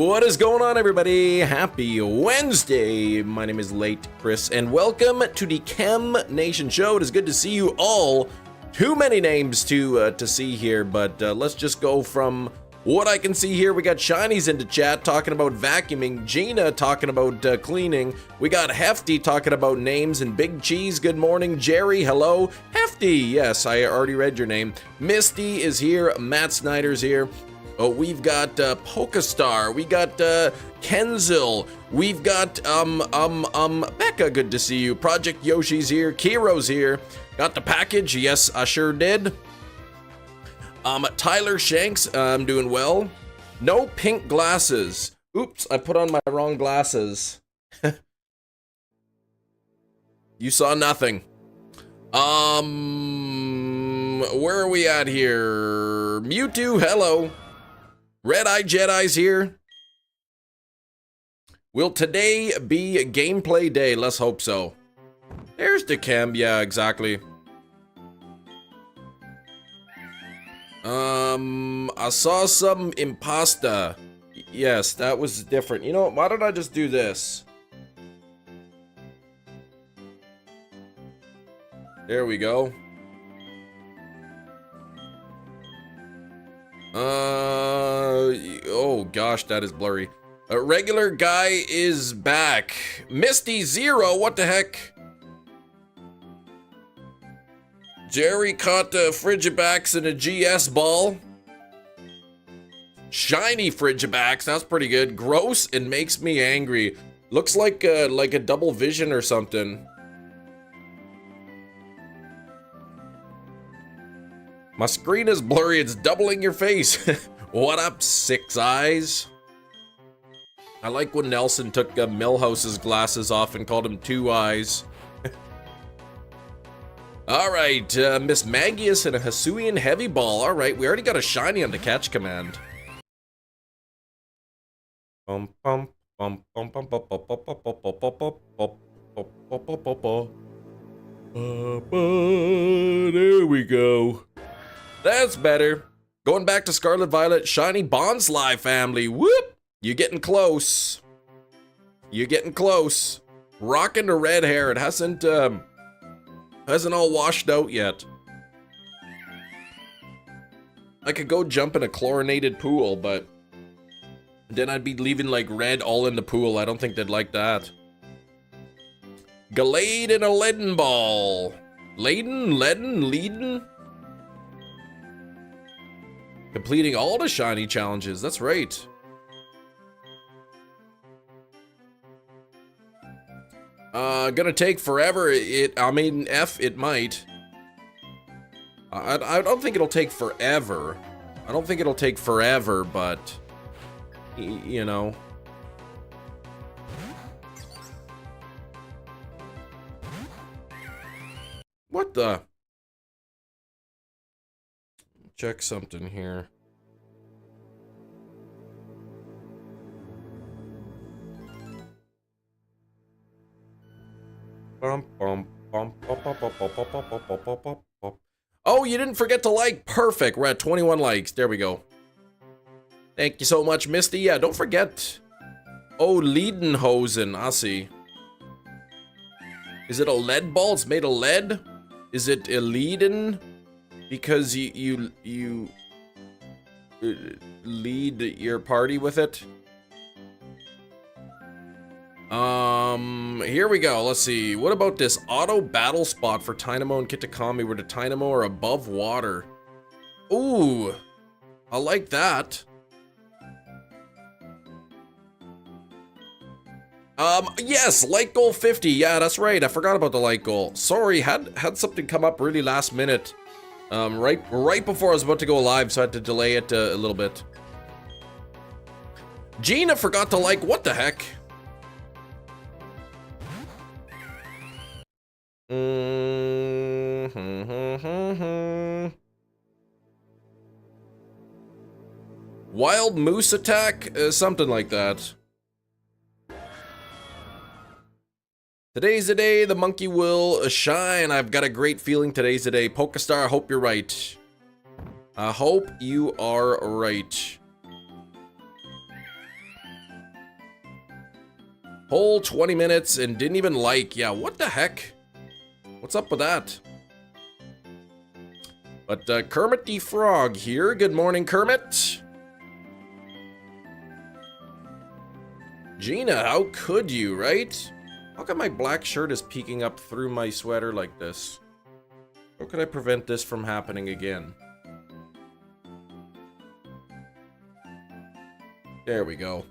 What is going on, everybody? Happy Wednesday. My name is Late Chris, and welcome to the Chem Nation Show. It is good to see you all. Too many names to see here, but let's just go from what I can see here. We got Shinies into chat talking about vacuuming, Gina talking about cleaning. We got Hefty talking about names, and Big Cheese, good morning. Jerry, hello. Hefty, yes, I already read your name. Misty is here. Matt Snyder's here. Oh, we've got Pokestar, we got Kenzil, we've got Becca, good to see you. Project Yoshi's here, Kiro's here. Got the package, yes, I sure did. Tyler Shanks, I'm doing well. No pink glasses. Oops, I put on my wrong glasses. You saw nothing. Where are we at here? Mewtwo, hello. Red Eye Jedi's here. Will today be a gameplay day? Let's hope so. There's the cam. Yeah, exactly. I saw some impasta. Yes, that was different. You know what? Why don't I just do this? There we go. Oh gosh, that is blurry. A regular guy is back. Misty Zero, what the heck? Jerry caught Frigibax in a GS ball. Shiny Frigibax, that's pretty good. Gross and makes me angry. Looks like a double vision or something. My screen is blurry, it's doubling your face. What up, Six Eyes? I like when Nelson took Millhouse's glasses off and called him Two Eyes. Alright, Miss Magius and a Hisuian Heavy Ball. Alright, we already got a shiny on the catch command. There we go. That's better. Going back to Scarlet Violet, shiny Bonsly family. Whoop! You're getting close. You're getting close. Rocking the red hair. It hasn't all washed out yet. I could go jump in a chlorinated pool, but then I'd be leaving like red all in the pool. I don't think they'd like that. Gallade and a Leaden Ball. Leaden? Completing all the shiny challenges, that's right. Gonna take forever, it might. I don't think it'll take forever. I don't think it'll take forever, but, you know. What the? Check something here. Oh, you didn't forget to like. Perfect. We're at 21 likes. There we go. Thank you so much, Misty. Yeah, don't forget. Oh, Leadenhosen. I see. Is it a lead ball? It's made of lead? Is it a Leaden? Because you lead your party with it. Here we go. Let's see. What about this auto battle spot for Tynamo and Kitakami where the Tynamo are above water? Ooh, I like that. Yes, light goal 50. Yeah, that's right. I forgot about the light goal. Sorry, had something come up really last minute. Right before I was about to go live, so I had to delay it a little bit. Gina forgot to like, what the heck? Wild moose attack? Something like that. Today's the day the monkey will shine. I've got a great feeling today's the day. Pokestar, I hope you're right. I hope you are right. Whole 20 minutes and didn't even like. Yeah, what the heck? What's up with that? But Kermit the Frog here. Good morning, Kermit. Gina, how could you, right? How come my black shirt is peeking up through my sweater like this? How could I prevent this from happening again? There we go.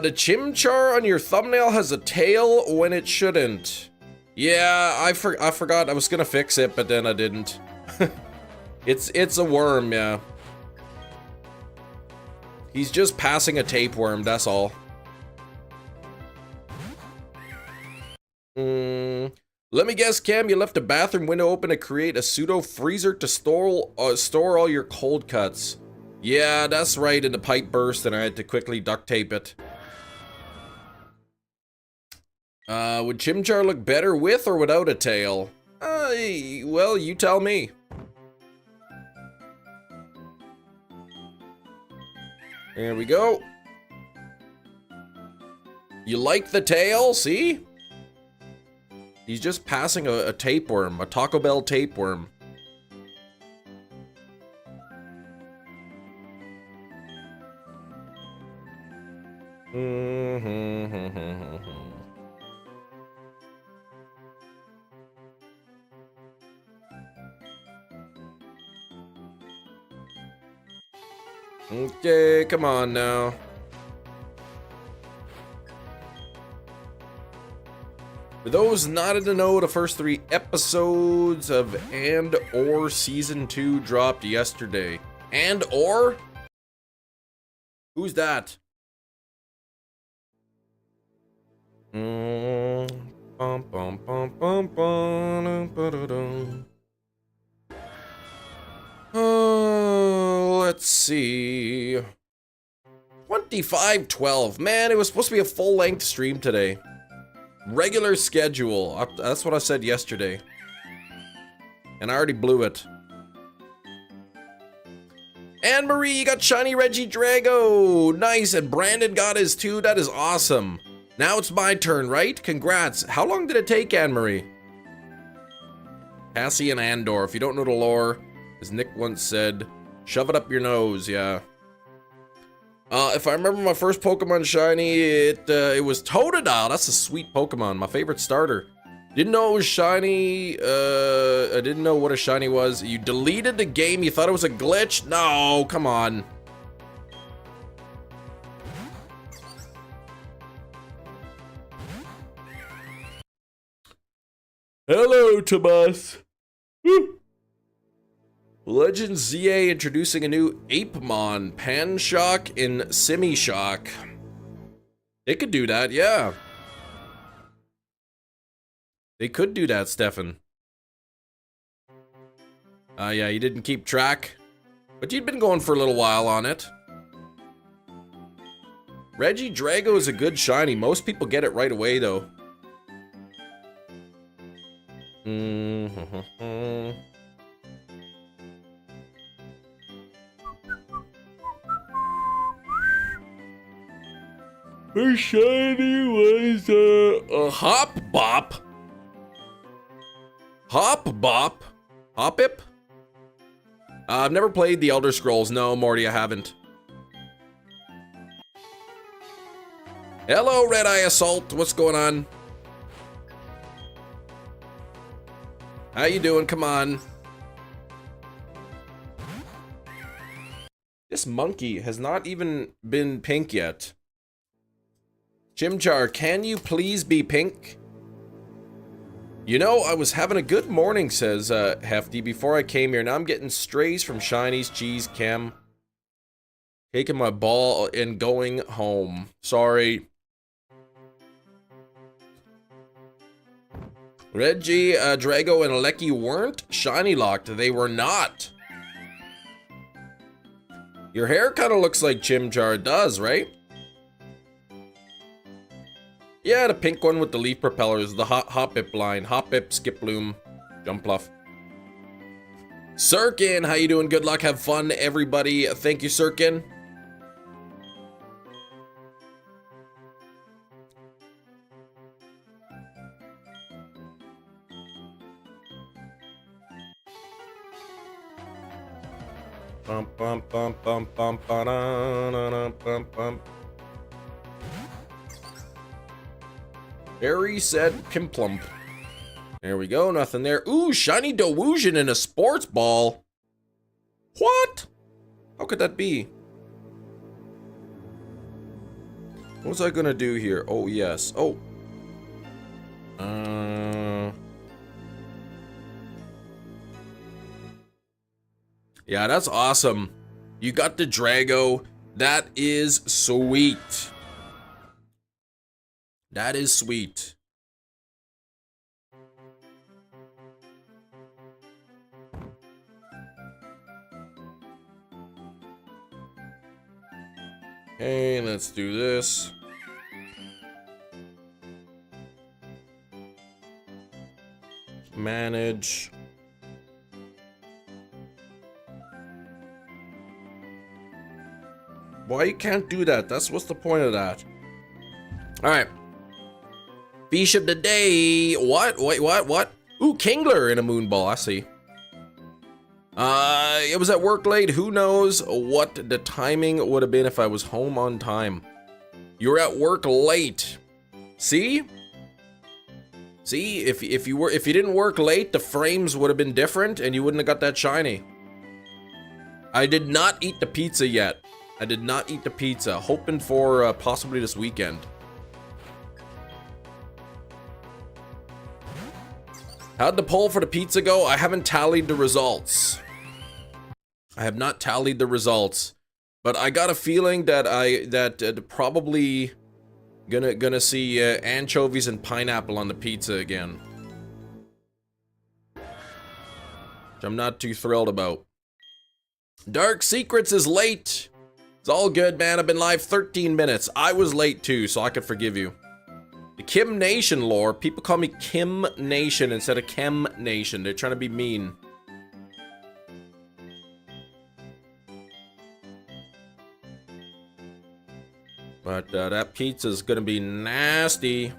The Chimchar on your thumbnail has a tail when it shouldn't. Yeah, I forgot I was gonna fix it, but then I didn't. It's a worm, yeah. He's just passing a tapeworm, that's all. Let me guess, Cam, you left the bathroom window open to create a pseudo freezer to store all your cold cuts. Yeah, that's right, and the pipe burst and I had to quickly duct tape it. Would Chimchar look better with or without a tail? Well, you tell me. There we go. You like the tail? See? He's just passing a tapeworm, a Taco Bell tapeworm. Okay, come on now. For those not in the know, the first 3 episodes of And/Or Season 2 dropped yesterday. And/Or? Who's that? Let's see. 25:12. Man, it was supposed to be a full-length stream today. Regular schedule. That's what I said yesterday. And I already blew it. Anne-Marie, you got shiny Regidrago. Nice. And Brandon got his too. That is awesome. Now it's my turn, right? Congrats. How long did it take, Anne-Marie? Cassie and Andor. If you don't know the lore, as Nick once said, shove it up your nose, yeah. If I remember my first Pokemon shiny, it was Totodile. That's a sweet Pokemon, my favorite starter. Didn't know it was shiny, I didn't know what a shiny was. You deleted the game, you thought it was a glitch? No, come on. Hello, Tomas. Legend ZA introducing a new Apemon, Panshock and Simishock. They could do that, yeah. They could do that, Stefan. Yeah, you didn't keep track. But you'd been going for a little while on it. Regidrago is a good shiny. Most people get it right away, though. Her shiny was a Hop Bop. Hop Bop? Hoppip? I've never played the Elder Scrolls. No, Morty, I haven't. Hello, Red Eye Assault. What's going on? How you doing? Come on. This monkey has not even been pink yet. Chimchar, can you please be pink? You know, I was having a good morning, says Hefty, before I came here. Now I'm getting strays from Shiny's Cheese Chem. Taking my ball and going home. Sorry. Reggie, Drago, and Aleki weren't shiny locked. They were not. Your hair kind of looks like Chimchar does, right? Yeah, the pink one with the leaf propellers, the Hoppip line. Hoppip, Skiploom, Jumpluff. Sirkin, how you doing? Good luck, have fun, everybody. Thank you, Sirkin. Bum, bum, bum, bum, bum, ba-da, bum, bum. Very said Pimplump. There we go, nothing there. Ooh, shiny Delusion in a sports ball. What? How could that be? What was I gonna do here? Oh, yes. Oh. Yeah, that's awesome. You got the Drago. That is sweet. That is sweet. Okay, let's do this. Manage. Why you can't do that? That's what's the point of that? All right. Fish of the day. What? Wait, what? Ooh, Kingler in a moonball. I see. It was at work late. Who knows what the timing would have been if I was home on time. You were at work late. See? See, if you didn't work late, the frames would have been different and you wouldn't have got that shiny. I did not eat the pizza yet. I did not eat the pizza. Hoping for possibly this weekend. How'd the poll for the pizza go? I haven't tallied the results. I have not tallied the results, but I got a feeling that probably gonna see anchovies and pineapple on the pizza again, which I'm not too thrilled about. Dark Secrets is late. It's all good, man. I've been live 13 minutes. I was late too, so I could forgive you. The Kim Nation lore. People call me Kim Nation instead of Chem Nation. They're trying to be mean. But that pizza's gonna be nasty.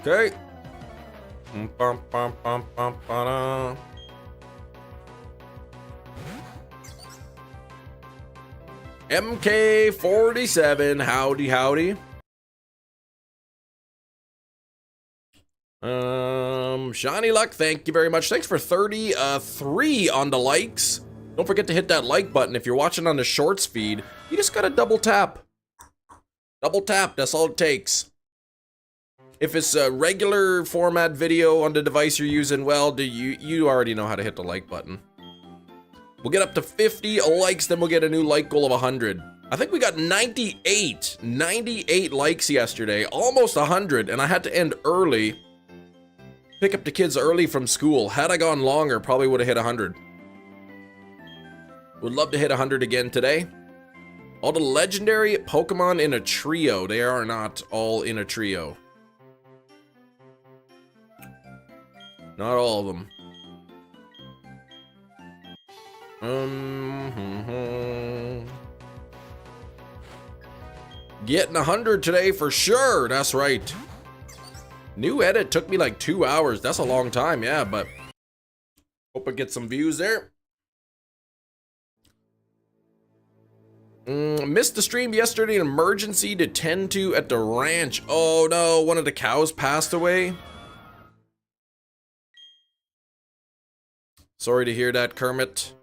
Okay. MK47, howdy, howdy. Shiny Luck, thank you very much. Thanks for 33 on the likes. Don't forget to hit that like button. If you're watching on the shorts feed, you just gotta double tap. Double tap, that's all it takes. If it's a regular format video on the device you're using, well, you already know how to hit the like button. We'll get up to 50 likes, then we'll get a new like goal of 100. I think we got 98 likes yesterday, almost 100, and I had to end early. Pick up the kids early from school. Had I gone longer, probably would have hit 100. Would love to hit 100 again today. All the legendary Pokemon in a trio. They are not all in a trio. Not all of them. Getting 100 today for sure. That's right. New edit took me like 2 hours. That's a long time, yeah, but hope I get some views there. Missed the stream yesterday. An emergency to tend to at the ranch. Oh no, one of the cows passed away. Sorry to hear that, Kermit.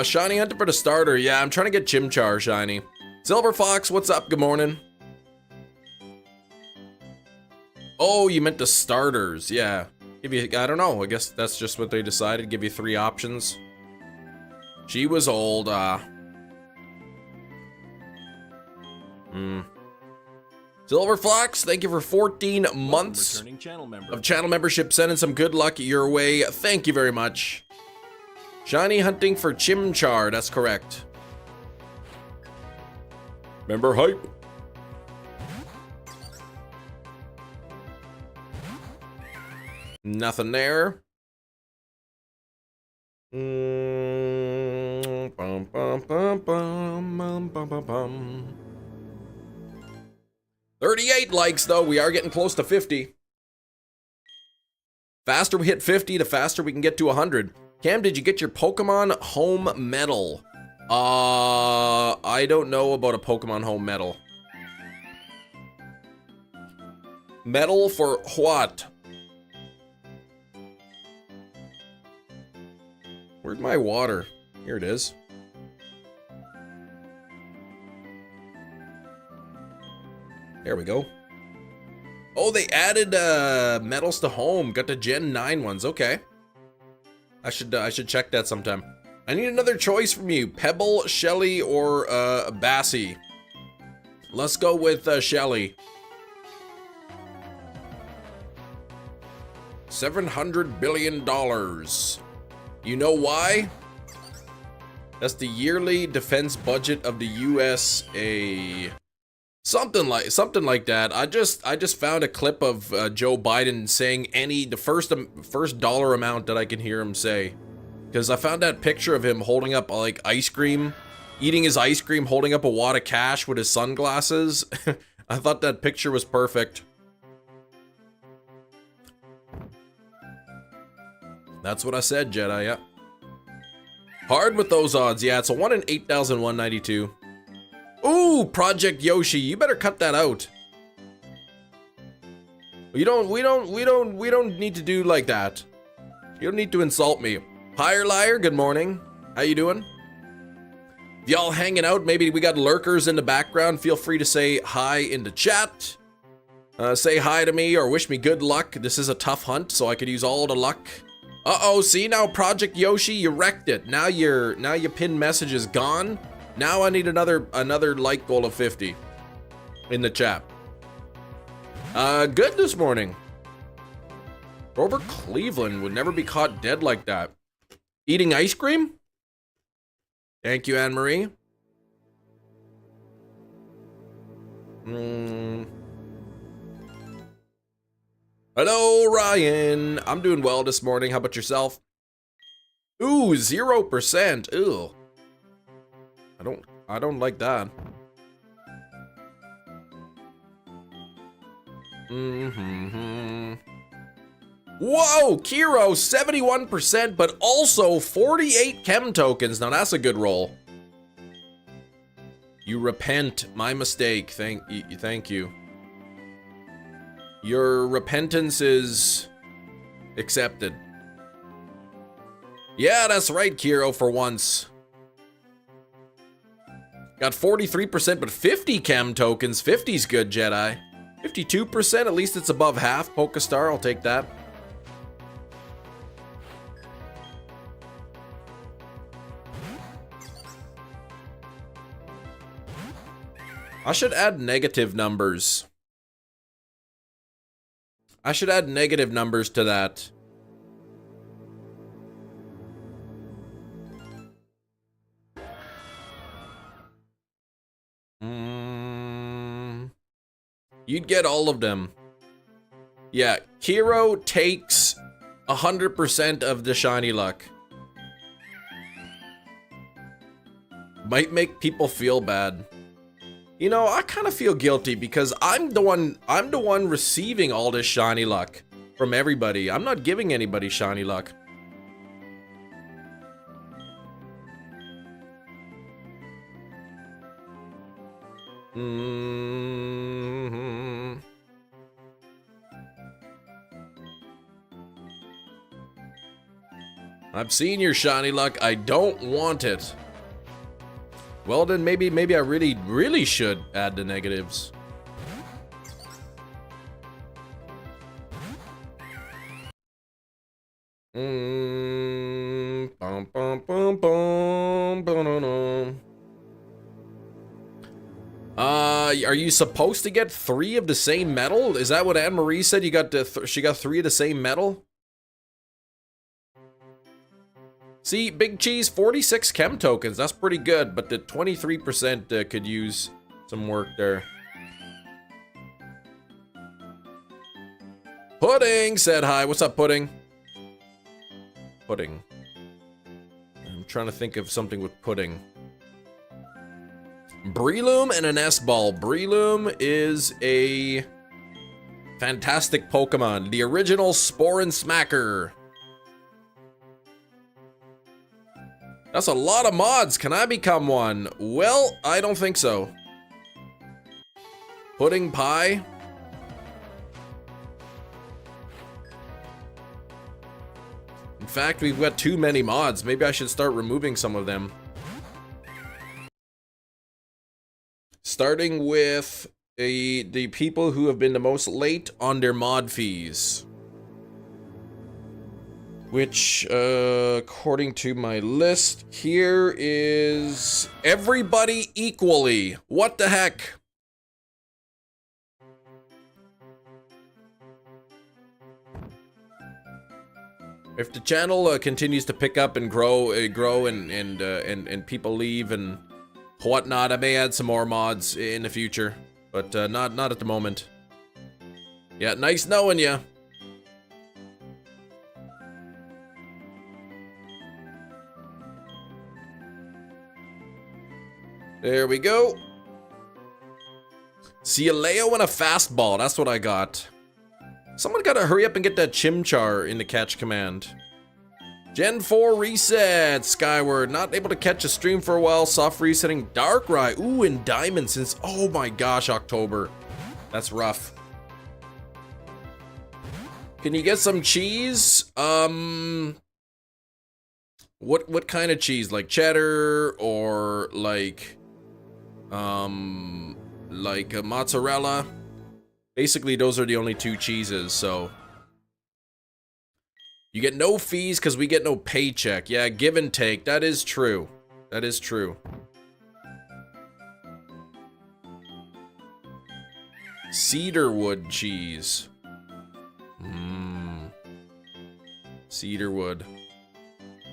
Shiny hunting for the starter. Yeah, I'm trying to get Chimchar shiny. Silver Fox, what's up? Good morning. Oh, you meant the starters. Yeah. Give you, I don't know. I guess that's just what they decided. Give you 3 options. She was old. Silver Fox, thank you for 14 months of channel membership. Sending some good luck your way. Thank you very much. Shiny hunting for Chimchar, that's correct. Member hype. Nothing there. Bum, bum, bum, bum, bum, bum, bum. 38 likes, though. We are getting close to 50. Faster we hit 50, the faster we can get to 100. Cam, did you get your Pokemon Home Medal? I don't know about a Pokemon Home Medal. Medal for what? Where's my water? Here it is. There we go. Oh, they added medals to home. Got the Gen 9 ones. Okay. I should check that sometime. I need another choice from you. Pebble, Shelly, or Bassie. Let's go with Shelly. $700 billion. You know why? That's the yearly defense budget of the USA. Something like that. I just found a clip of Joe Biden saying the first dollar amount that I can hear him say, because I found that picture of him holding up like ice cream, eating his ice cream, holding up a wad of cash with his sunglasses. I thought that picture was perfect. That's what I said, Jedi. Yeah. Hard with those odds. Yeah, it's a 1 in 8,192. Ooh, Project Yoshi, you better cut that out. We don't need to do like that. You don't need to insult me. Higher Liar, good morning. How you doing? Y'all hanging out? Maybe we got lurkers in the background. Feel free to say hi in the chat. Say hi to me or wish me good luck. This is a tough hunt, so I could use all the luck. Uh-oh, see now, Project Yoshi, you wrecked it. Now your pinned message is gone. Now I need another like goal of 50 in the chat. Good this morning. Robert Cleveland would never be caught dead like that. Eating ice cream? Thank you, Anne-Marie. Hello, Ryan. I'm doing well this morning. How about yourself? Ooh, 0%. Ew. I don't like that. Whoa, Kiro, 71%, but also 48 chem tokens. Now that's a good roll. You repent, my mistake. Thank you. Your repentance is accepted. Yeah, that's right, Kiro, for once. Got 43%, but 50 chem tokens. 50's good, Jedi. 52%, at least it's above half. Pokestar, I'll take that. I should add negative numbers. I should add negative numbers to that. You'd get all of them. Yeah, Kiro takes 100% of the shiny luck. Might make people feel bad. You know, I kind of feel guilty because I'm the one receiving all this shiny luck from everybody. I'm not giving anybody shiny luck. I've seen your shiny luck. I don't want it. Well then, maybe I really should add the negatives. Are you supposed to get 3 of the same metal? Is that what Anne-Marie said? You got she got 3 of the same metal? See, Big Cheese, 46 chem tokens. That's pretty good, but the 23% could use some work there. Pudding said hi. What's up, Pudding? Pudding. I'm trying to think of something with pudding. Breloom and an S-Ball. Breloom is a fantastic Pokemon. The original Spore and Smacker. That's a lot of mods. Can I become one? Well, I don't think so. Pudding pie. In fact, we've got too many mods. Maybe I should start removing some of them. Starting with the people who have been the most late on their mod fees. Which, according to my list, here is everybody equally. What the heck? If the channel continues to pick up and grow, and people leave and whatnot, I may add some more mods in the future, but not at the moment. Yeah, nice knowing ya. There we go. See a Leo and a fastball. That's what I got. Someone gotta hurry up and get that Chimchar in the catch command. Gen 4 reset. Skyward. Not able to catch a stream for a while. Soft resetting. Darkrai. Ooh, and Diamond since, oh my gosh, October. That's rough. Can you get some cheese? What kind of cheese? Like cheddar or like a mozzarella? Basically, those are the only two cheeses, so. You get no fees because we get no paycheck. Yeah, give and take. That is true. That is true. Cedarwood cheese. Cedarwood.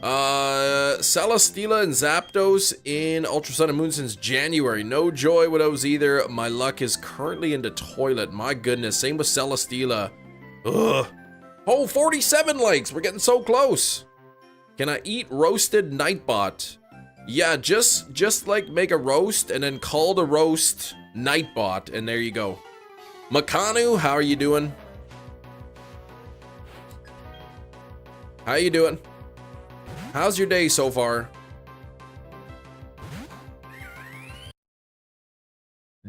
Celesteela and Zapdos in Ultra Sun and Moon since January. No joy with those either. My luck is currently in the toilet. My goodness. Same with Celesteela. Ugh. Oh, 47 likes. We're getting so close. Can I eat roasted Nightbot? Yeah, just like make a roast and then call the roast Nightbot, and there you go. Makanu, how are you doing? How you doing? How's your day so far?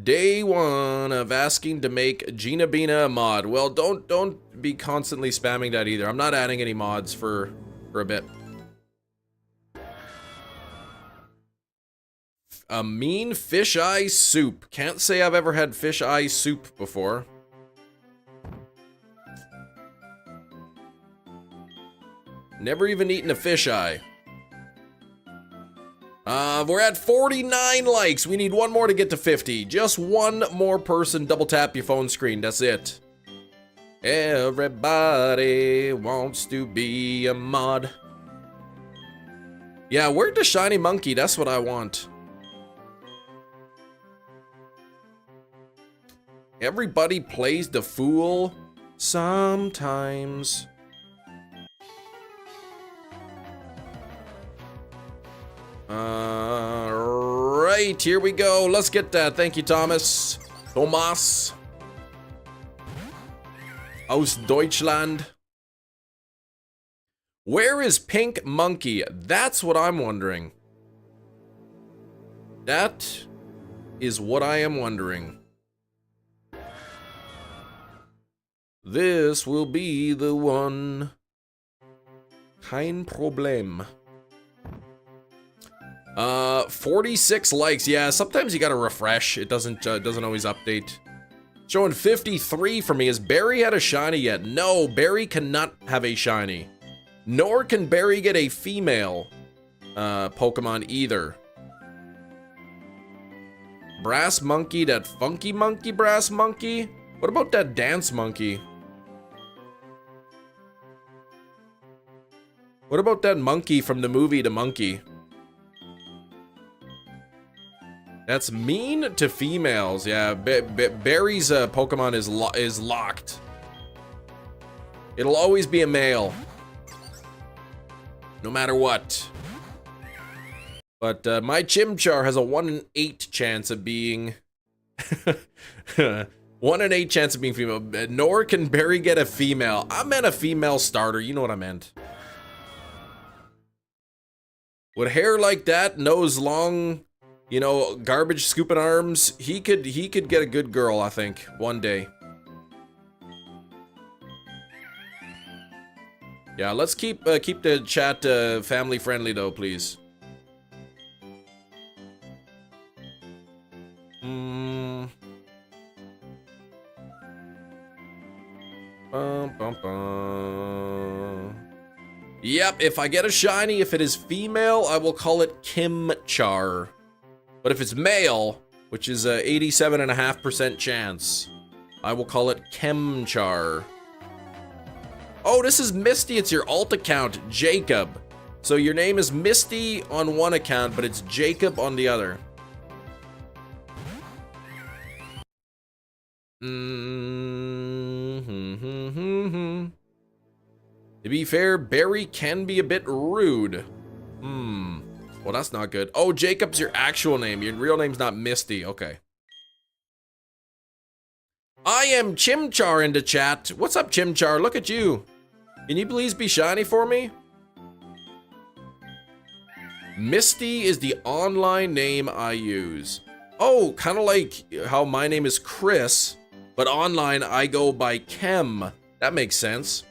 Day one of asking to make Gina Bina a mod. Well, don't be constantly spamming that either. I'm not adding any mods for a bit. A mean fish eye soup. Can't say I've ever had fish eye soup before. Never even eaten a fish eye. We're at 49 likes. We need one more to get to 50. Just one more person. Double tap your phone screen. That's it. Everybody wants to be a mod. Yeah, where's the shiny monkey? That's what I want. Everybody plays the fool sometimes. Right, here we go. Let's get that. Thank you, Thomas. Thomas. Aus Deutschland. Where is Pink Monkey? That's what I'm wondering. That is what I am wondering. This will be the one. Kein Problem. 46 likes. Yeah, sometimes you gotta refresh. It doesn't always update. Showing 53 for me. Has Barry had a shiny yet? No, Barry cannot have a shiny. Nor can Barry get a female Pokemon either. Brass Monkey, that funky monkey Brass Monkey? What about that dance monkey? What about that monkey from the movie The Monkey? That's mean to females. Yeah, Barry's Pokemon is locked. It'll always be a male. No matter what. But my Chimchar has a 1 in 8 chance of being... 1 in 8 chance of being female. Nor can Barry get a female. I meant a female starter. You know what I meant. With hair like that, nose long, you know, garbage scooping arms, he could get a good girl, I think, one day. Yeah, let's keep the chat family friendly though, please. Yep, if I get a shiny, if it is female, I will call it Chimchar. But if it's male, which is a 87.5% chance, I will call it Chimchar. Oh, this is Misty. It's your alt account, Jacob. So your name is Misty on one account, but it's Jacob on the other. To be fair, Barry can be a bit rude. Well, that's not good. Oh, Jacob's your actual name. Your real name's not Misty. Okay. I am Chimchar in the chat. What's up, Chimchar? Look at you. Can you please be shiny for me? Misty is the online name I use. Oh, kind of like how my name is Chris, but online I go by Chem. That makes sense.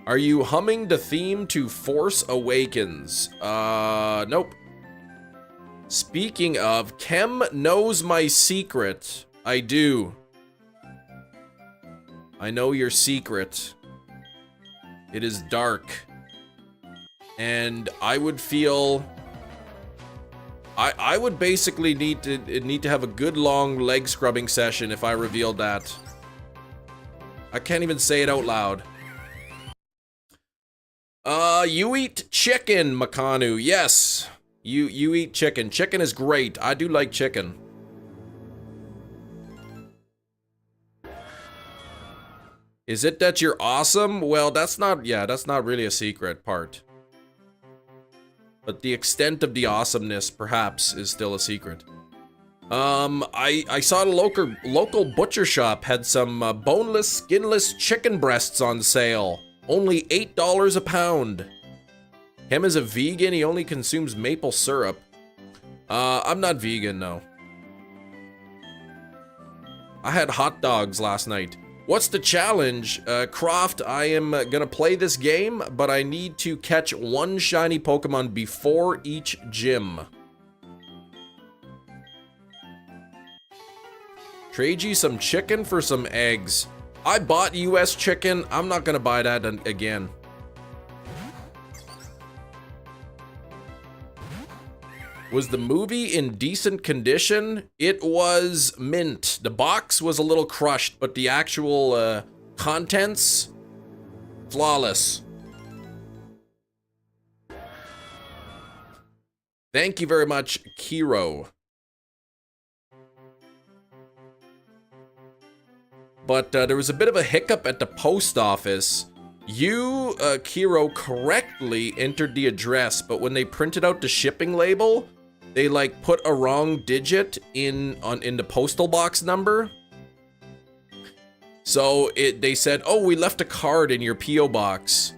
Are you humming the theme to Force Awakens? Nope. Speaking of, Chem knows my secret. I do. I know your secret. It is dark. And I would feel... I would basically need to have a good long leg scrubbing session if I revealed that. I can't even say it out loud. You eat chicken, Makanu. Yes. You eat chicken. Chicken is great. I do like chicken. Is it that you're awesome? Well, that's not really a secret part. But the extent of the awesomeness, perhaps, is still a secret. I saw the local butcher shop had some boneless, skinless chicken breasts on sale. Only $8 a pound. Him is a vegan, he only consumes maple syrup. I'm not vegan, no. I had hot dogs last night. What's the challenge? Croft, I am gonna play this game, but I need to catch one shiny Pokemon before each gym. Trade you some chicken for some eggs. I bought US chicken. I'm not gonna buy that again. Was the movie in decent condition? It was mint. The box was a little crushed, but the actual contents, flawless. Thank you very much, Kiro. But there was a bit of a hiccup at the post office. You, Kiro, correctly entered the address, but when they printed out the shipping label, they like put a wrong digit in the postal box number. So they said, "Oh, we left a card in your PO box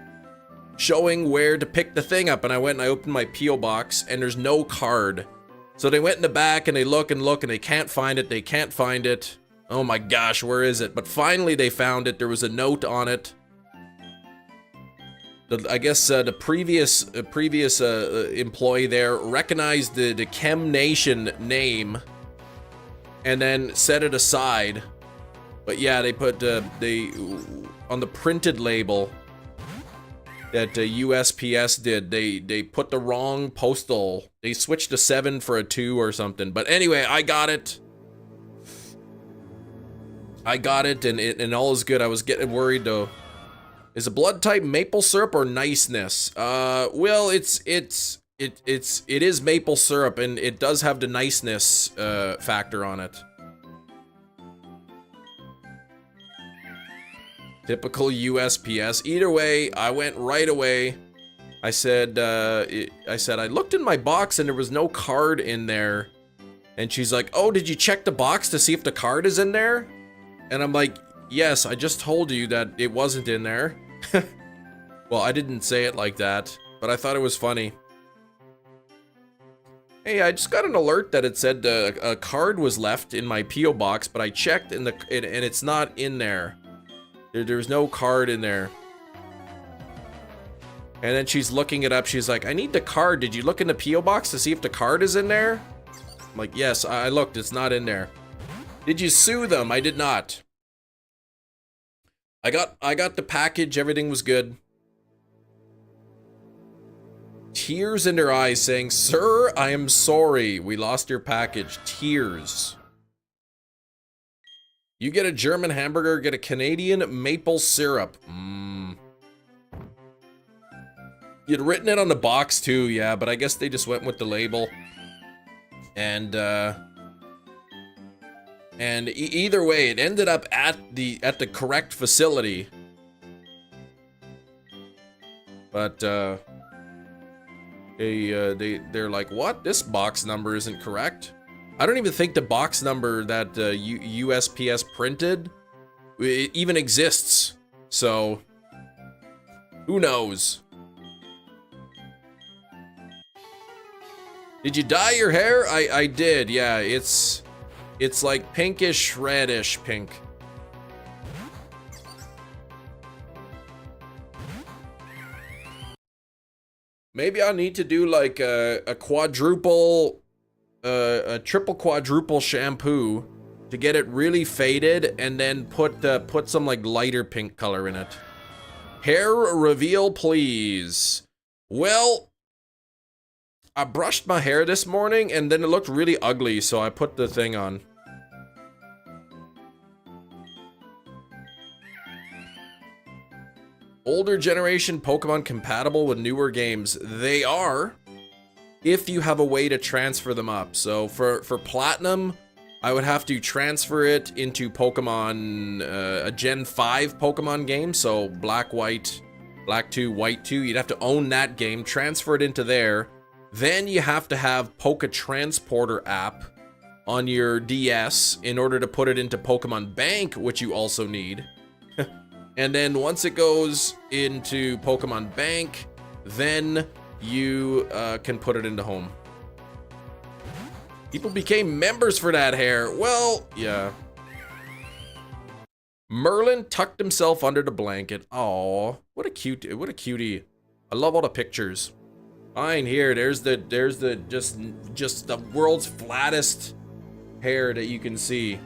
showing where to pick the thing up." And I went and I opened my PO box and there's no card. So they went in the back and they look and they can't find it. They can't find it. Oh my gosh, where is it? But finally they found it. There was a note on it. I guess the previous employee there recognized the Chem Nation name and then set it aside. But yeah, they put on the printed label that USPS did. They put the wrong postal. They switched a 7 for a 2 or something. But anyway, I got it. And all is good. I was getting worried though. Is a blood type maple syrup or niceness? Well, it is maple syrup, and it does have the niceness factor on it. Typical USPS. Either way, I went right away. I said, I looked in my box and there was no card in there. And she's like, oh, did you check the box to see if the card is in there? And I'm like, yes, I just told you that it wasn't in there. Well, I didn't say it like that, but I thought it was funny. Hey, I just got an alert that it said a card was left in my P.O. box, but I checked and it's not in there. There's no card in there. And then she's looking it up. She's like, I need the card. Did you look in the P.O. box to see if the card is in there? I'm like, yes, I looked. It's not in there. Did you sue them? I did not. I got the package. Everything was good. Tears in her eyes saying, sir, I am sorry. We lost your package. Tears. You get a German hamburger, get a Canadian maple syrup. You'd written it on the box too, yeah, but I guess they just went with the label. And either way, it ended up at the correct facility. But they're like, what? This box number isn't correct. I don't even think the box number that USPS printed even exists. So who knows? Did you dye your hair? I did. Yeah, it's like pinkish, reddish pink. Maybe I need to do like a triple quadruple shampoo to get it really faded and then put some like lighter pink color in it. Hair reveal, please. Well, I brushed my hair this morning and then it looked really ugly, so I put the thing on. Older generation Pokemon compatible with newer games. They are, if you have a way to transfer them up. So for Platinum, I would have to transfer it into Pokemon, a Gen 5 Pokemon game. So Black, White, Black 2, White 2. You'd have to own that game, transfer it into there. Then you have to have Poke Transporter app on your DS in order to put it into Pokemon Bank, which you also need. And then once it goes into Pokemon Bank, then you can put it into home. People became members for that hair. Well, yeah. Merlin tucked himself under the blanket. Aw, what a cutie. I love all the pictures. Fine, here, there's the just the world's flattest hair that you can see.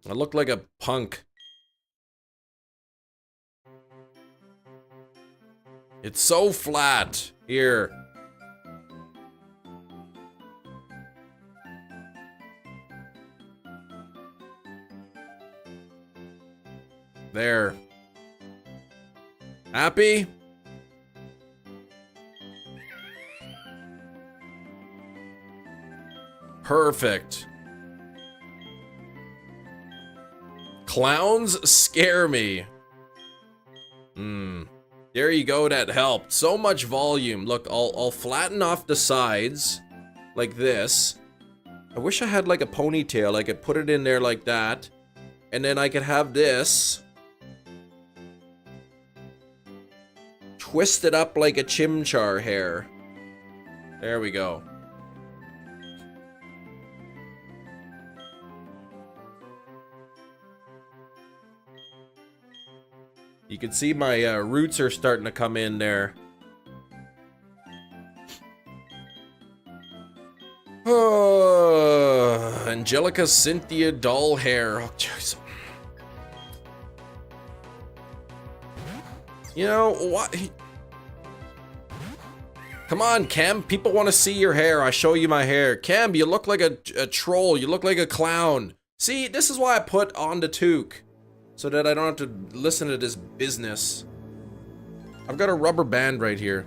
I look like a punk. It's so flat. Here. There. Happy? Perfect. Clowns scare me. There you go, that helped. So much volume. Look, I'll flatten off the sides like this. I wish I had like a ponytail. I could put it in there like that. And then I could have this twist it up like a Chimchar hair. There we go. You can see my roots are starting to come in there. Angelica Cynthia doll hair. Oh, jeez. You know what? Come on, Cam. People want to see your hair. I show you my hair. Cam, you look like a troll. You look like a clown. See, this is why I put on the toque. So that I don't have to listen to this business. I've got a rubber band right here.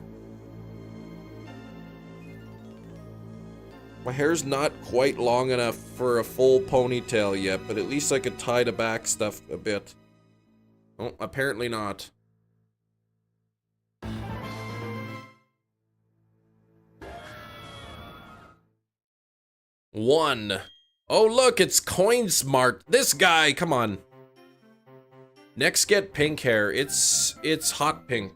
My hair's not quite long enough for a full ponytail yet, but at least I could tie the back stuff a bit. Oh, apparently not. One. Oh, look, it's Coinsmart. This guy, come on. Next, get pink hair. It's hot pink.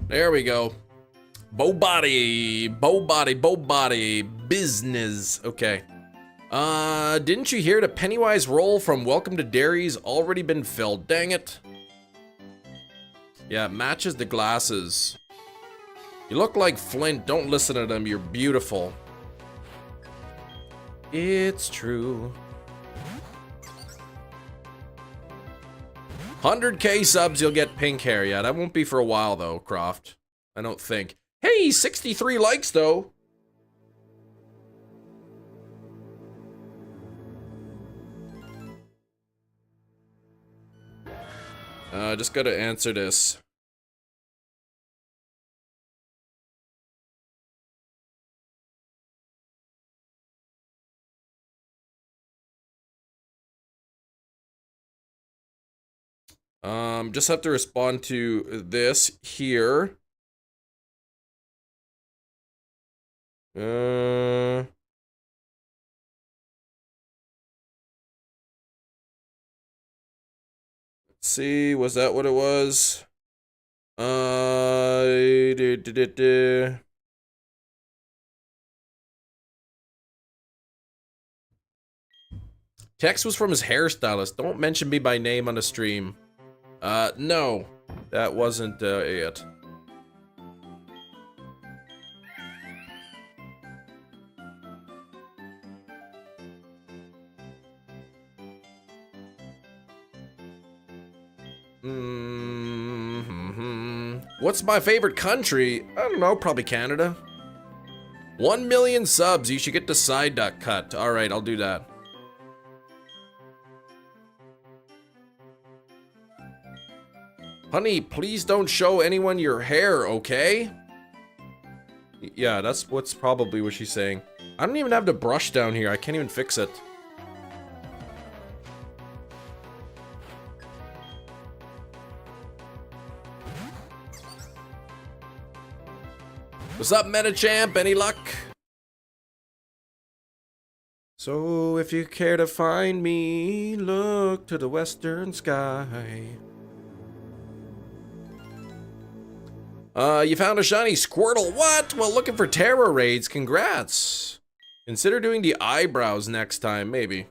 There we go. Bow body, business. Okay. Didn't you hear the Pennywise roll from Welcome to Derry's already been filled? Dang it. Yeah, it matches the glasses. You look like Flint. Don't listen to them. You're beautiful. It's true. 100K subs, you'll get pink hair. Yeah, that won't be for a while, though, Croft. I don't think. Hey, 63 likes, though. Just gotta answer this. Just have to respond to this here. Let's see, was that what it was? Text was from his hairstylist. Don't mention me by name on the stream. No, that wasn't it. What's my favorite country? I don't know, probably Canada. 1 million subs, you should get the side duck cut. Alright, I'll do that. Honey, please don't show anyone your hair, okay? Yeah, that's what's probably what she's saying. I don't even have the brush down here. I can't even fix it. What's up, Metachamp? Any luck? So if you care to find me, look to the western sky. You found a shiny Squirtle. What? Well, looking for terror raids. Congrats. Consider doing the eyebrows next time, maybe.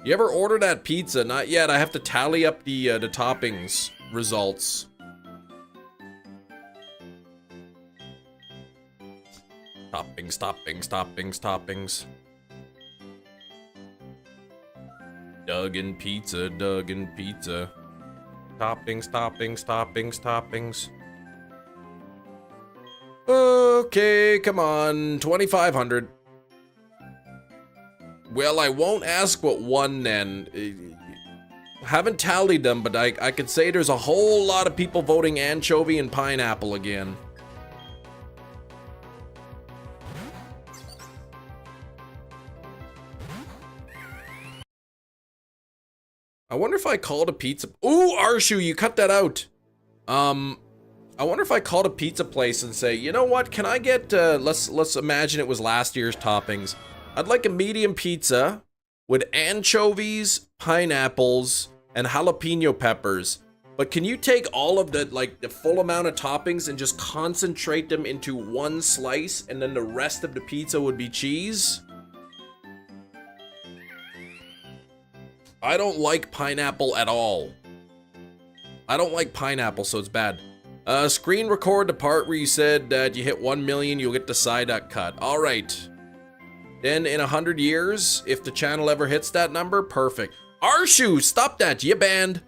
You ever order that pizza? Not yet. I have to tally up the toppings results. Toppings. Duggan pizza. Toppings. Okay, come on. 2,500. Well, I won't ask what won then. Haven't tallied them, but I could say there's a whole lot of people voting anchovy and pineapple again. I wonder if I called a pizza. Ooh, Arshu, you cut that out. I wonder if I called a pizza place and say, you know what? Can I get? Let's imagine it was last year's toppings. I'd like a medium pizza with anchovies, pineapples, and jalapeno peppers. But can you take all of the full amount of toppings and just concentrate them into one slice, and then the rest of the pizza would be cheese? I don't like pineapple at all. I don't like pineapple, so it's bad. Screen record the part where you said that you hit 1 million, you'll get the side duck cut. All right. Then in 100 years, if the channel ever hits that number, perfect. Arshu, stop that, you banned.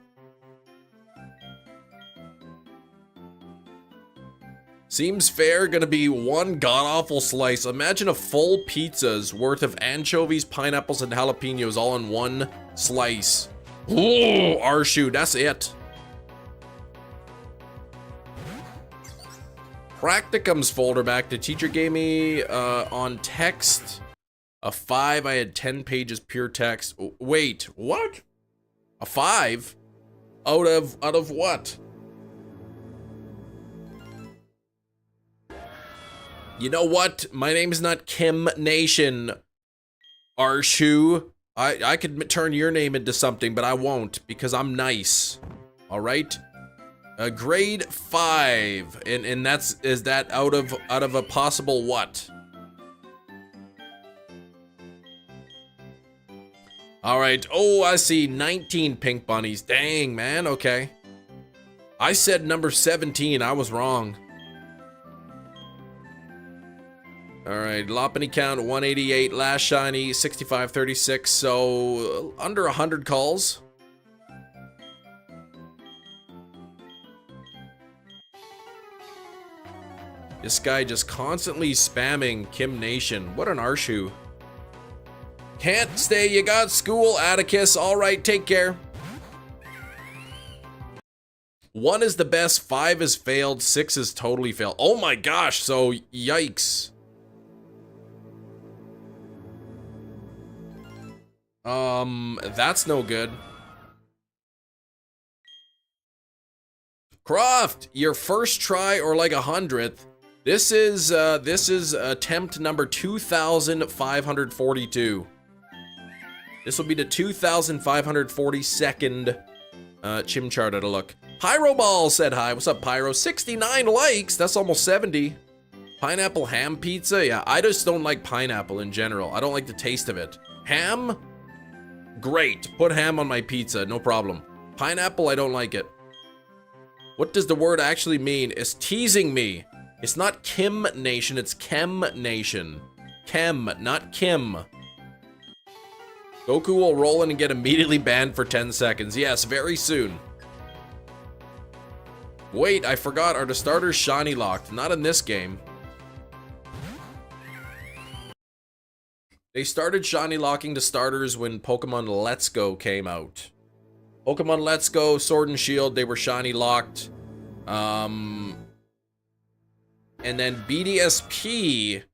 Seems fair, gonna be one god-awful slice. Imagine a full pizza's worth of anchovies, pineapples, and jalapenos all in one slice. Ooh, Arshu, that's it. Practicums folder back. The teacher gave me on text a 5. I had 10 pages pure text. Wait, what? A 5? Out of what? You know what? My name is not Kim Nation, Arshu. I could turn your name into something, but I won't because I'm nice. All right. Grade 5, and is that out of a possible what? All right. Oh, I see 19 pink bunnies. Dang, man. Okay. I said number 17. I was wrong. All right, Loppany count 188, last shiny 6536, so under 100 calls. This guy just constantly spamming Kim Nation. What an Arshu. Can't stay, you got school, Atticus. All right, take care. 1 is the best, 5 is failed, 6 is totally failed. Oh my gosh, so yikes. That's no good. Croft, your first try or like 100th. This is attempt number 2542. This will be the 2542nd Chimchar to look. Pyro Ball said hi. What's up, Pyro? 69 likes. That's almost 70. Pineapple ham pizza. Yeah, I just don't like pineapple in general. I don't like the taste of it. Ham? Great. Put ham on my pizza. No problem. Pineapple, I don't like it. What does the word actually mean? It's teasing me. It's not Kim Nation. It's Chem Nation. Chem, not Kim. Goku will roll in and get immediately banned for 10 seconds. Yes, very soon. Wait, I forgot. Are the starters shiny locked? Not in this game. They started shiny locking the starters when Pokemon Let's Go came out. Pokemon Let's Go, Sword and Shield, they were shiny locked. And then BDSP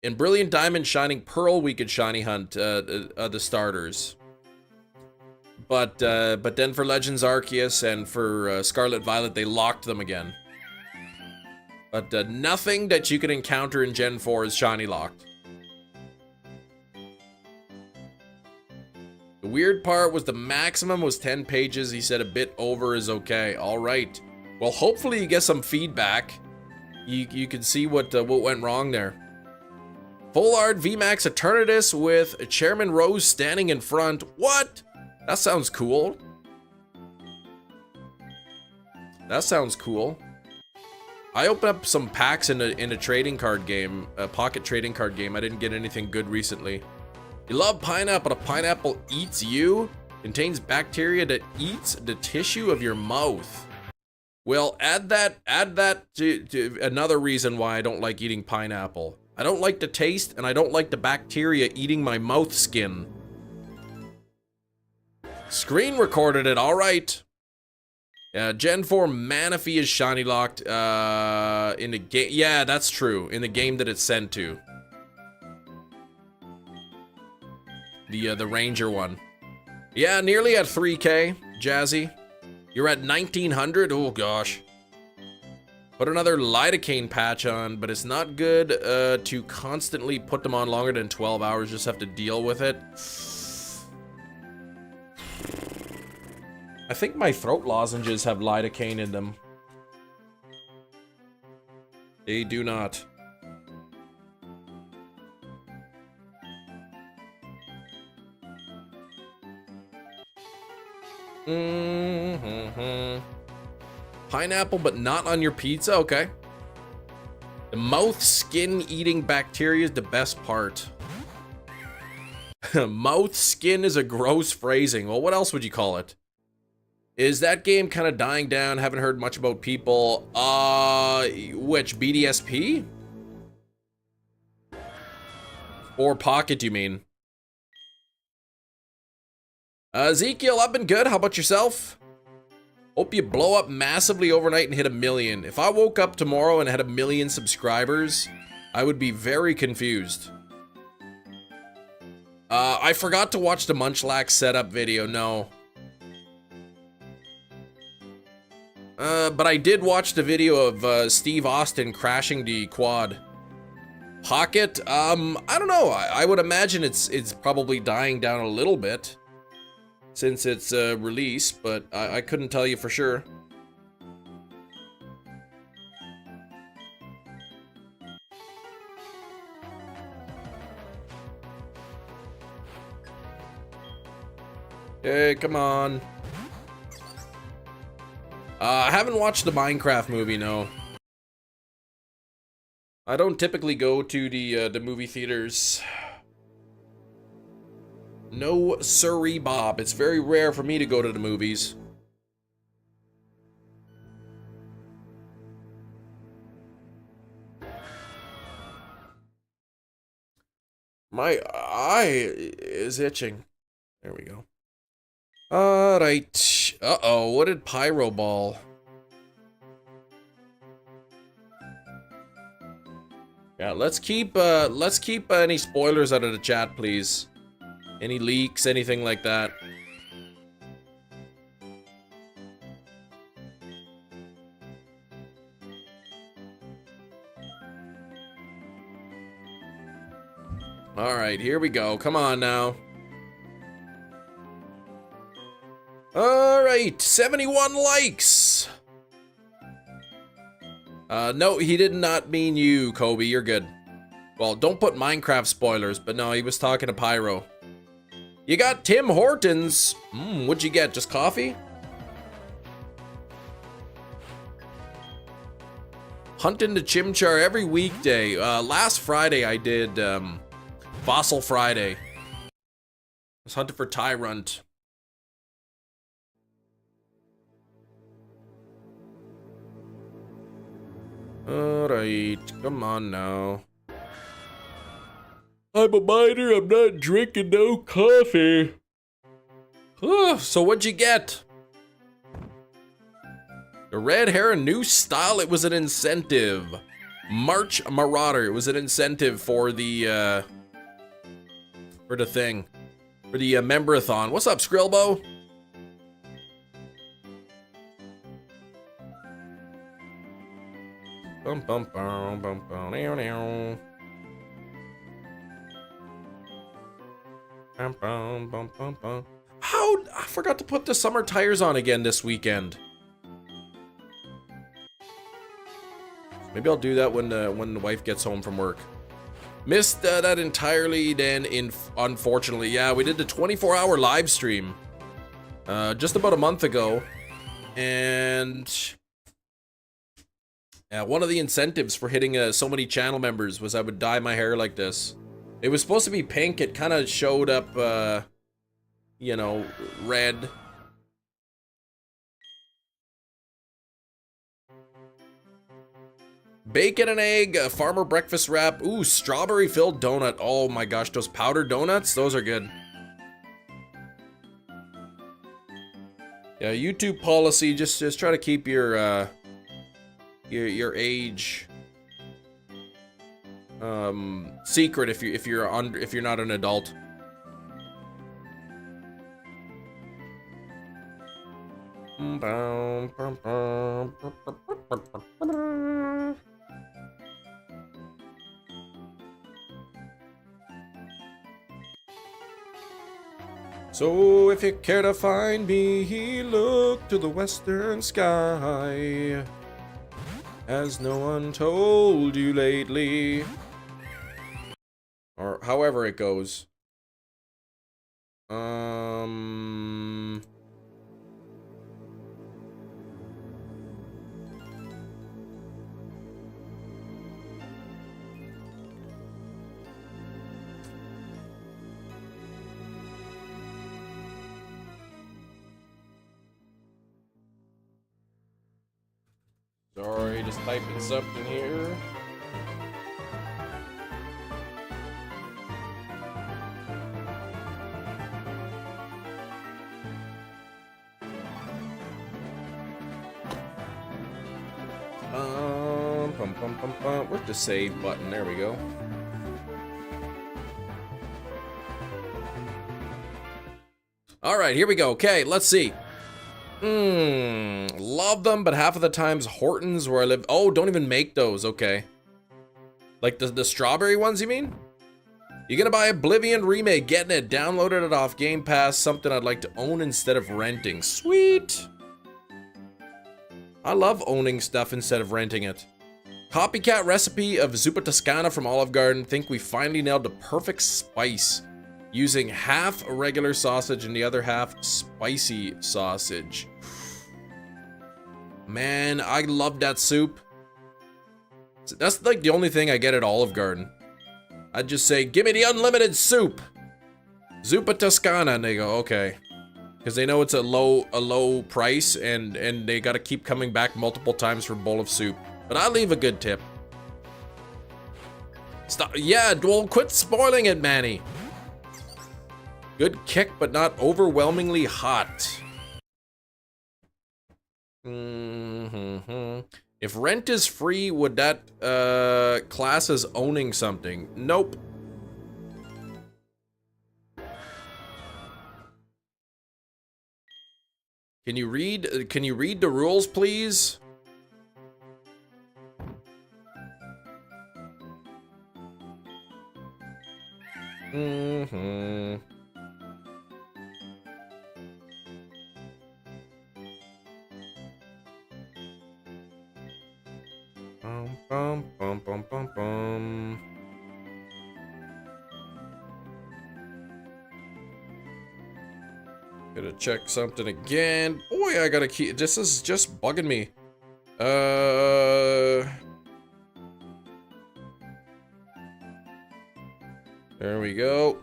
and Brilliant Diamond, Shining Pearl, we could shiny hunt the starters. But then for Legends Arceus and for Scarlet Violet, they locked them again. But nothing that you can encounter in Gen 4 is shiny locked. The weird part was the maximum was 10 pages. He said a bit over is okay. All right. Well, hopefully you get some feedback. You can see what went wrong there. Full art VMAX Eternatus with Chairman Rose standing in front. What? That sounds cool. That sounds cool. I opened up some packs in a trading card game, a pocket trading card game. I didn't get anything good recently. You love pineapple. A pineapple eats you. Contains bacteria that eats the tissue of your mouth. Well, add that to another reason why I don't like eating pineapple. I don't like the taste, and I don't like the bacteria eating my mouth skin. Screen recorded it, alright. Gen 4 Manaphy is shiny locked in the game. Yeah, that's true. In the game that it's sent to. The Ranger one. Yeah, nearly at 3K, Jazzy. You're at 1900? Oh gosh. Put another lidocaine patch on, but it's not good to constantly put them on longer than 12 hours. Just have to deal with it. I think my throat lozenges have lidocaine in them. They do not. Pineapple, but not on your pizza? Okay. The mouth skin eating bacteria is the best part. Mouth skin is a gross phrasing. Well, what else would you call it? Is that game kind of dying down? Haven't heard much about people. Which, BDSP? Or Pocket, you mean? Ezekiel, I've been good. How about yourself? Hope you blow up massively overnight and hit 1 million. If I woke up tomorrow and had 1 million subscribers, I would be very confused. I forgot to watch the Munchlax setup video, no. But I did watch the video of Steve Austin crashing the quad. Pocket, I don't know. I would imagine it's probably dying down a little bit since it's released, but I couldn't tell you for sure. Hey, come on. I haven't watched the Minecraft movie, no. I don't typically go to the movie theaters. No siree, Bob. It's very rare for me to go to the movies. My eye is itching. There we go. Alright. Uh-oh, what did Pyro Ball? Yeah, let's keep any spoilers out of the chat, please. Any leaks, anything like that. Alright, here we go. Come on now. Alright, 71 likes! No, he did not mean you, Kobe. You're good. Well, don't put Minecraft spoilers, but no, he was talking to Pyro. You got Tim Hortons. What'd you get? Just coffee? Hunting the Chimchar every weekday. Last Friday I did Fossil Friday. I was hunting for Tyrunt. Alright, come on now. I'm a miner, I'm not drinking no coffee. So what'd you get? The red hair, a new style, it was an incentive. March Marauder, it was an incentive for the thing. For the member-a-thon. What's up, Skrillbo? Bum bum bum bum bum now now. Bum bum bum bum bum. How I forgot to put the summer tires on again this weekend. Maybe I'll do that when the wife gets home from work. Missed that entirely then, unfortunately. Yeah, we did the 24-hour live stream just about a month ago. And one of the incentives for hitting so many channel members was I would dye my hair like this. It was supposed to be pink. It kind of showed up, you know, red. Bacon and egg, farmer breakfast wrap. Ooh, strawberry filled donut. Oh my gosh, those powdered donuts, those are good. Yeah, YouTube policy, just try to keep your age secret if you're not an adult. So if you care to find me, look to the western sky. Has no one told you lately? Or however it goes. Sorry, just typing something here. Where's the save button? There we go. All right, here we go. Okay, let's see. Love them, but half of the times Hortons where I live. Oh, don't even make those. Okay. Like the strawberry ones, you mean? You're gonna buy Oblivion Remake, getting it, downloaded it off Game Pass, something I'd like to own instead of renting. Sweet. I love owning stuff instead of renting it. Copycat recipe of Zuppa Toscana from Olive Garden. Think we finally nailed the perfect spice. Using half regular sausage and the other half spicy sausage. Man, I love that soup. That's like the only thing I get at Olive Garden. I'd just say, give me the unlimited soup. Zuppa Toscana, and they go, okay. Because they know it's a low price and they gotta keep coming back multiple times for a bowl of soup. But I'll leave a good tip. Stop, yeah, well, quit spoiling it, Manny. Good kick, but not overwhelmingly hot. If rent is free, would that class as owning something? Nope. Can you read the rules, please? Gotta check something again. Boy, I gotta keep. This is just bugging me. There we go.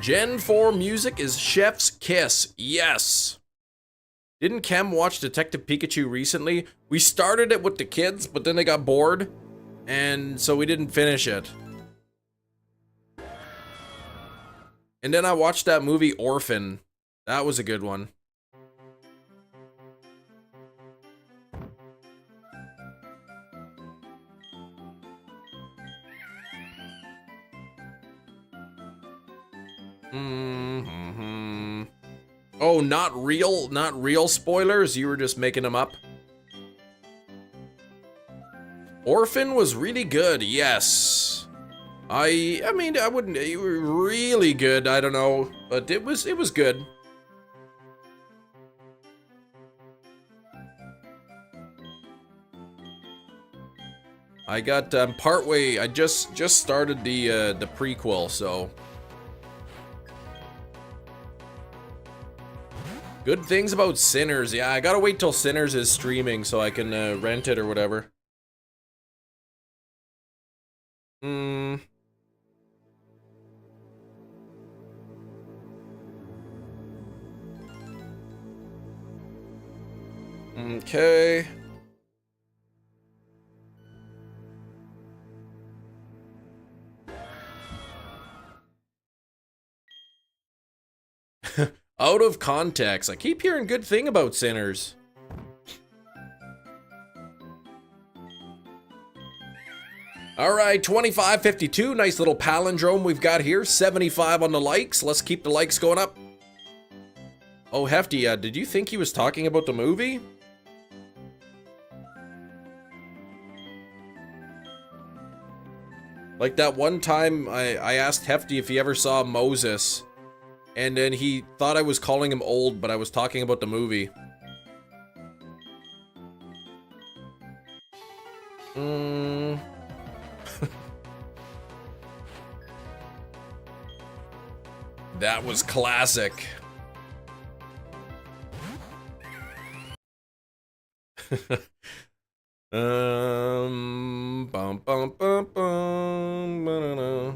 Gen 4 music is Chef's Kiss. Yes. Didn't Kem watch Detective Pikachu recently? We started it with the kids, but then they got bored, and so we didn't finish it. And then I watched that movie Orphan. That was a good one. Oh, not real spoilers? You were just making them up? Orphan was really good, yes. I mean, I wouldn't, you were really good, I don't know, but it was good. I got partway, I just started the prequel, so. Good things about Sinners. Yeah, I gotta wait till Sinners is streaming so I can rent it or whatever. Okay. Out of context. I keep hearing good thing about Sinners. All right, 2552. Nice little palindrome we've got here. 75 on the likes. Let's keep the likes going up. Oh, Hefty, did you think he was talking about the movie? Like that one time I asked Hefty if he ever saw Moses. And then he thought I was calling him old, but I was talking about the movie. That was classic. Bum, bum, bum, bum, ba-da-da.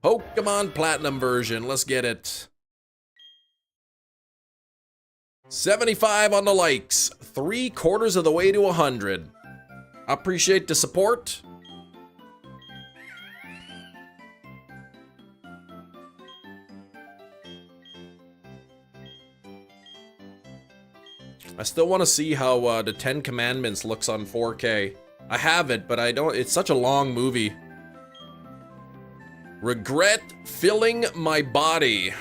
Pokemon Platinum version, let's get it. 75 on the likes, 3/4 of the way to 100. Appreciate the support. I still want to see how the 10 Commandments looks on 4K. I have it, but I don't. It's such a long movie. Regret filling my body.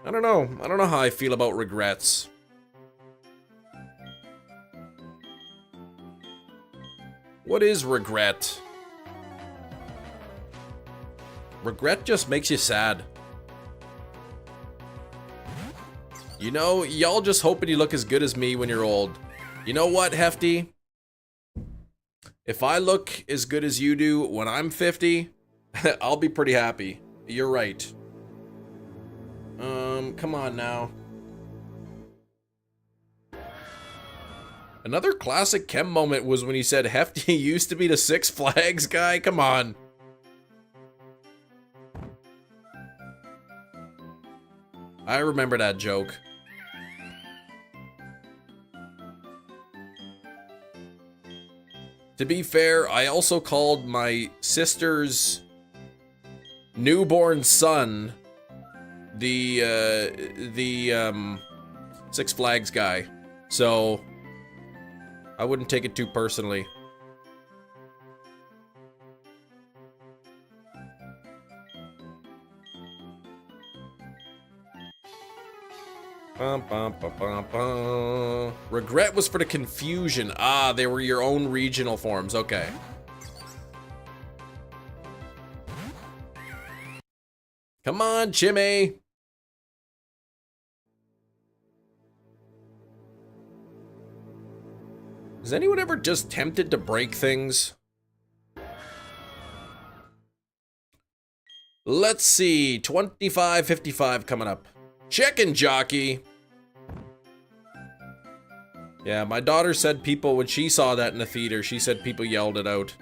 I don't know. I don't know how I feel about regrets. What is regret? Regret just makes you sad. You know, y'all just hoping you look as good as me when you're old. You know what, Hefty? If I look as good as you do when I'm 50, I'll be pretty happy. You're right. Come on now. Another classic Kem moment was when he said Hefty used to be the Six Flags guy. Come on. I remember that joke. To be fair, I also called my sister's newborn son the Six Flags guy. So I wouldn't take it too personally. Bum, bum, bum, bum, bum. Regret was for the confusion. Ah, they were your own regional forms. Okay. Come on, Jimmy. Is anyone ever just tempted to break things? Let's see. 25.55 coming up. Chicken jockey. Yeah, my daughter said people, when she saw that in the theater, she said people yelled it out.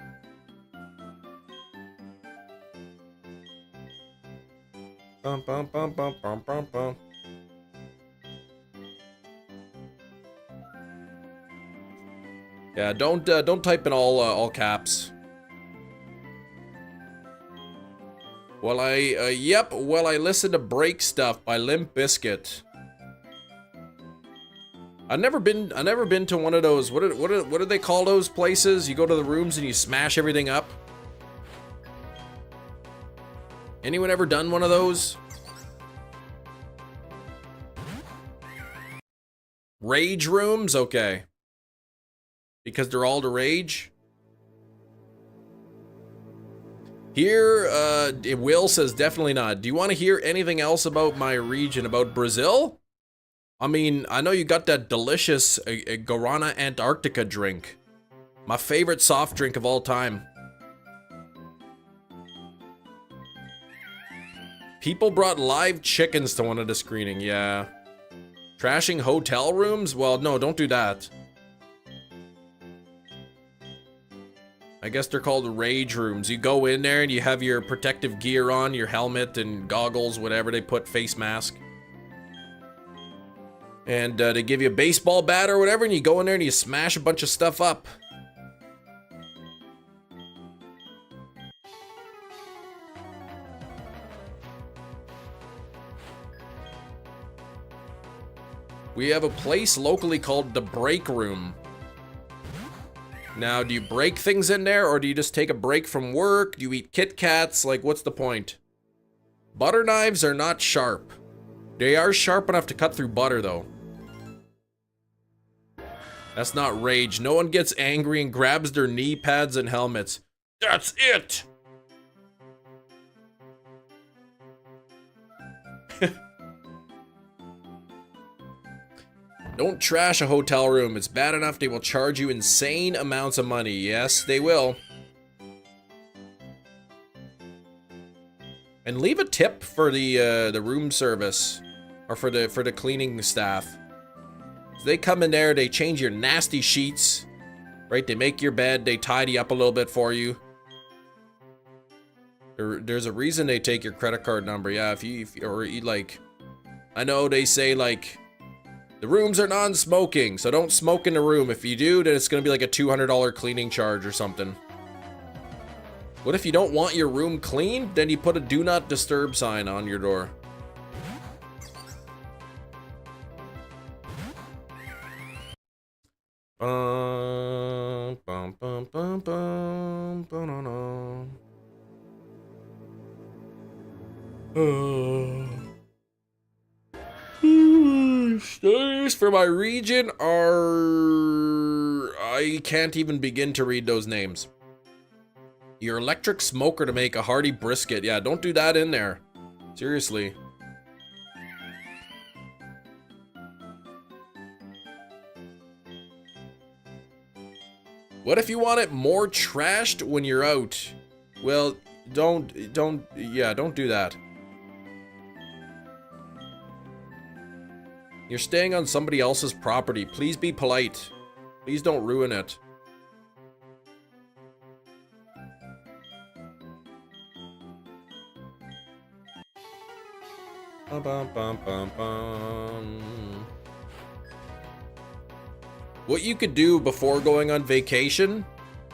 Bum, bum, bum, bum, bum, bum, bum. Yeah, don't type in all caps. Well, I listened to Break Stuff by Limp Bizkit. I've never been to one of those, what do they call those places? You go to the rooms and you smash everything up? Anyone ever done one of those? Rage rooms? Okay. Because they're all to rage? Here, Will says definitely not. Do you want to hear anything else about my region, about Brazil? I mean, I know you got that delicious Guarana Antarctica drink. My favorite soft drink of all time. People brought live chickens to one of the screening, yeah. Trashing hotel rooms? Well, no, don't do that. I guess they're called rage rooms. You go in there and you have your protective gear on, your helmet and goggles, whatever they put, face mask. And they give you a baseball bat or whatever, and you go in there and you smash a bunch of stuff up. We have a place locally called the Break Room. Now, do you break things in there, or do you just take a break from work? Do you eat Kit Kats? Like, what's the point? Butter knives are not sharp. They are sharp enough to cut through butter, though. That's not rage. No one gets angry and grabs their knee pads and helmets. That's it! Don't trash a hotel room. It's bad enough they will charge you insane amounts of money. Yes, they will. And leave a tip for the room service. or for the cleaning staff. So they come in there, they change your nasty sheets, right? They make your bed, they tidy up a little bit for you. There's a reason they take your credit card number. Yeah, if you like, I know they say like the rooms are non-smoking, so don't smoke in the room. If you do, then it's gonna be like a $200 cleaning charge or something. What if you don't want your room cleaned? Then you put a do not disturb sign on your door. Studies for my region are... I can't even begin to read those names. Your electric smoker to make a hearty brisket. Yeah, don't do that in there. Seriously. What if you want it more trashed when you're out? Well, don't do that. You're staying on somebody else's property. Please be polite. Please don't ruin it. Bum, bum, bum, bum, bum. What you could do before going on vacation,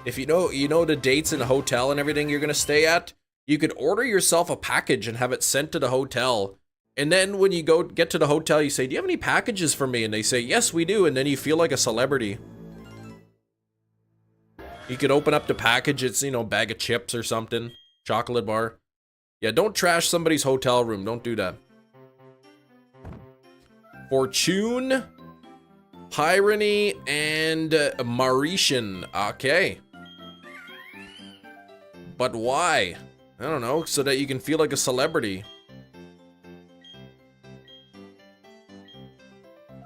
if you know the dates in the hotel and everything you're gonna stay at, you could order yourself a package and have it sent to the hotel. And then when you get to the hotel, you say, "Do you have any packages for me?" And they say, "Yes, we do." And then you feel like a celebrity. You could open up the package. It's, you know, bag of chips or something, chocolate bar. Yeah, don't trash somebody's hotel room. Don't do that. Fortune, Pyrene, and Mauritian. Okay. But why? I don't know, so that you can feel like a celebrity.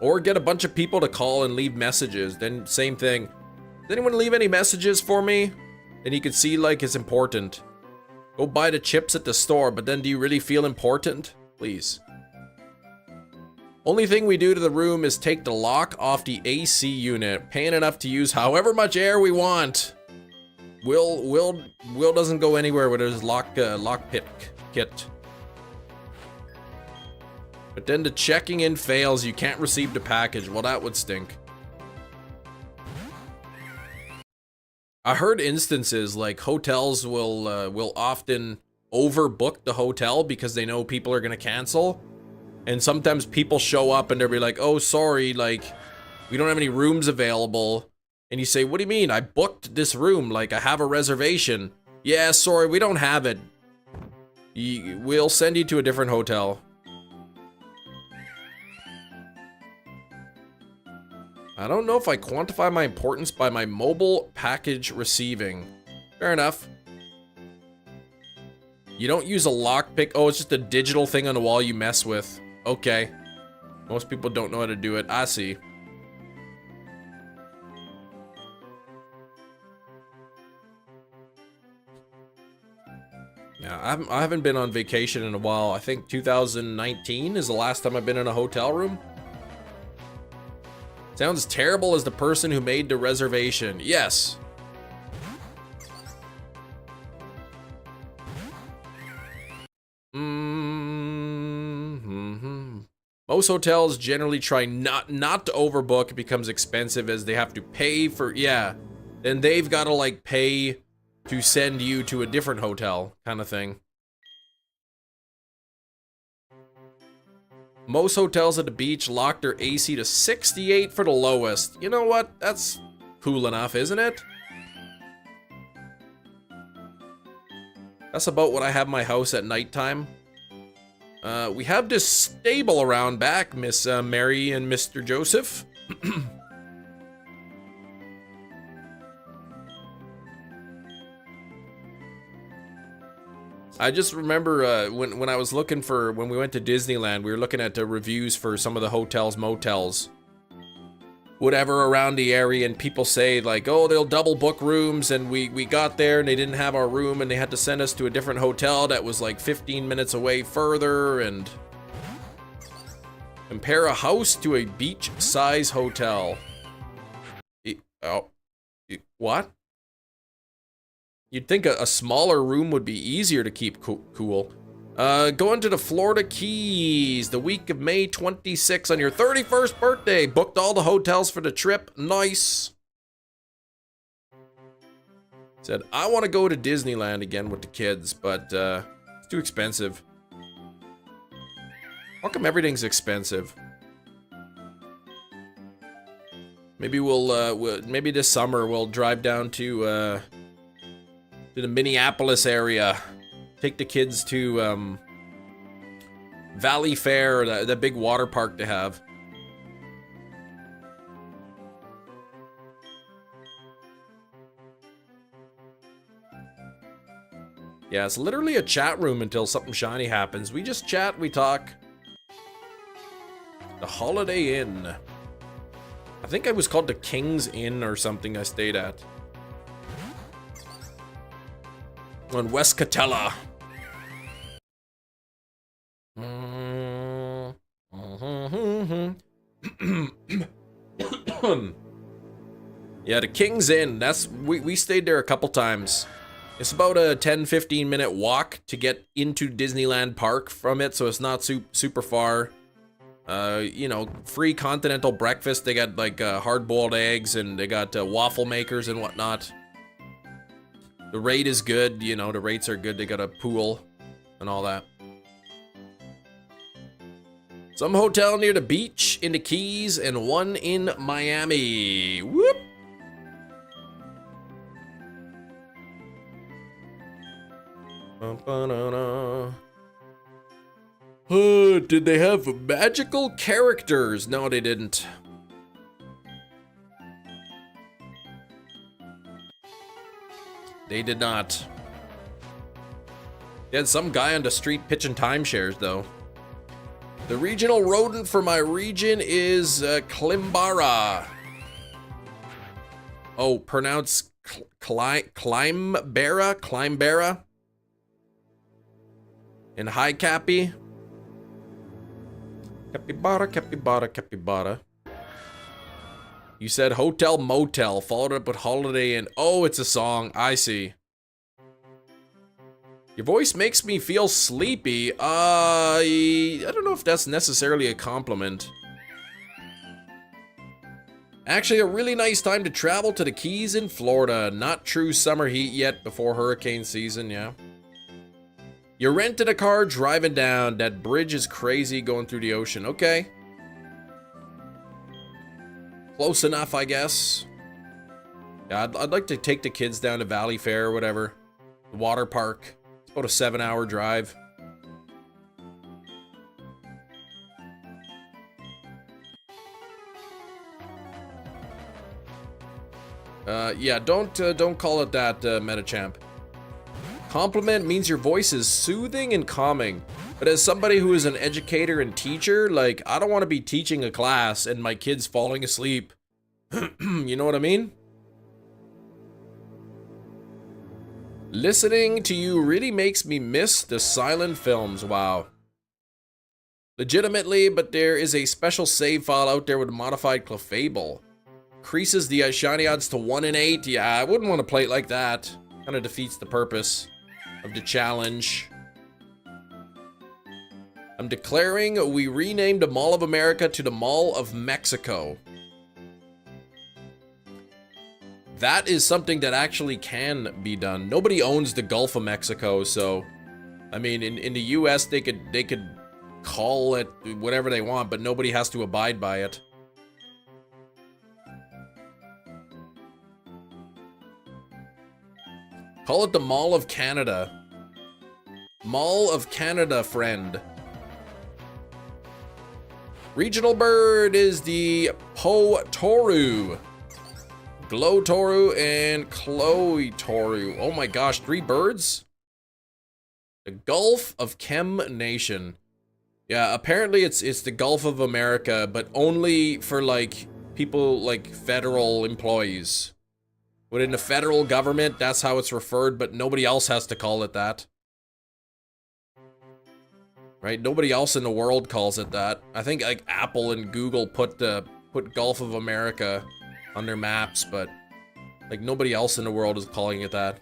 Or get a bunch of people to call and leave messages. Then same thing. Does anyone leave any messages for me? Then you can see like it's important. Go buy the chips at the store, but then do you really feel important? Please. Only thing we do to the room is take the lock off the AC unit. Paying enough to use however much air we want. Will doesn't go anywhere with his lockpick kit. But then the checking in fails, you can't receive the package. Well, that would stink. I heard instances like hotels will often overbook the hotel because they know people are gonna cancel. And sometimes people show up and they'll be like, "Oh, sorry, like, we don't have any rooms available." And you say, "What do you mean? I booked this room, like, I have a reservation." "Yeah, sorry, we don't have it. We'll send you to a different hotel." I don't know if I quantify my importance by my mobile package receiving. Fair enough. You don't use a lockpick. Oh, it's just a digital thing on the wall you mess with. Okay. Most people don't know how to do it. I see. Yeah, I haven't been on vacation in a while. I think 2019 is the last time I've been in a hotel room. Sounds terrible as the person who made the reservation. Yes. Most hotels generally try not to overbook. It becomes expensive as they have to pay for, yeah. Then they've got to like pay to send you to a different hotel kind of thing. Most hotels at the beach lock their AC to 68 for the lowest. You know what? That's cool enough, isn't it? That's about what I have in my house at nighttime. We have this stable around back, Miss Mary and Mr. Joseph. I just remember when I was looking for, when we went to Disneyland, we were looking at the reviews for some of the hotels, motels, whatever around the area, and people say like, "Oh, they'll double book rooms," and we got there and they didn't have our room and they had to send us to a different hotel that was like 15 minutes away further, and Compare a house to a beach-size hotel. What? You'd think a smaller room would be easier to keep cool. Going to the Florida Keys the week of May 26 on your 31st birthday. Booked all the hotels for the trip. Nice. Said, I want to go to Disneyland again with the kids, but it's too expensive. How come everything's expensive? Maybe maybe this summer we'll drive down to the Minneapolis area. Take the kids to Valley Fair, the big water park they have. Yeah, it's literally a chat room until something shiny happens. We just chat, we talk. The Holiday Inn. I think it was called the King's Inn or something I stayed at. On West Catella. Yeah, the King's Inn. We stayed there a couple times. It's about a 10-15 minute walk to get into Disneyland Park from it, so it's not super far. You know, free continental breakfast. They got like hard-boiled eggs, and they got waffle makers and whatnot. The rate is good, you know, the rates are good. They got a pool and all that. Some hotel near the beach in the Keys and one in Miami. Whoop! Did they have magical characters? No, they didn't. They did not. They had some guy on the street pitching timeshares, though. The regional rodent for my region is Klimbara. Oh, pronounce Klimbara? And hi, Cappy. Capybara. You said hotel motel, followed up with Holiday Inn. Oh, it's a song. I see. Your voice makes me feel sleepy. I don't know if that's necessarily a compliment. Actually, a really nice time to travel to the Keys in Florida. Not true summer heat yet before hurricane season, yeah. You rented a car driving down. That bridge is crazy going through the ocean. Okay. Close enough, I guess. Yeah, I'd like to take the kids down to Valley Fair or whatever. The water park. It's about a 7-hour drive. Yeah, don't call it that, Metachamp. Compliment means your voice is soothing and calming. But as somebody who is an educator and teacher, like, I don't want to be teaching a class and my kids falling asleep. You know what I mean? Listening to you really makes me miss the silent films. Wow. Legitimately, but there is a special save file out there with a modified Clefable. Increases the shiny odds to 1 in 8. Yeah, I wouldn't want to play it like that. Kind of defeats the purpose of the challenge. I'm declaring we renamed the Mall of America to the Mall of Mexico. That is something that actually can be done. Nobody owns the Gulf of Mexico, so I mean, in the US they could call it whatever they want, but nobody has to abide by it. Call it the Mall of Canada. Mall of Canada, friend. Regional bird is the Po-Toru. Glow-Toru and Chloe-Toru. Oh my gosh, 3 birds? The Gulf of Chem Nation. Yeah, apparently it's the Gulf of America, but only for like people like federal employees. Within the federal government, that's how it's referred, but nobody else has to call it that. right? Nobody else in the world calls it that. I think like Apple and Google put Gulf of America on their maps, but like nobody else in the world is calling it that.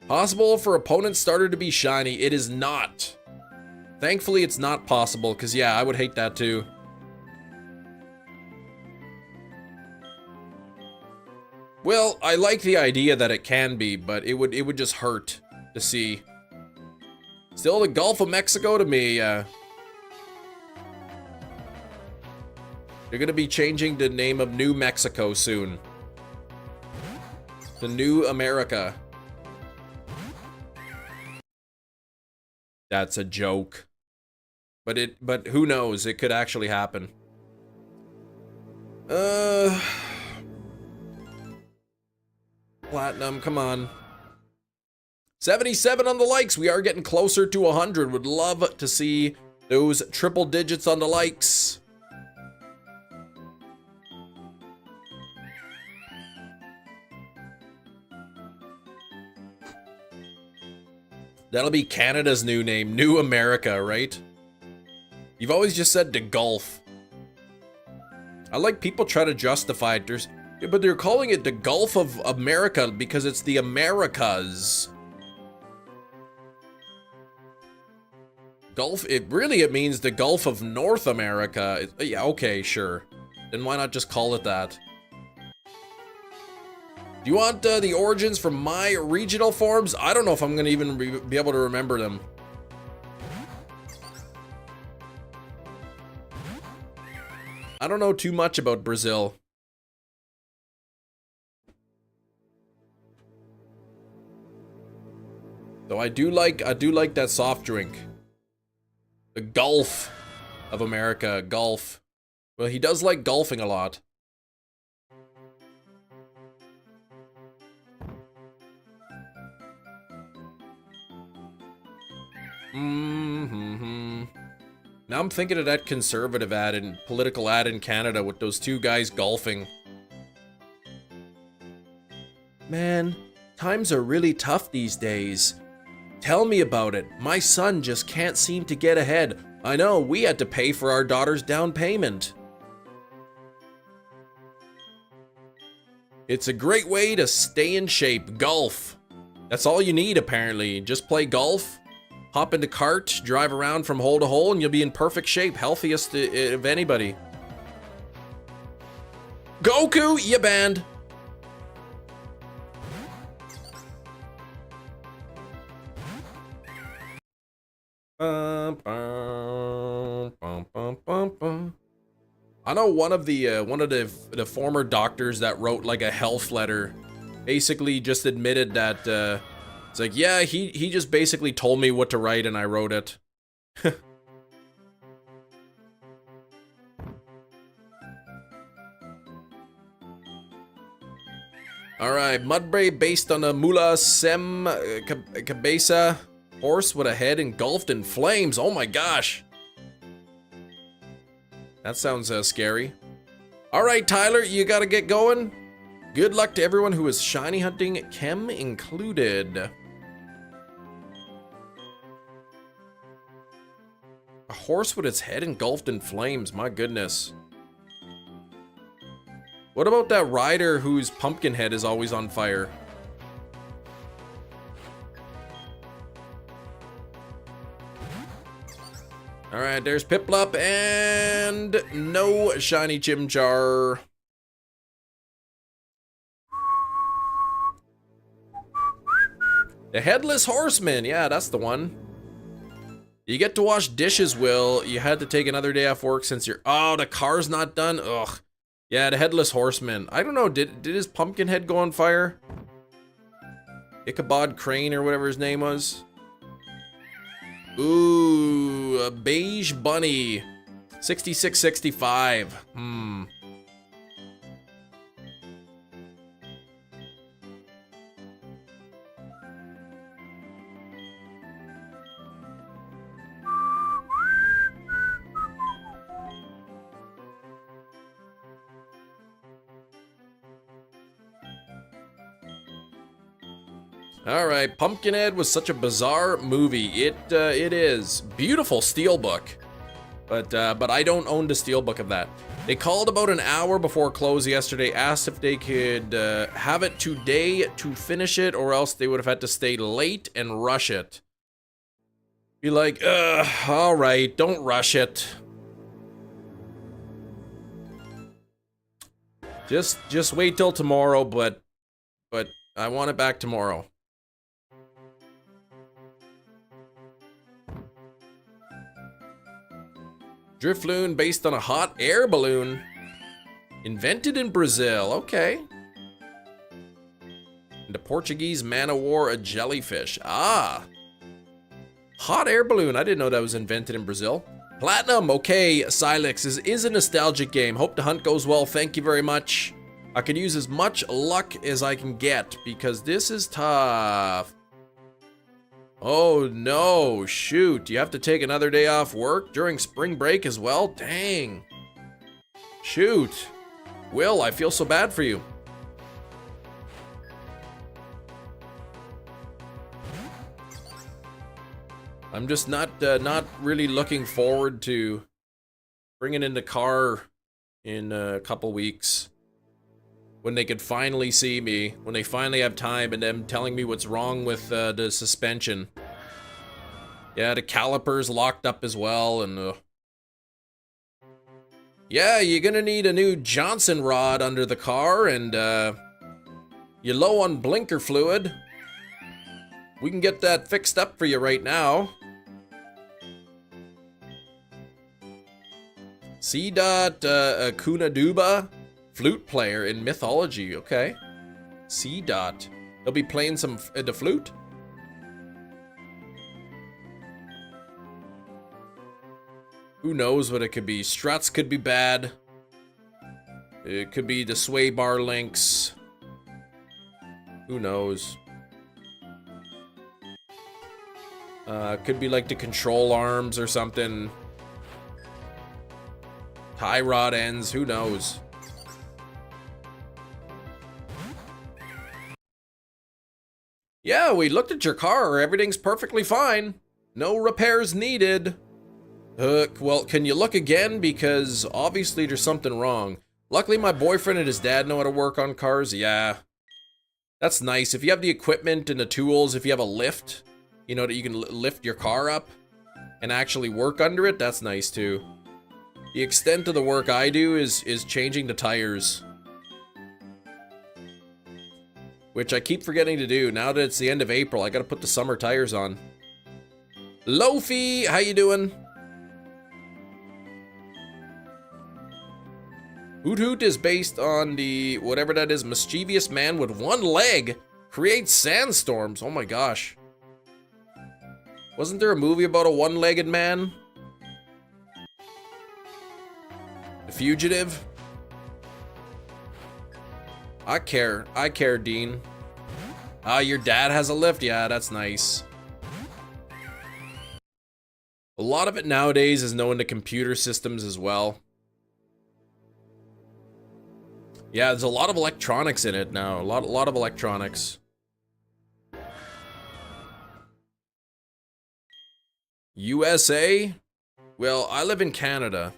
Possible for opponent starter to be shiny. It is not. Thankfully, it's not possible, because yeah, I would hate that too. Well, I like the idea that it can be, but it would just hurt to see. Still the Gulf of Mexico to me, They're gonna be changing the name of New Mexico soon. The New America. That's a joke. But who knows? It could actually happen. Platinum, come on. 77 on the likes. We are getting closer to 100. Would love to see those triple digits on the likes. That'll be Canada's new name, New America, right? You've always just said the Gulf. I like people try to justify it. But they're calling it the Gulf of America because it's the Americas. Gulf, it means the Gulf of North America. Yeah, okay, sure. Then why not just call it that? Do you want the origins from my regional forms? I don't know if I'm gonna even be able to remember them. I don't know too much about Brazil. Though I do like that soft drink. The Gulf of America, golf. Well, he does like golfing a lot. Now I'm thinking of that conservative ad and political ad in Canada with those two guys golfing. Man, times are really tough these days. Tell me about it. My son just can't seem to get ahead. I know, we had to pay for our daughter's down payment. It's a great way to stay in shape. Golf. That's all you need, apparently. Just play golf, hop into cart, drive around from hole to hole, and you'll be in perfect shape. Healthiest of anybody. Goku, you banned. I know one of the former doctors that wrote like a health letter basically just admitted that it's like, yeah, he just basically told me what to write and I wrote it. All right, Mudbray based on a Mula Sem Cabeza horse with a head engulfed in flames. Oh my gosh. That sounds scary. All right, Tyler, you gotta get going. Good luck to everyone who is shiny hunting, Chem included. A horse with its head engulfed in flames, my goodness. What about that rider whose pumpkin head is always on fire? All right, there's Piplup and no shiny Chimchar. The Headless Horseman, yeah, that's the one. You get to wash dishes, Will. You had to take another day off work since you're... Oh, the car's not done? Ugh. Yeah, the Headless Horseman. I don't know, did his pumpkin head go on fire? Ichabod Crane or whatever his name was. Ooh, a beige bunny. 6665. All right, Pumpkinhead was such a bizarre movie. It is beautiful steelbook, but I don't own the steelbook of that. They called about an hour before close yesterday, asked if they could have it today to finish it, or else they would have had to stay late and rush it. Be like, all right, don't rush it. Just wait till tomorrow, but I want it back tomorrow. Drifloon based on a hot air balloon. Invented in Brazil, okay. And the Portuguese man o' war, a jellyfish. Ah. Hot air balloon, I didn't know that was invented in Brazil. Platinum, okay, Silex is a nostalgic game. Hope the hunt goes well, thank you very much. I could use as much luck as I can get, because this is tough. Oh no, shoot, you have to take another day off work during spring break as well? Dang. Shoot. Will, I feel so bad for you. I'm just not really looking forward to bringing in the car in a couple weeks. When they could finally see me, when they finally have time, and them telling me what's wrong with the suspension. Yeah, the caliper's locked up as well, and yeah, you're gonna need a new Johnson rod under the car, and you're low on blinker fluid. We can get that fixed up for you right now. C. Kunaduba, flute player in mythology. Okay. C. He'll be playing some the flute. Who knows what it could be? Struts could be bad. It could be the sway bar links. Who knows? Could be like the control arms or something. Tie rod ends, who knows? Yeah, we looked at your car, everything's perfectly fine. No repairs needed. Well, can you look again? Because obviously there's something wrong. Luckily my boyfriend and his dad know how to work on cars, yeah. That's nice. If you have the equipment and the tools, if you have a lift, you know, that you can lift your car up and actually work under it, that's nice too. The extent of the work I do is changing the tires. Which I keep forgetting to do. Now that it's the end of April, I gotta put the summer tires on. Lofi, how you doing? Hoot Hoot is based on the, whatever that is, mischievous man with one leg creates sandstorms. Oh my gosh. Wasn't there a movie about a one-legged man? The Fugitive? I care, Dean. Ah, your dad has a lift? Yeah, that's nice. A lot of it nowadays is knowing the computer systems as well. Yeah, there's a lot of electronics in it now. A lot of electronics. USA? Well, I live in Canada.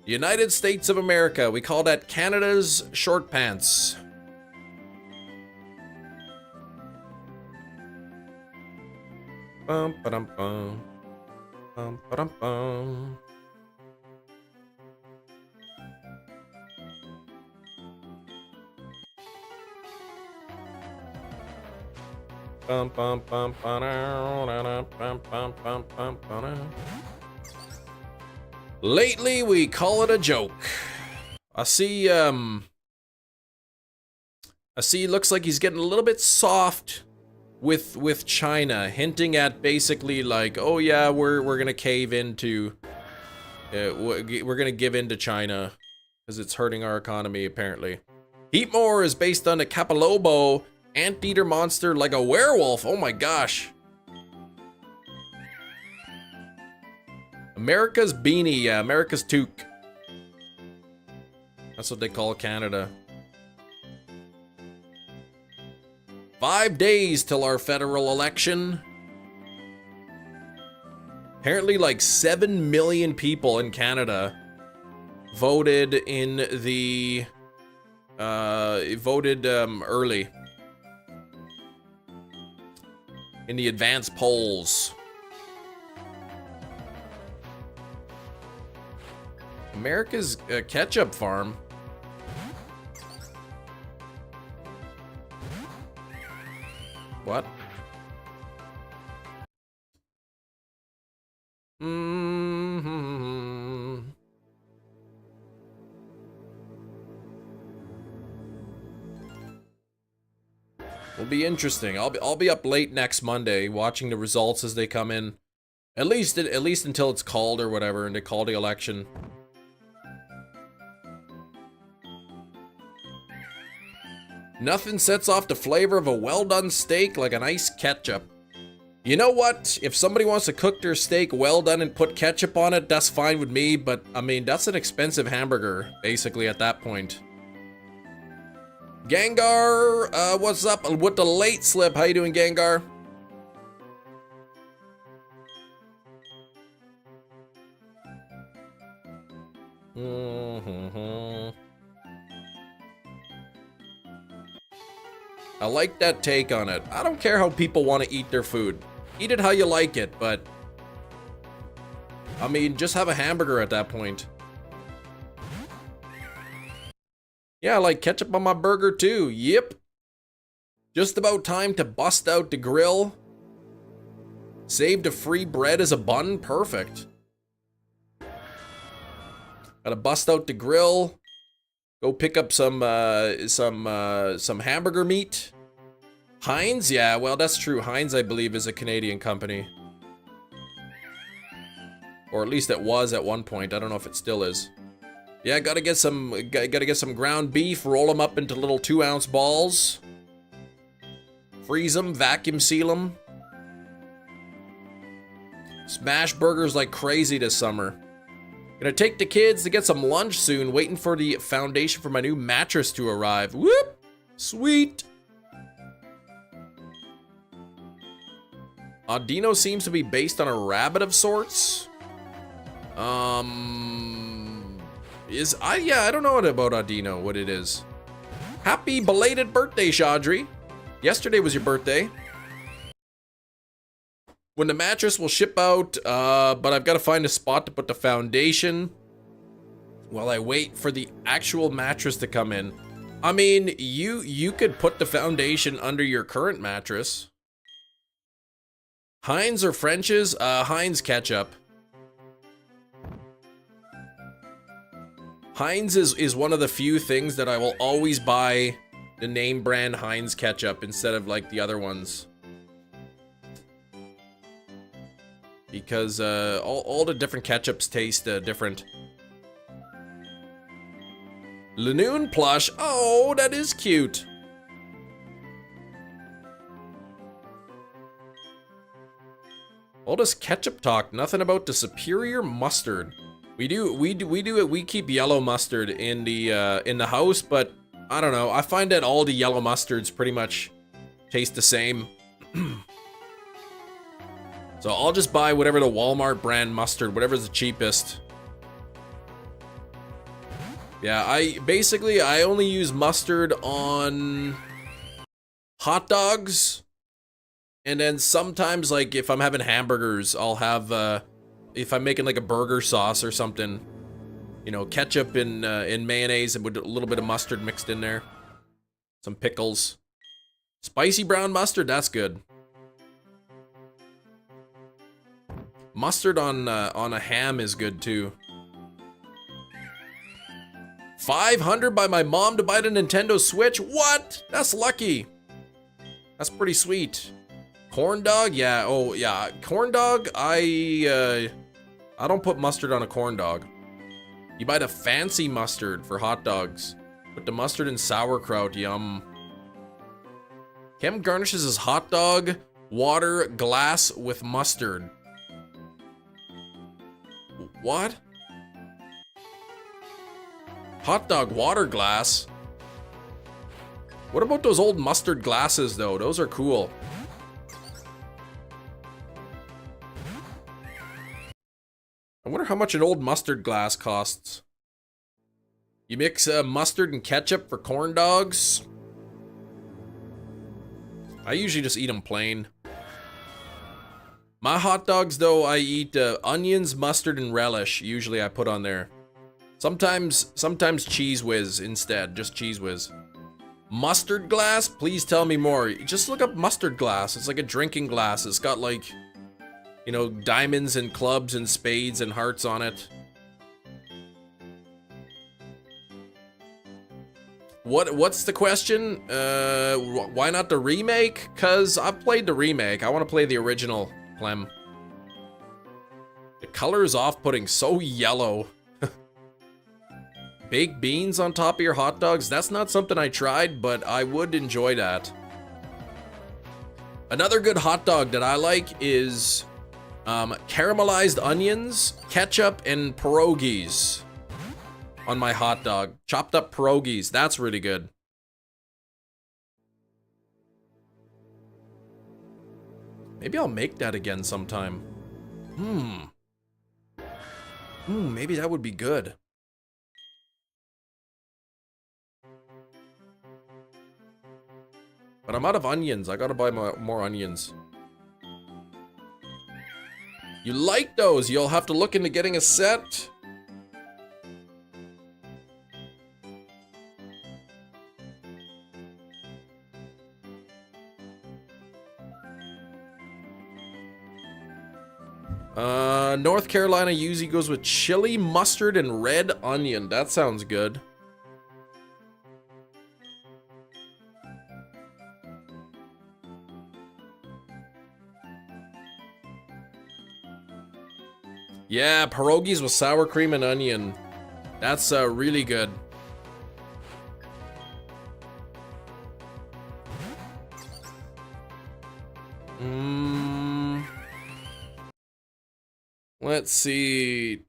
United States of America. We call that Canada's short pants. Bum ba-dum bum. Bum ba-dum bum. Bum bum bum ba-dum bum bum bum bum ba-dum. Lately, we call it a joke. I see, looks like he's getting a little bit soft with China, hinting at basically like, oh yeah, we're gonna cave into, we're gonna give in to China because it's hurting our economy apparently. Heatmore is based on a Capolobo Anteater monster like a werewolf. Oh my gosh. America's beanie. Yeah, America's toque. That's what they call Canada. 5 days till our federal election. Apparently like 7 million people in Canada voted in the early in the advanced polls. America's ketchup farm. What? Will be interesting. I'll be up late next Monday watching the results as they come in. At least until it's called or whatever, and they call the election. Nothing sets off the flavor of a well-done steak like a nice ketchup. You know what? If somebody wants to cook their steak well done and put ketchup on it, that's fine with me, but I mean, that's an expensive hamburger, basically, at that point. Gengar, what's up with the late slip? How you doing, Gengar? I like that take on it. I don't care how people want to eat their food. Eat it how you like it, but I mean, just have a hamburger at that point. Yeah, I like ketchup on my burger too. Yep. Just about time to bust out the grill. Saved a free bread as a bun. Perfect. Gotta bust out the grill. Go pick up some hamburger meat. Heinz? Yeah, well, that's true. Heinz, I believe, is a Canadian company. Or at least it was at one point. I don't know if it still is. Yeah, gotta get some ground beef, roll them up into little 2-ounce balls. Freeze them, vacuum seal them. Smash burgers like crazy this summer. Gonna take the kids to get some lunch soon, waiting for the foundation for my new mattress to arrive. Whoop! Sweet! Audino seems to be based on a rabbit of sorts. Yeah, I don't know about Audino, what it is. Happy belated birthday, Chaudry. Yesterday was your birthday. When the mattress will ship out, but I've got to find a spot to put the foundation while I wait for the actual mattress to come in. I mean, you could put the foundation under your current mattress. Heinz or French's? Heinz ketchup. Heinz is one of the few things that I will always buy the name brand Heinz ketchup instead of like the other ones. Because all the different ketchups taste different. Lanoon plush. Oh, that is cute. All this ketchup talk, nothing about the superior mustard. We keep yellow mustard in the house, but I don't know. I find that all the yellow mustards pretty much taste the same. So I'll just buy whatever the Walmart brand mustard, whatever's the cheapest. Yeah, I only use mustard on hot dogs. And then sometimes, like, if I'm having hamburgers, I'll have, if I'm making like a burger sauce or something, you know, ketchup in mayonnaise and with a little bit of mustard mixed in there. Some pickles. Spicy brown mustard, that's good. Mustard on a ham is good too. 500 by my mom to buy the Nintendo Switch? What? That's lucky. That's pretty sweet. Corn dog? Yeah, oh yeah. Corn dog, I don't put mustard on a corn dog. You buy the fancy mustard for hot dogs. Put the mustard in sauerkraut, yum. Kem garnishes his hot dog water glass with mustard. What? Hot dog water glass? What about those old mustard glasses though? Those are cool. I wonder how much an old mustard glass costs. You mix mustard and ketchup for corn dogs. I usually just eat them plain. My hot dogs though, I eat onions, mustard, and relish. Usually I put on there. Sometimes Cheese Whiz instead, just Cheese Whiz. Mustard glass? Please tell me more. Just look up mustard glass. It's like a drinking glass. It's got like, you know, diamonds and clubs and spades and hearts on it. What's the question? Why not the remake? Cause I've played the remake. I want to play the original, Clem. The color is off-putting, so yellow. Baked beans on top of your hot dogs? That's not something I tried, but I would enjoy that. Another good hot dog that I like is caramelized onions, ketchup, and pierogies on my hot dog. Chopped up pierogies, that's really good. Maybe I'll make that again sometime. Maybe that would be good. But I'm out of onions. I gotta buy more onions. You like those? You'll have to look into getting a set. North Carolina usually goes with chili, mustard, and red onion. That sounds good. Yeah, pierogies with sour cream and onion. That's really good. Let's see.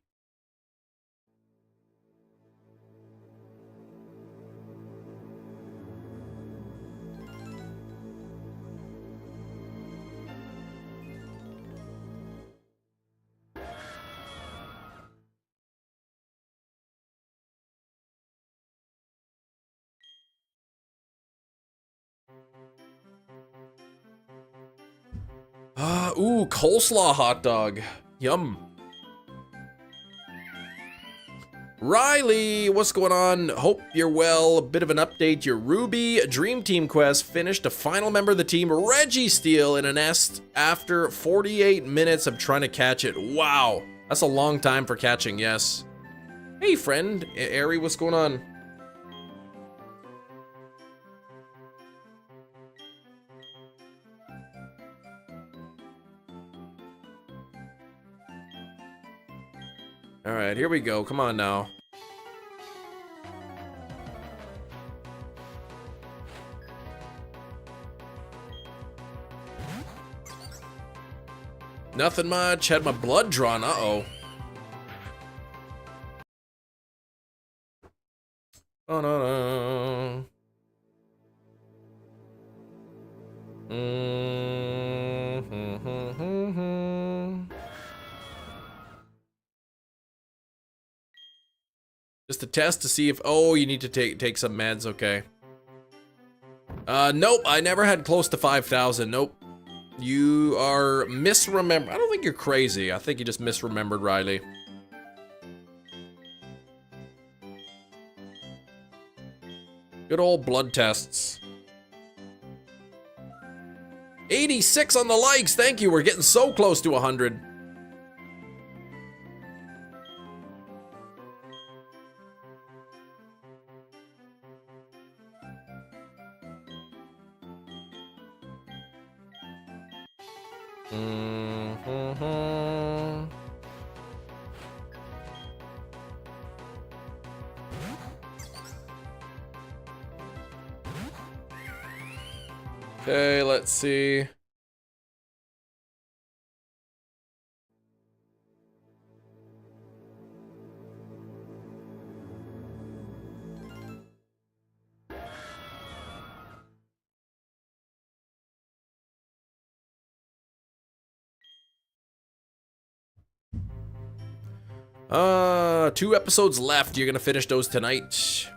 Ooh, coleslaw hot dog. Yum. Riley, what's going on? Hope you're well. A bit of an update. Your Ruby Dream Team quest finished a final member of the team, Reggie Steele, in a nest after 48 minutes of trying to catch it. Wow. That's a long time for catching, yes. Hey, friend. Ari, what's going on? All right, here we go. Come on now. Nothing much. Had my blood drawn. Uh-oh. Oh, no, no. Just a test to see if, oh, you need to take some meds, okay. Nope, I never had close to 5,000, nope. You are misremembered. I don't think you're crazy. I think you just misremembered, Riley. Good old blood tests. 86 on the likes, thank you. We're getting so close to 100. Okay, let's see. Two episodes left. You're gonna finish those tonight.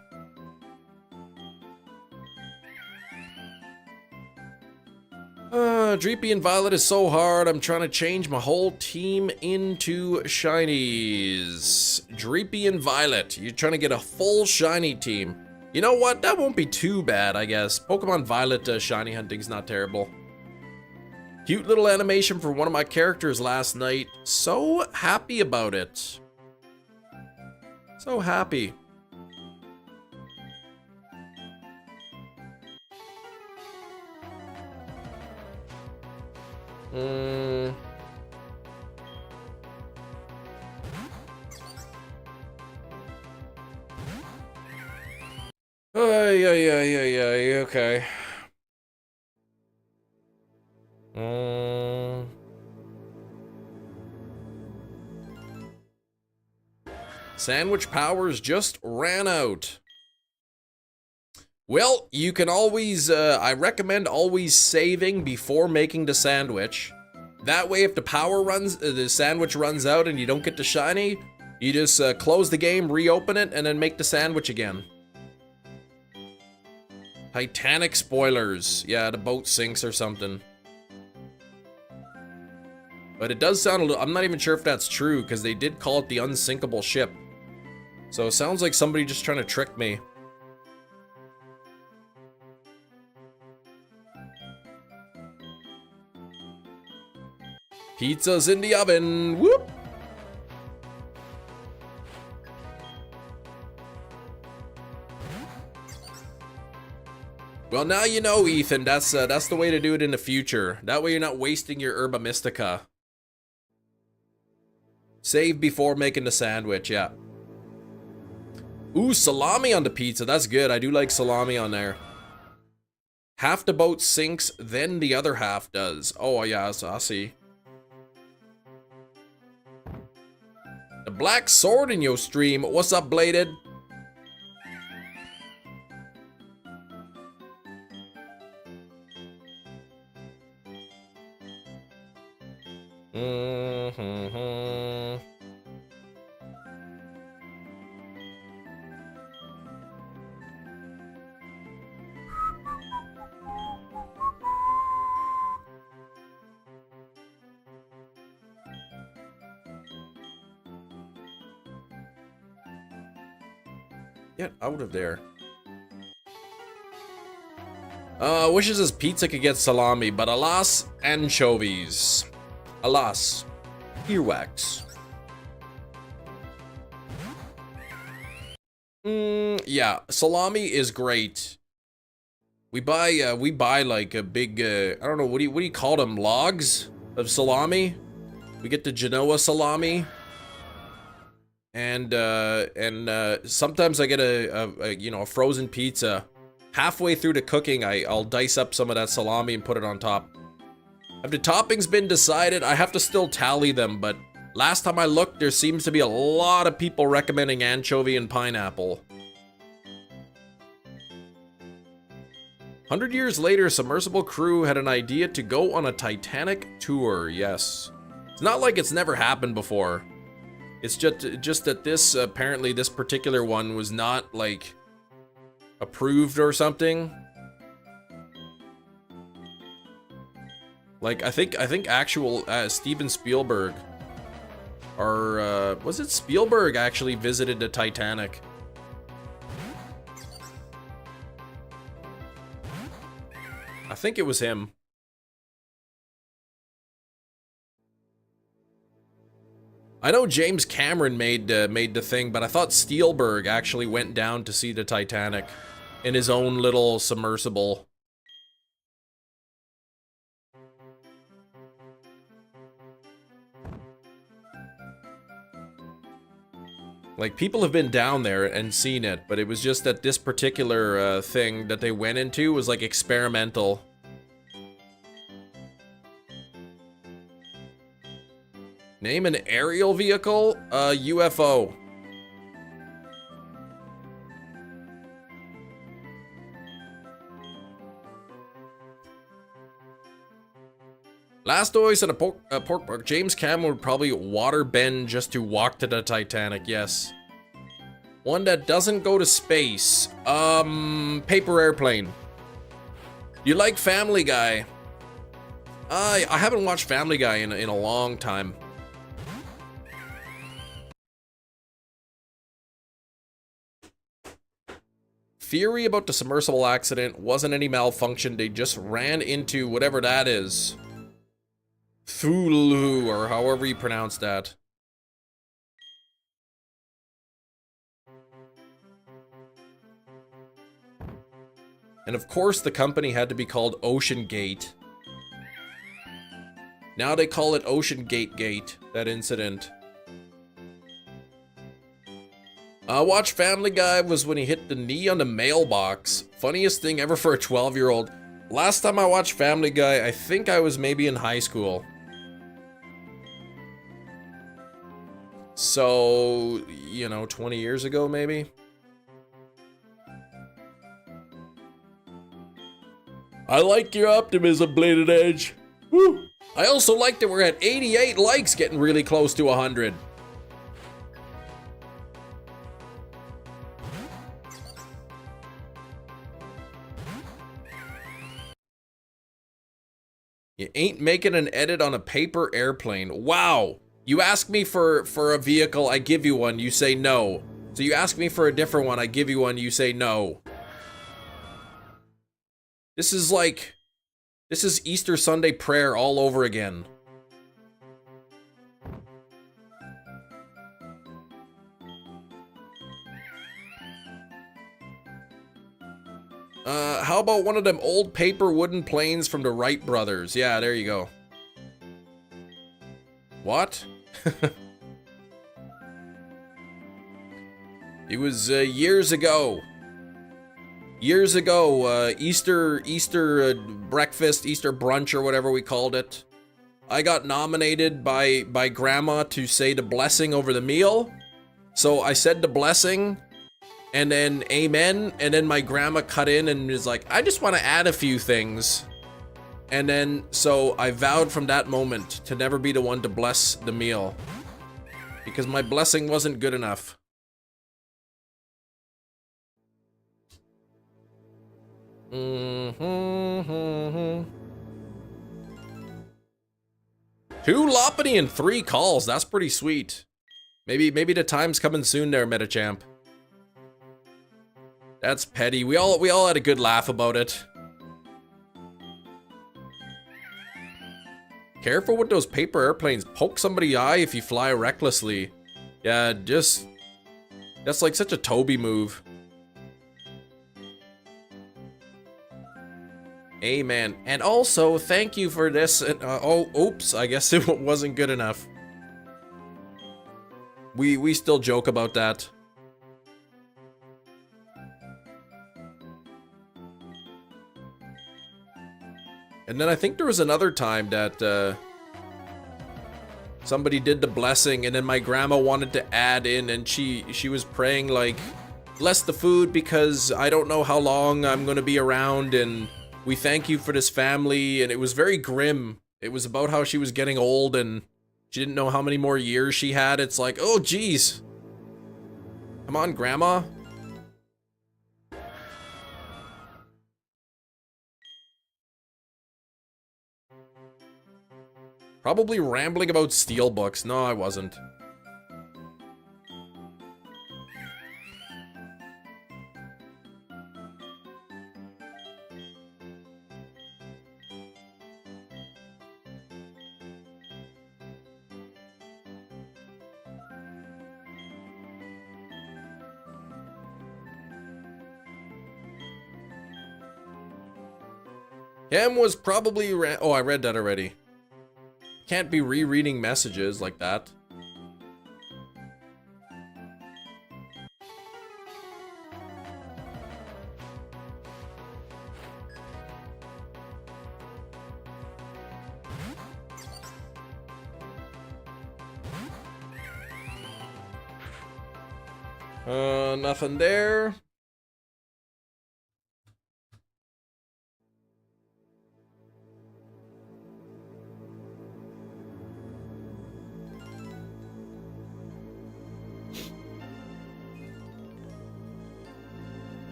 Dreepy and Violet is so hard. I'm trying to change my whole team into shinies. Dreepy and Violet. You're trying to get a full shiny team. You know what? That won't be too bad, I guess. Pokemon Violet shiny hunting's not terrible. Cute little animation for one of my characters last night. So happy about it. So happy. Yeah, okay. Sandwich powers just ran out. Well, you can always, I recommend always saving before making the sandwich. That way, if the sandwich runs out and you don't get the shiny, you just close the game, reopen it, and then make the sandwich again. Titanic spoilers. Yeah, the boat sinks or something. But it does sound a little, I'm not even sure if that's true, because they did call it the unsinkable ship. So it sounds like somebody just trying to trick me. Pizza's in the oven. Whoop! Well, now you know, Ethan. That's the way to do it in the future. That way you're not wasting your Herba Mystica. Save before making the sandwich, yeah. Ooh, salami on the pizza. That's good. I do like salami on there. Half the boat sinks, then the other half does. Oh, yeah, I see. The black sword in your stream. What's up, Bladed? Get out of there. Wishes his pizza could get salami, but alas, anchovies. Alas, earwax. Yeah, salami is great. We buy like a big, I don't know, what do you call them, logs of salami? We get the Genoa salami. And sometimes I get a frozen pizza. Halfway through the cooking, I'll dice up some of that salami and put it on top. Have the toppings been decided? I have to still tally them, but last time I looked, there seems to be a lot of people recommending anchovy and pineapple. 100 years later, Submersible crew had an idea to go on a Titanic tour. Yes. It's not like it's never happened before. It's just that this, apparently this particular one was not, like, approved or something. Like, I think actual, Steven Spielberg, or, was it Spielberg actually visited the Titanic? I think it was him. I know James Cameron made the thing, but I thought Spielberg actually went down to see the Titanic in his own little submersible. Like, people have been down there and seen it, but it was just that this particular thing that they went into was like experimental. Name an aerial vehicle? UFO. Last always at a pork bark. James Cameron would probably water bend just to walk to the Titanic. Yes. One that doesn't go to space. Paper airplane. You like Family Guy? I haven't watched Family Guy in a long time. Theory about the submersible accident wasn't any malfunction. They just ran into whatever that is. Thulu, or however you pronounce that. And of course the company had to be called Ocean Gate. Now they call it Ocean Gate, that incident. Watch Family Guy was when he hit the knee on the mailbox. Funniest thing ever for a 12-year-old. Last time I watched Family Guy, I think I was maybe in high school. So, you know, 20 years ago maybe? I like your optimism, Bladed Edge. Woo! I also like that we're at 88 likes, getting really close to 100. You ain't making an edit on a paper airplane. Wow. You ask me for a vehicle, I give you one, you say no. So you ask me for a different one, I give you one, you say no. This is Easter Sunday prayer all over again. How about one of them old paper wooden planes from the Wright brothers? Yeah, there you go. What? It was years ago. Years ago, Easter breakfast, Easter brunch, or whatever we called it. I got nominated by Grandma to say the blessing over the meal. So I said the blessing, and then amen, and then my grandma cut in and was like, I just want to add a few things. And then, so I vowed from that moment to never be the one to bless the meal. Because my blessing wasn't good enough. Mm-hmm. 2 Loppity and 3 calls. That's pretty sweet. Maybe the time's coming soon there, Metachamp. That's petty. We all had a good laugh about it. Careful with those paper airplanes. Poke somebody eye if you fly recklessly. Yeah, that's like such a Toby move. Amen. And also, thank you for this. Oh, oops. I guess it wasn't good enough. We still joke about that. And then I think there was another time that somebody did the blessing, and then my grandma wanted to add in, and she was praying like, bless the food because I don't know how long I'm gonna be around, and we thank you for this family. And it was very grim. It was about how she was getting old and she didn't know how many more years she had. It's like, oh geez. Come on, Grandma. Probably rambling about steelbooks. No, I wasn't. Cam was probably oh, I read that already. Can't be rereading messages like that. Nothing there.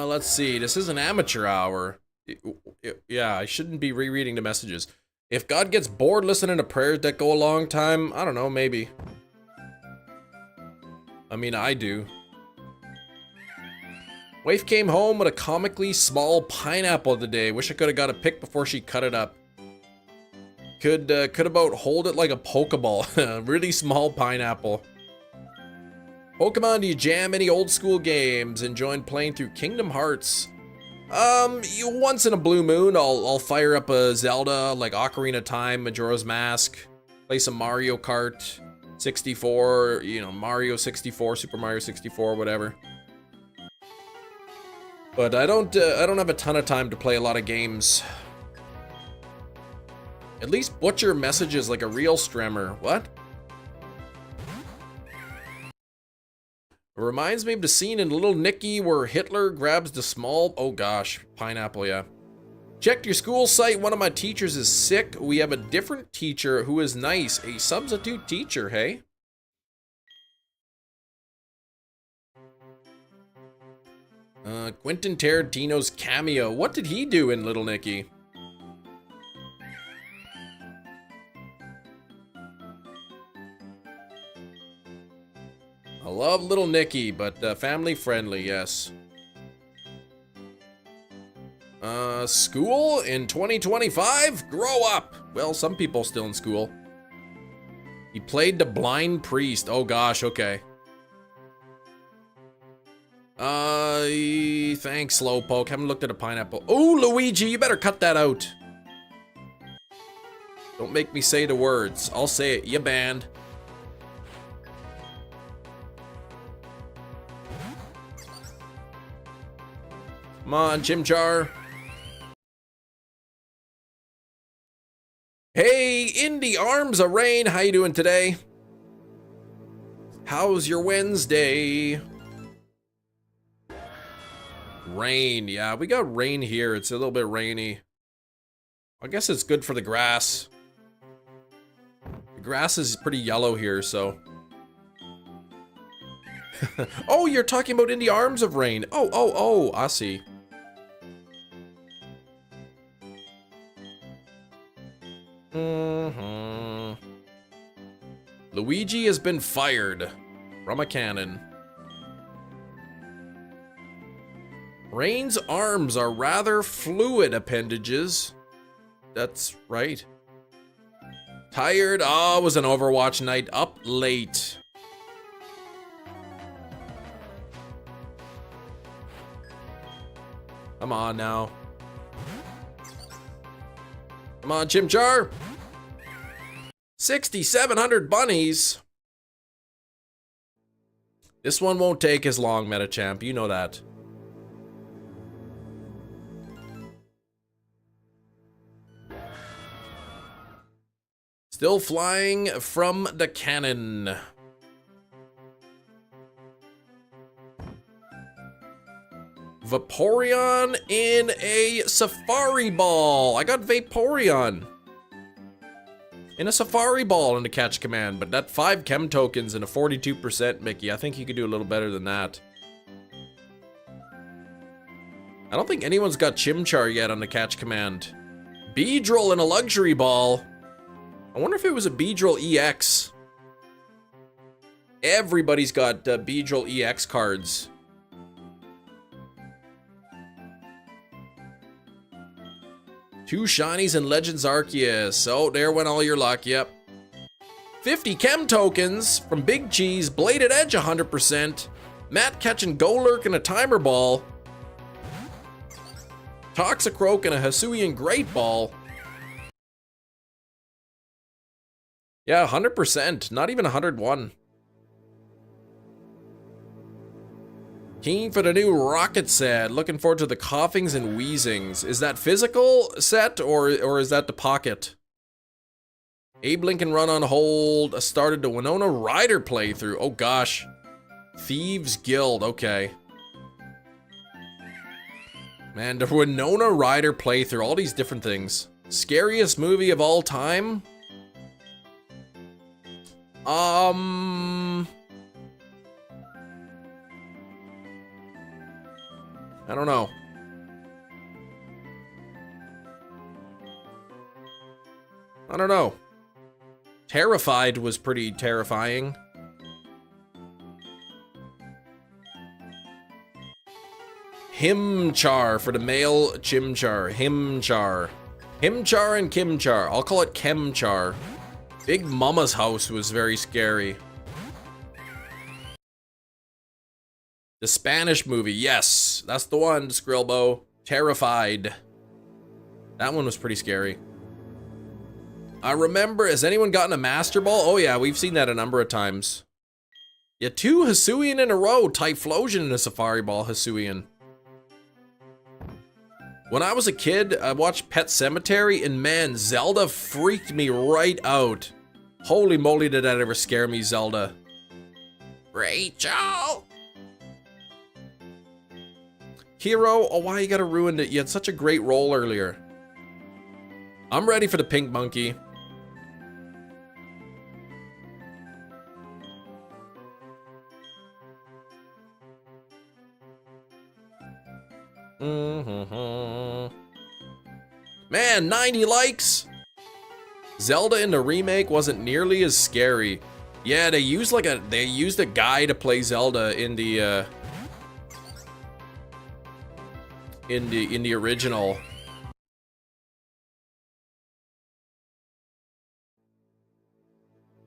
Let's see. This is an amateur hour. Yeah, I shouldn't be rereading the messages. If God gets bored listening to prayers that go a long time, I don't know, maybe. I mean, I do. Wife came home with a comically small pineapple today. Wish I could have got a pic before she cut it up. Could about hold it like a Pokeball. Really small pineapple. Pokemon, do you jam any old school games? Enjoying playing through Kingdom Hearts? Once in a blue moon, I'll fire up a Zelda, like Ocarina of Time, Majora's Mask, play some Mario Kart 64, you know, Mario 64, Super Mario 64, whatever. But I don't have a ton of time to play a lot of games. At least butcher messages like a real streamer. What? It reminds me of the scene in Little Nicky where Hitler grabs the small... Oh gosh, pineapple, yeah. Checked your school site, one of my teachers is sick. We have a different teacher who is nice. A substitute teacher, hey? Quentin Tarantino's cameo. What did he do in Little Nicky? I love Little Nicky, but family friendly, yes. School in 2025? Grow up! Well, some people still in school. He played the blind priest. Oh gosh, okay. Thanks, Slowpoke. Haven't looked at a pineapple. Oh, Luigi, you better cut that out. Don't make me say the words. I'll say it. You banned. Come on, Chimchar. Hey, in the arms of rain. How you doing today? How's your Wednesday? Rain, yeah, we got rain here. It's a little bit rainy. I guess it's good for the grass. The grass is pretty yellow here, so. Oh, you're talking about In the Arms of Rain. Oh, I see. Luigi has been fired from a cannon. Rain's arms are rather fluid appendages. That's right. Tired? Oh, it was an Overwatch night. Up late. Come on now. Come on, Chimchar. 6,700 bunnies. This one won't take as long, Metachamp. You know that. Still flying from the cannon. Vaporeon in a Safari Ball. I got Vaporeon in a Safari Ball in the catch command, but that 5 chem tokens and a 42%, Mickey. I think you could do a little better than that. I don't think anyone's got Chimchar yet on the catch command. Beedrill in a Luxury Ball. I wonder if it was a Beedrill EX. Everybody's got Beedrill EX cards. Two shinies and Legends Arceus. Oh, there went all your luck, yep. 50 chem tokens from Big Cheese, Bladed Edge 100%, Matt catching Golurk and a Timer Ball, Toxicroak and a Hisuian Great Ball. Yeah, 100%, not even 101. Keen for the new Rocket set. Looking forward to the coughings and wheezings. Is that physical set or is that the pocket? Abe Lincoln Run on hold started the Winona Ryder playthrough. Oh gosh. Thieves Guild, okay. Man, the Winona Ryder playthrough, all these different things. Scariest movie of all time? I don't know. I don't know. Terrified was pretty terrifying. Chimchar for the male Chimchar. Chimchar. Chimchar and Kimchar. I'll call it Chemchar. Big Mama's House was very scary. The Spanish movie. Yes, that's the one, Skrillbo. Terrified. That one was pretty scary. I remember, has anyone gotten a Master Ball? Oh yeah, we've seen that a number of times. Yeah, 2 Hisuian in a row. Typhlosion and a Safari Ball Hisuian. When I was a kid, I watched Pet Sematary, and man, Zelda freaked me right out. Holy moly, did that ever scare me, Zelda. Rachel! Hero, oh, why you gotta ruin it? You had such a great role earlier. I'm ready for the pink monkey. Man, 90 likes! Zelda in the remake wasn't nearly as scary. Yeah, they used a guy to play Zelda in the original.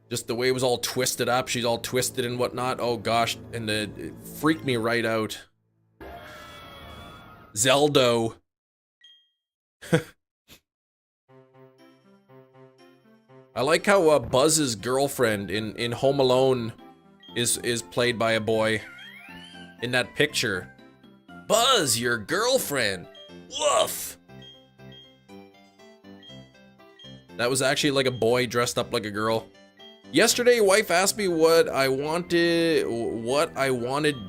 Just the way it was all twisted up, she's all twisted and whatnot. Oh gosh, and it freaked me right out. Zeldo. I like how Buzz's girlfriend in Home Alone is played by a boy in that picture. Buzz, your girlfriend. Woof. That was actually like a boy dressed up like a girl. Yesterday, wife asked me what I wanted.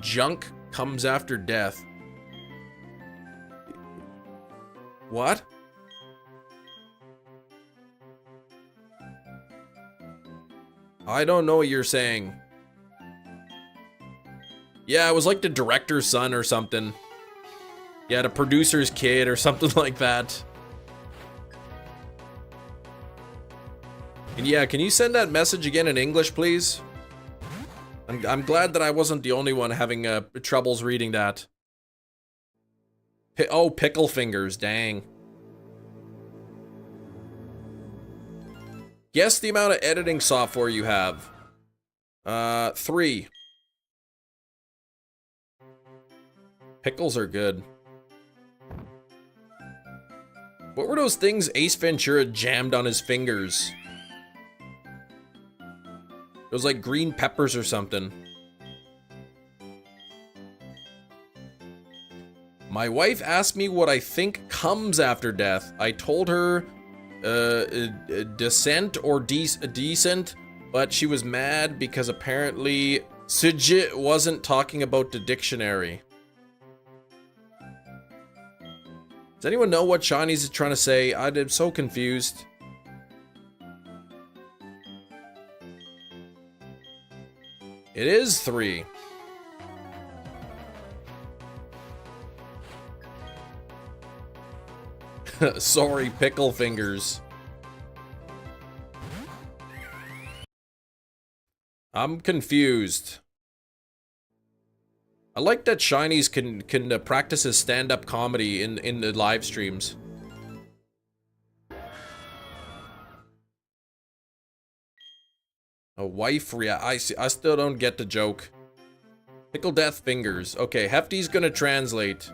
Junk comes after death. What? I don't know what you're saying. Yeah, it was like the director's son or something. Yeah, the producer's kid or something like that. And yeah, can you send that message again in English, please? I'm glad that I wasn't the only one having troubles reading that. Oh, pickle fingers, dang. Guess the amount of editing software you have. 3. Pickles are good. What were those things Ace Ventura jammed on his fingers? It was like green peppers or something. My wife asked me what I think comes after death. I told her descent or decent, but she was mad because apparently Sijit wasn't talking about the dictionary. Does anyone know what Chinese is trying to say? I'm so confused. It is 3. Sorry, pickle fingers. I'm confused. I like that Shinies can practice his stand-up comedy in the live streams. A wife I still don't get the joke. Pickle death fingers. Okay, Hefty's gonna translate.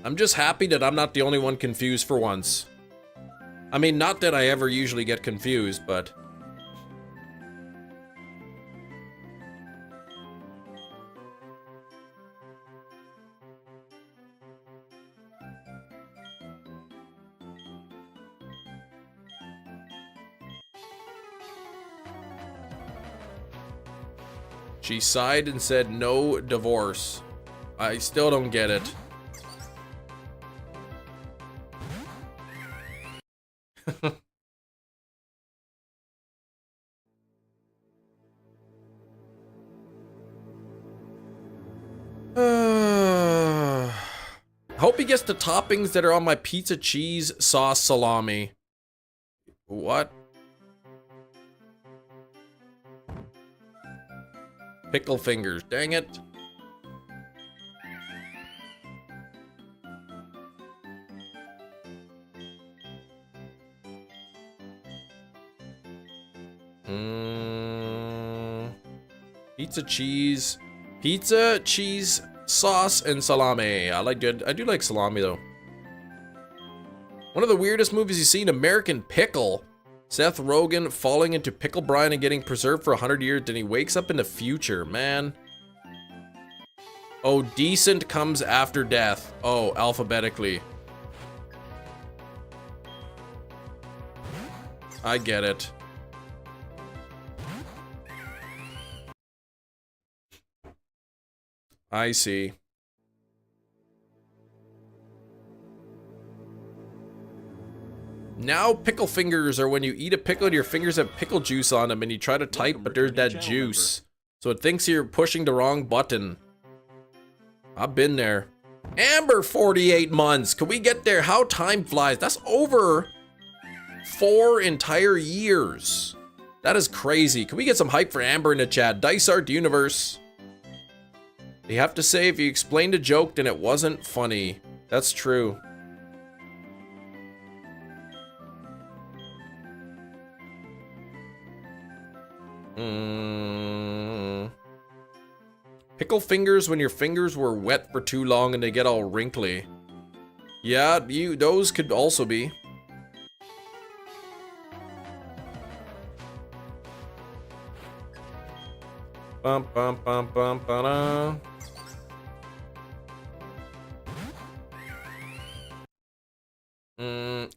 I'm just happy that I'm not the only one confused for once. I mean, not that I ever usually get confused, but... She sighed and said no divorce. I still don't get it. Hope he gets the toppings that are on my pizza, cheese, sauce, salami. What? Pickle fingers, dang it. Pizza, cheese, sauce, and salami. I do like salami though. One of the weirdest movies you've seen, American Pickle. Seth Rogen falling into pickle brine and getting preserved for 100 years, then he wakes up in the future, man. Oh, decent comes after death. Oh, alphabetically. I get it. I see. Now pickle fingers are when you eat a pickle and your fingers have pickle juice on them and you try to type but there's that juice. So it thinks you're pushing the wrong button. I've been there. Amber, 48 months. Can we get there? How time flies. That's over 4 entire years. That is crazy. Can we get some hype for Amber in the chat? Dice Art Universe. You have to say if you explained a joke then it wasn't funny. That's true. Pickle fingers when your fingers were wet for too long and they get all wrinkly. Yeah, those could also be. Bum bum bum bum ba-da.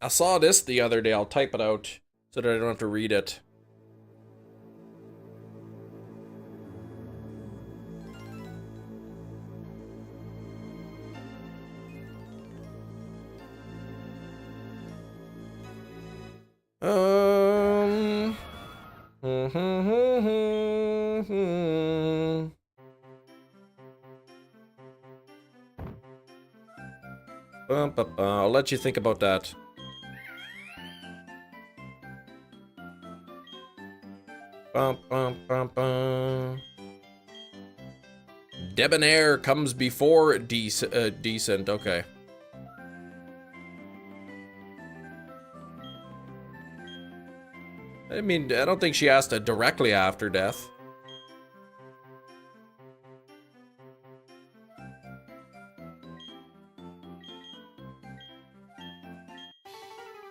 I saw this the other day. I'll type it out so that I don't have to read it. I'll let you think about that. Debonair comes before decent. Okay. I mean, I don't think she asked it directly after death.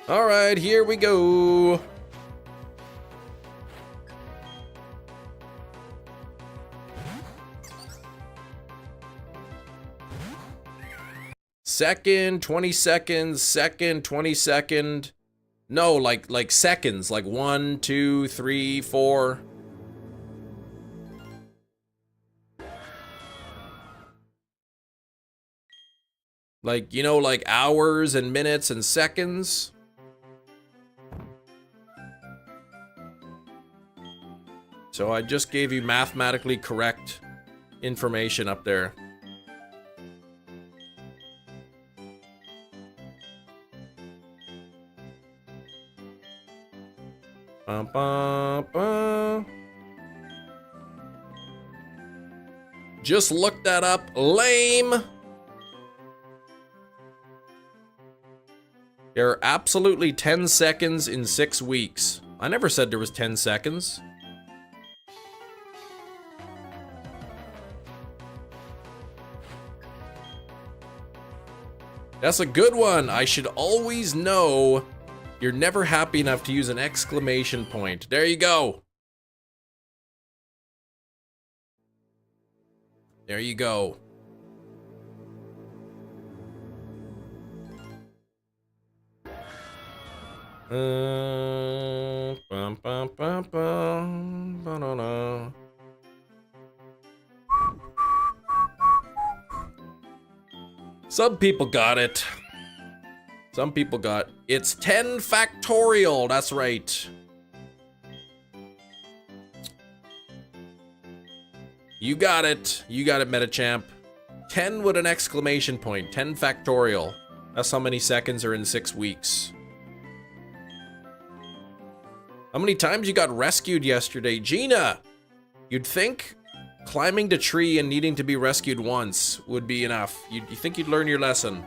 All right, here we go. Second, 20 seconds, second, 20 second. No, like seconds, like 1, 2, 3, 4. Like, you know, like hours and minutes and seconds. So I just gave you mathematically correct information up there. Bum, bum, bum. Just look that up. Lame. There are absolutely 10 seconds in 6 weeks. I never said there was 10 seconds. That's a good one. I should always know. You're never happy enough to use an exclamation point. There you go. There you go. Bum, bum, bum, bum, ba-da-da. Some people got it. Some people got... It's 10 factorial, that's right. You got it, Metachamp. 10 with an exclamation point, 10 factorial. That's how many seconds are in 6 weeks. How many times you got rescued yesterday? Gina! You'd think climbing the tree and needing to be rescued once would be enough. You think you'd learn your lesson.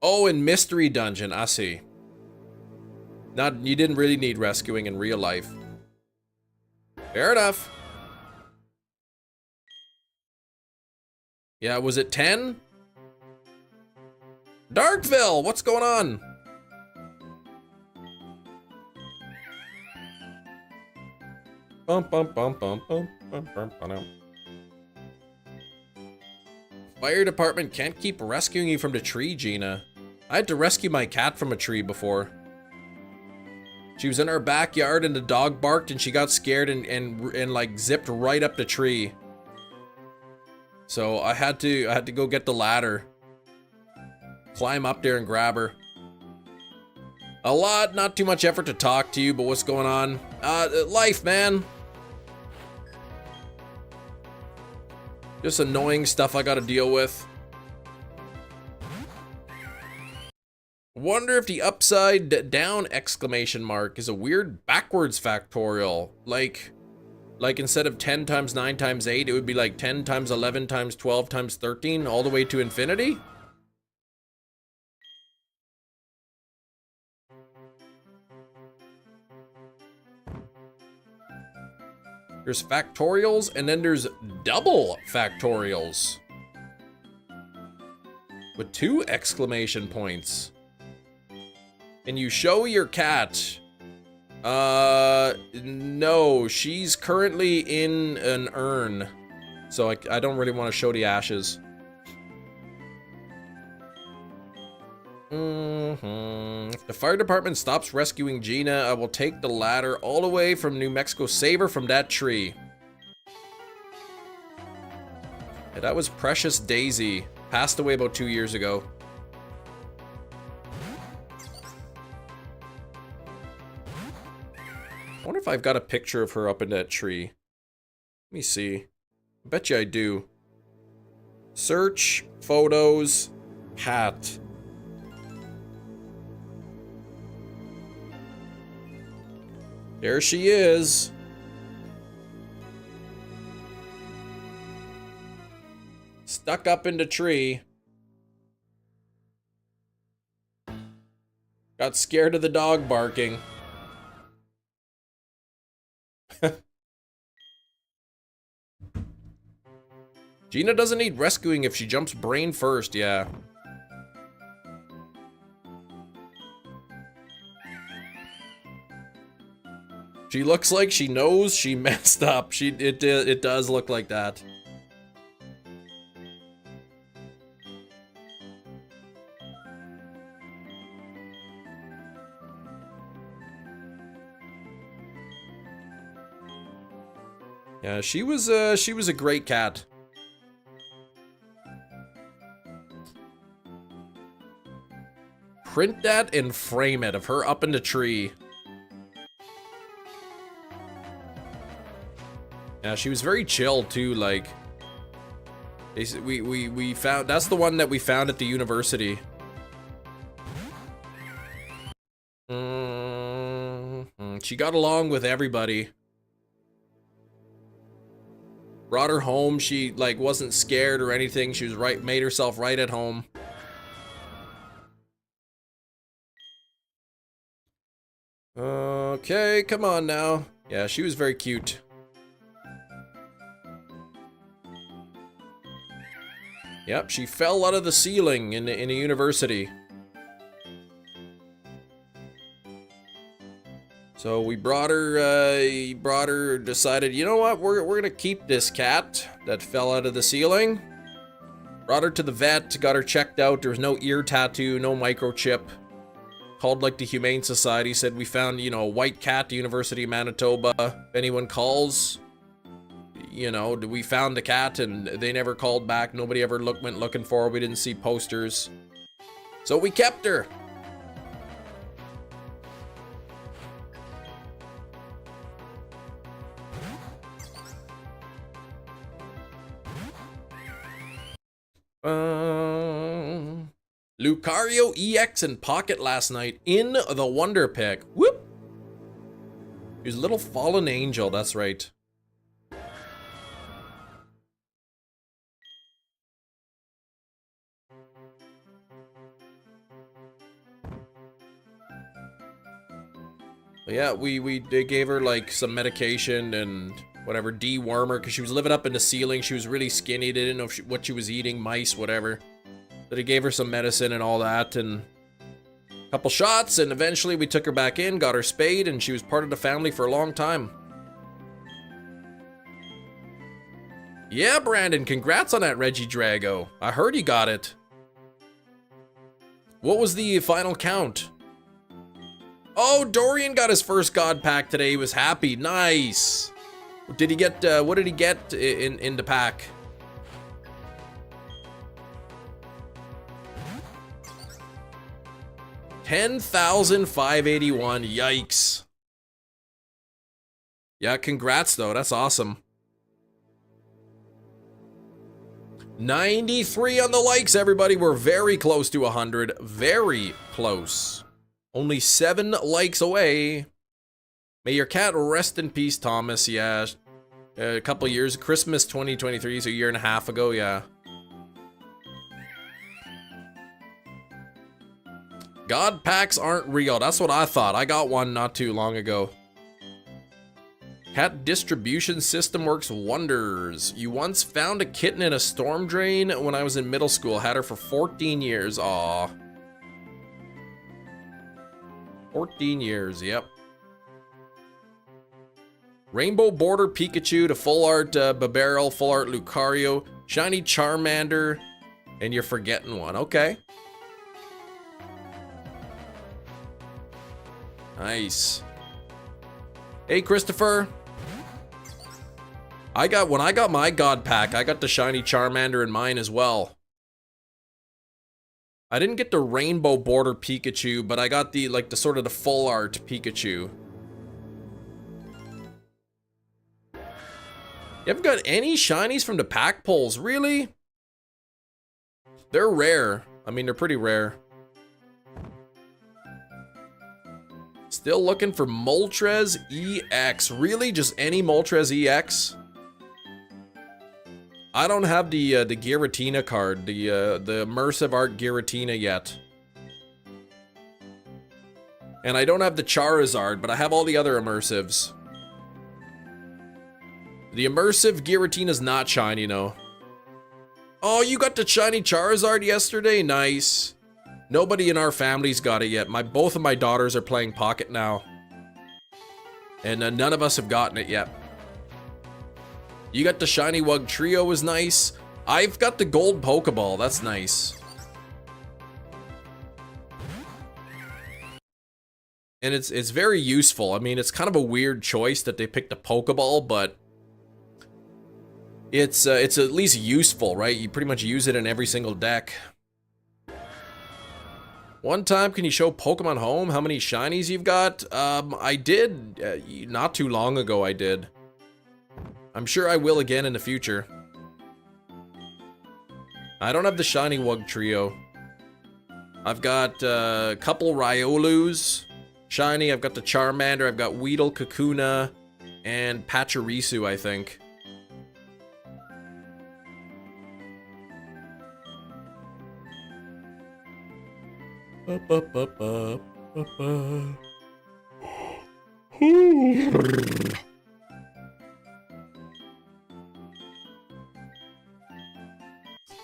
Oh, in Mystery Dungeon, I see. You didn't really need rescuing in real life. Fair enough. Yeah, was it 10? Darkville, what's going on? Bum bum bum bum bum bum bum bum. Fire department can't keep rescuing you from the tree, Gina. I had to rescue my cat from a tree before. She was in our backyard and the dog barked and she got scared and like zipped right up the tree. So I had to go get the ladder. Climb up there and grab her. Not too much effort to talk to you, but what's going on? Life, man. Just annoying stuff I gotta deal with. Wonder if the upside down exclamation mark is a weird backwards factorial. Like instead of 10 times 9 times 8, it would be like 10 times 11 times 12 times 13 all the way to infinity? There's factorials and then there's double factorials. With 2 exclamation points. Can you show your cat? No, she's currently in an urn. So I don't really want to show the ashes. If the fire department stops rescuing Gina, I will take the ladder all the way from New Mexico. Save her from that tree. Yeah, that was Precious Daisy. Passed away about 2 years ago. I wonder if I've got a picture of her up in that tree. Let me see. I bet you I do. Search, photos, cat. There she is. Stuck up in the tree. Got scared of the dog barking. Gina doesn't need rescuing if she jumps brain first, yeah. She looks like she knows she messed up. It does look like that. Yeah, she was a great cat. Print that and frame it of her up in the tree. Yeah, she was very chill too, like we found that's the one that we found at the university. She got along with everybody. Brought her home, she like wasn't scared or anything. She was made herself right at home. Okay, come on now. Yeah, she was very cute. Yep, she fell out of the ceiling in a university. So we brought her, decided, you know what, we're gonna keep this cat that fell out of the ceiling. Brought her to the vet, got her checked out. There was no ear tattoo, no microchip. Called like the Humane Society, said we found, you know, a white cat at the University of Manitoba. If anyone calls, you know, we found the cat, and they never called back. Nobody ever went looking for her. We didn't see posters. So we kept her. Lucario EX in pocket last night in the Wonder Pick. Whoop! He's a little fallen angel, that's right. Yeah, they gave her like some medication and whatever, dewormer, because she was living up in the ceiling. She was really skinny. They didn't know what she was eating, mice, whatever. So they gave her some medicine and all that, and a couple shots, and eventually we took her back in, got her spayed, and she was part of the family for a long time. Yeah, Brandon, congrats on that Reggie Drago. I heard he got it. What was the final count? Oh, Dorian got his first God pack today. He was happy. Nice. Did he get, what did he get in the pack? $10,581. Yikes. Yeah, congrats though. That's awesome. 93 on the likes, everybody. We're very close to 100. Very close. Only 7 likes away. May your cat rest in peace, Thomas. Yeah, a couple years. Christmas 2023, so a year and a half ago, yeah. God packs aren't real. That's what I thought. I got one not too long ago. Cat distribution system works wonders. You once found a kitten in a storm drain when I was in middle school. Had her for 14 years. Aw. 14 years, yep. Rainbow Border Pikachu to full art Babarrel, full art Lucario, shiny Charmander, and you're forgetting one. Okay. Nice. Hey, Christopher. When I got my God pack, I got the shiny Charmander in mine as well. I didn't get the Rainbow Border Pikachu, but I got the, like, the sort of the full art Pikachu. You haven't got any shinies from the pack pulls, really? They're rare. I mean, they're pretty rare. Still looking for Moltres EX. Really? Just any Moltres EX? I don't have the Giratina card, the immersive art Giratina yet. And I don't have the Charizard, but I have all the other immersives. The immersive Giratina's not shiny, no. Oh, you got the shiny Charizard yesterday? Nice. Nobody in our family's got it yet. Both of my daughters are playing Pocket now. And none of us have gotten it yet. You got the shiny Wug Trio was nice. I've got the gold Pokeball. That's nice. And it's very useful. I mean, it's kind of a weird choice that they picked a Pokeball, but it's at least useful, right? You pretty much use it in every single deck. One time, can you show Pokemon Home how many shinies you've got? I did, not too long ago I did. I'm sure I will again in the future. I don't have the shiny Wug Trio. I've got a couple Riolus shiny. I've got the Charmander. I've got Weedle, Kakuna, and Pachirisu, I think.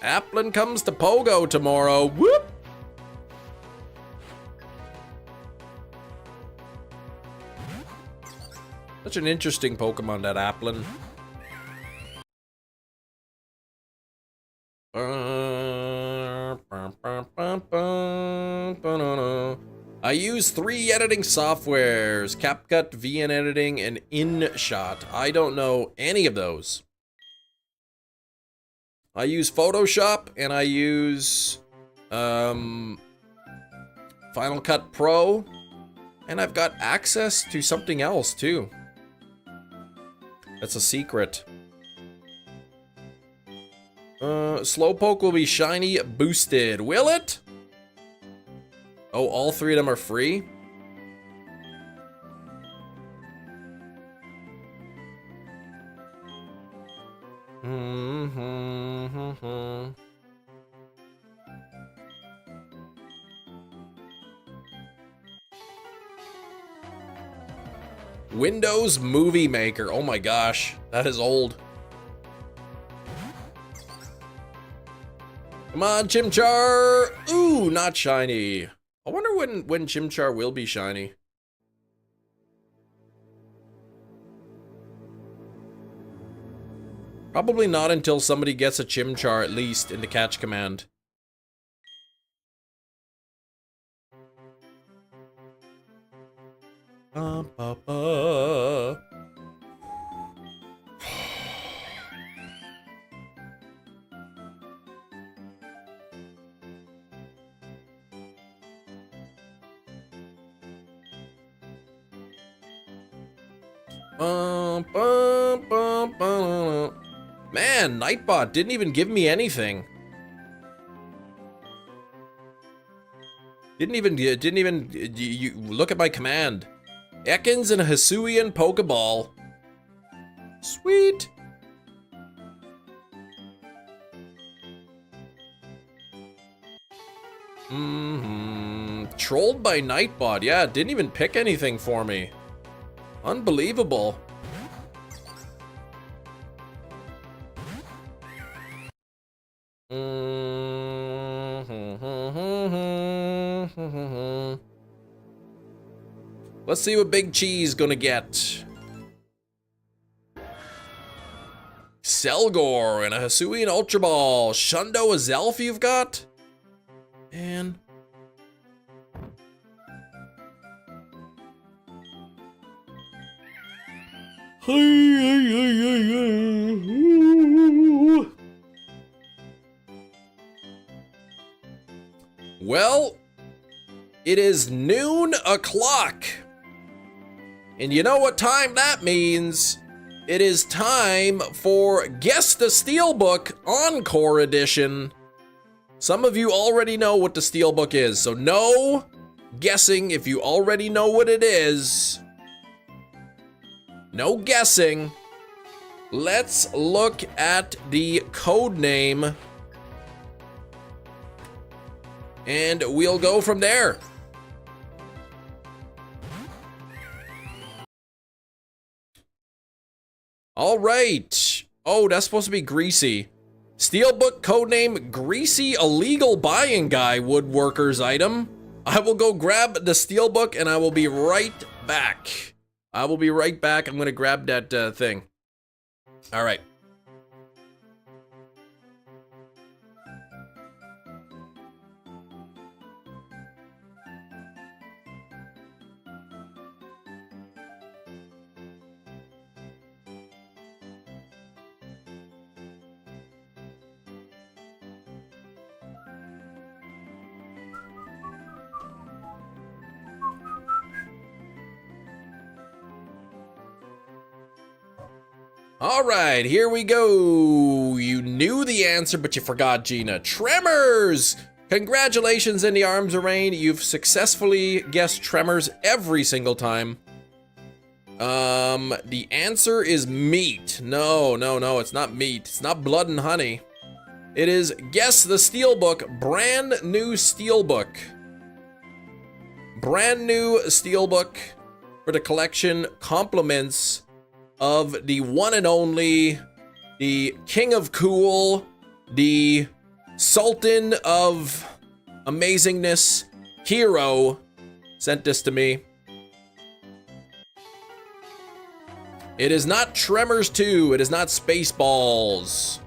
Applin comes to Pogo tomorrow. Whoop! Such an interesting Pokemon, that Applin. I use 3 editing softwares, CapCut, VN Editing, and InShot. I don't know any of those. I use Photoshop, and I use Final Cut Pro, and I've got access to something else, too. That's a secret. Slowpoke will be shiny boosted. Will it? Oh, all 3 of them are free? Windows Movie Maker. Oh my gosh, that is old. Come on, Chimchar! Ooh, not shiny. I wonder when Chimchar will be shiny. Probably not until somebody gets a Chimchar at least in the catch command. Man, Nightbot didn't even give me anything. Didn't even you look at my command. Ekans and a Hisuian Pokeball. Sweet. Trolled by Nightbot. Yeah, didn't even pick anything for me. Unbelievable. Let's see what Big Cheese gonna get. Selgor and a Hisuian Ultra Ball. Shundo, a Zelf you've got? Man. Well, it is noon o'clock. And you know what time that means? It is time for Guess the Steelbook Encore Edition. Some of you already know what the Steelbook is, so no guessing if you already know what it is. No guessing. Let's look at the code name. And we'll go from there. All right. Oh, that's supposed to be Greasy. Steelbook codename Greasy Illegal Buying Guy Woodworker's item. I will go grab the Steelbook and I will be right back. I'm gonna grab that thing. All right. All right, here we go. You knew the answer, but you forgot, Gina. Tremors! Congratulations, In the Arms of Rain. You've successfully guessed Tremors every single time. The answer is meat. No, it's not meat. It's not blood and honey. It is Guess the Steelbook, brand new Steelbook. Brand new Steelbook for the collection, compliments of the one and only, the King of Cool, the Sultan of Amazingness, Hero, sent this to me. It is not Tremors 2, it is not Spaceballs.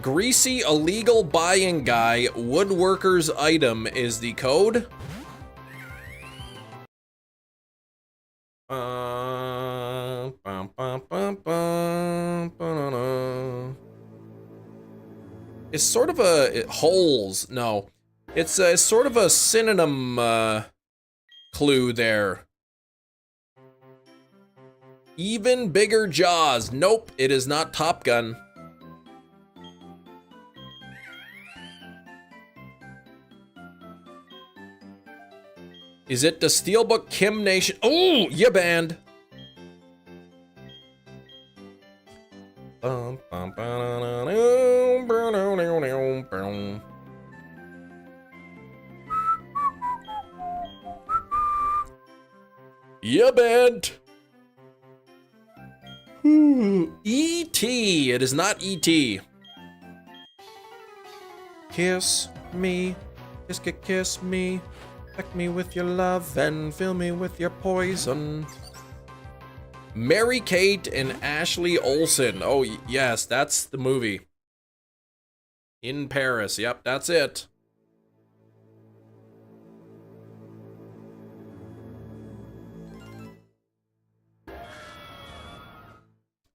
Greasy illegal buying guy, woodworker's item is the code. It's sort of a holes. No, it's sort of a synonym clue there. Even bigger jaws. Nope, it is not Top Gun. Is it the Steelbook Kim Nation? Oh, you banned. You banned. E.T. It is not E.T. Kiss me, kiss me. Peck me with your love and fill me with your poison. Mary-Kate and Ashley Olsen. Oh, yes, that's the movie. In Paris. Yep, that's it.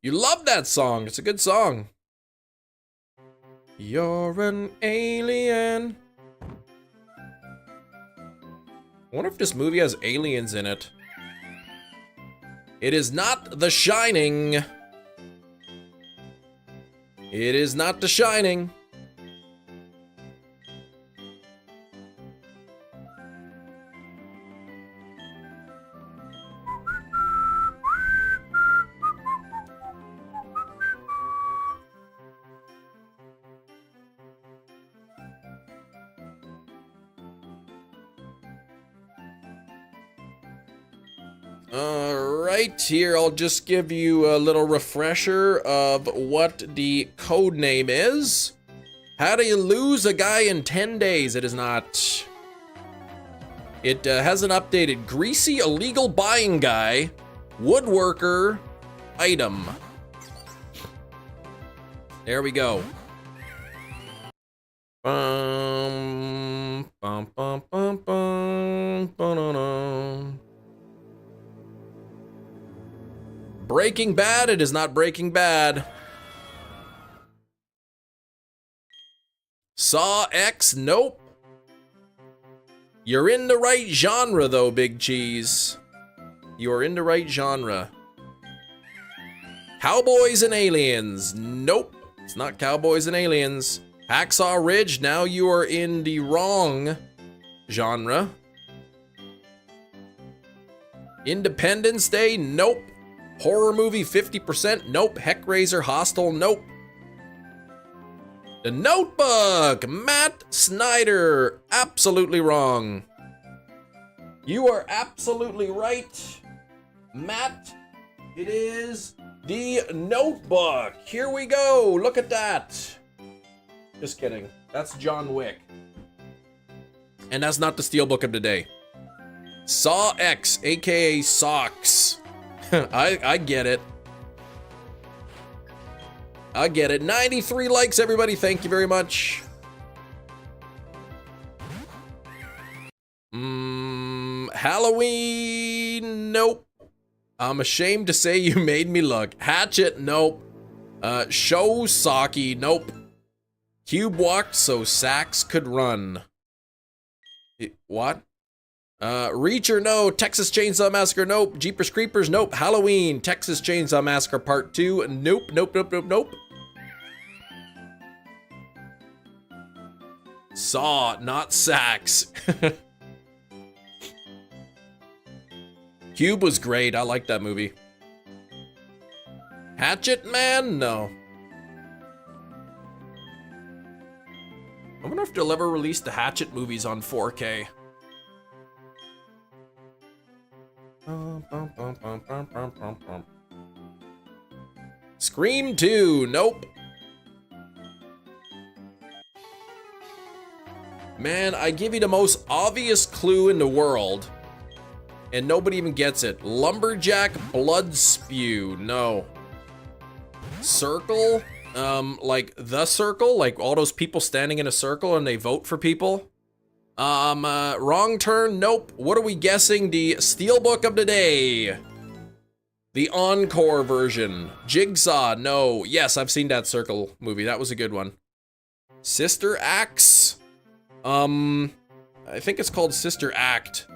You love that song. It's a good song. You're an alien. I wonder if this movie has aliens in it. It is not The Shining. It is not The Shining. Alright, here I'll just give you a little refresher of what the code name is. How do you lose a guy in 10 days? It is not. It hasn't updated. Greasy illegal buying guy, woodworker, item. There we go. Bum, bum, bum, bum, bum, ba-da-da. Breaking Bad, it is not Breaking Bad. Saw X, nope. You're in the right genre though, Big Cheese. You're in the right genre. Cowboys and Aliens, nope. It's not Cowboys and Aliens. Hacksaw Ridge, now you are in the wrong genre. Independence Day, nope. Horror movie 50%, nope. Heckraiser Hostel, nope. The Notebook, Matt Snyder, absolutely wrong. You are absolutely right, Matt. It is The Notebook. Here we go, look at that. Just kidding, that's John Wick. And that's not the Steelbook of the day. Saw X, aka Socks. I get it. I get it. 93 likes, everybody. Thank you very much. Halloween. Nope. I'm ashamed to say you made me look. Hatchet. Nope. Show Saki. Nope. Cube walked so Sax could run. What? Reacher, no. Texas Chainsaw Massacre, nope. Jeepers Creepers, nope. Halloween, Texas Chainsaw Massacre Part 2, nope, nope, nope, nope, nope. Saw, not Sax. Cube was great, I like that movie. Hatchet Man, no. I wonder if they'll ever release the Hatchet movies on 4K. Scream 2, nope. Man, I give you the most obvious clue in the world, and nobody even gets it. Lumberjack Blood Spew, no. Circle, Like the circle, like all those people standing in a circle and they vote for people. Wrong turn, nope. What are we guessing? The Steelbook of the day. The Encore version. Jigsaw, no. Yes, I've seen that circle movie. That was a good one. Sister Acts. I think it's called Sister Act.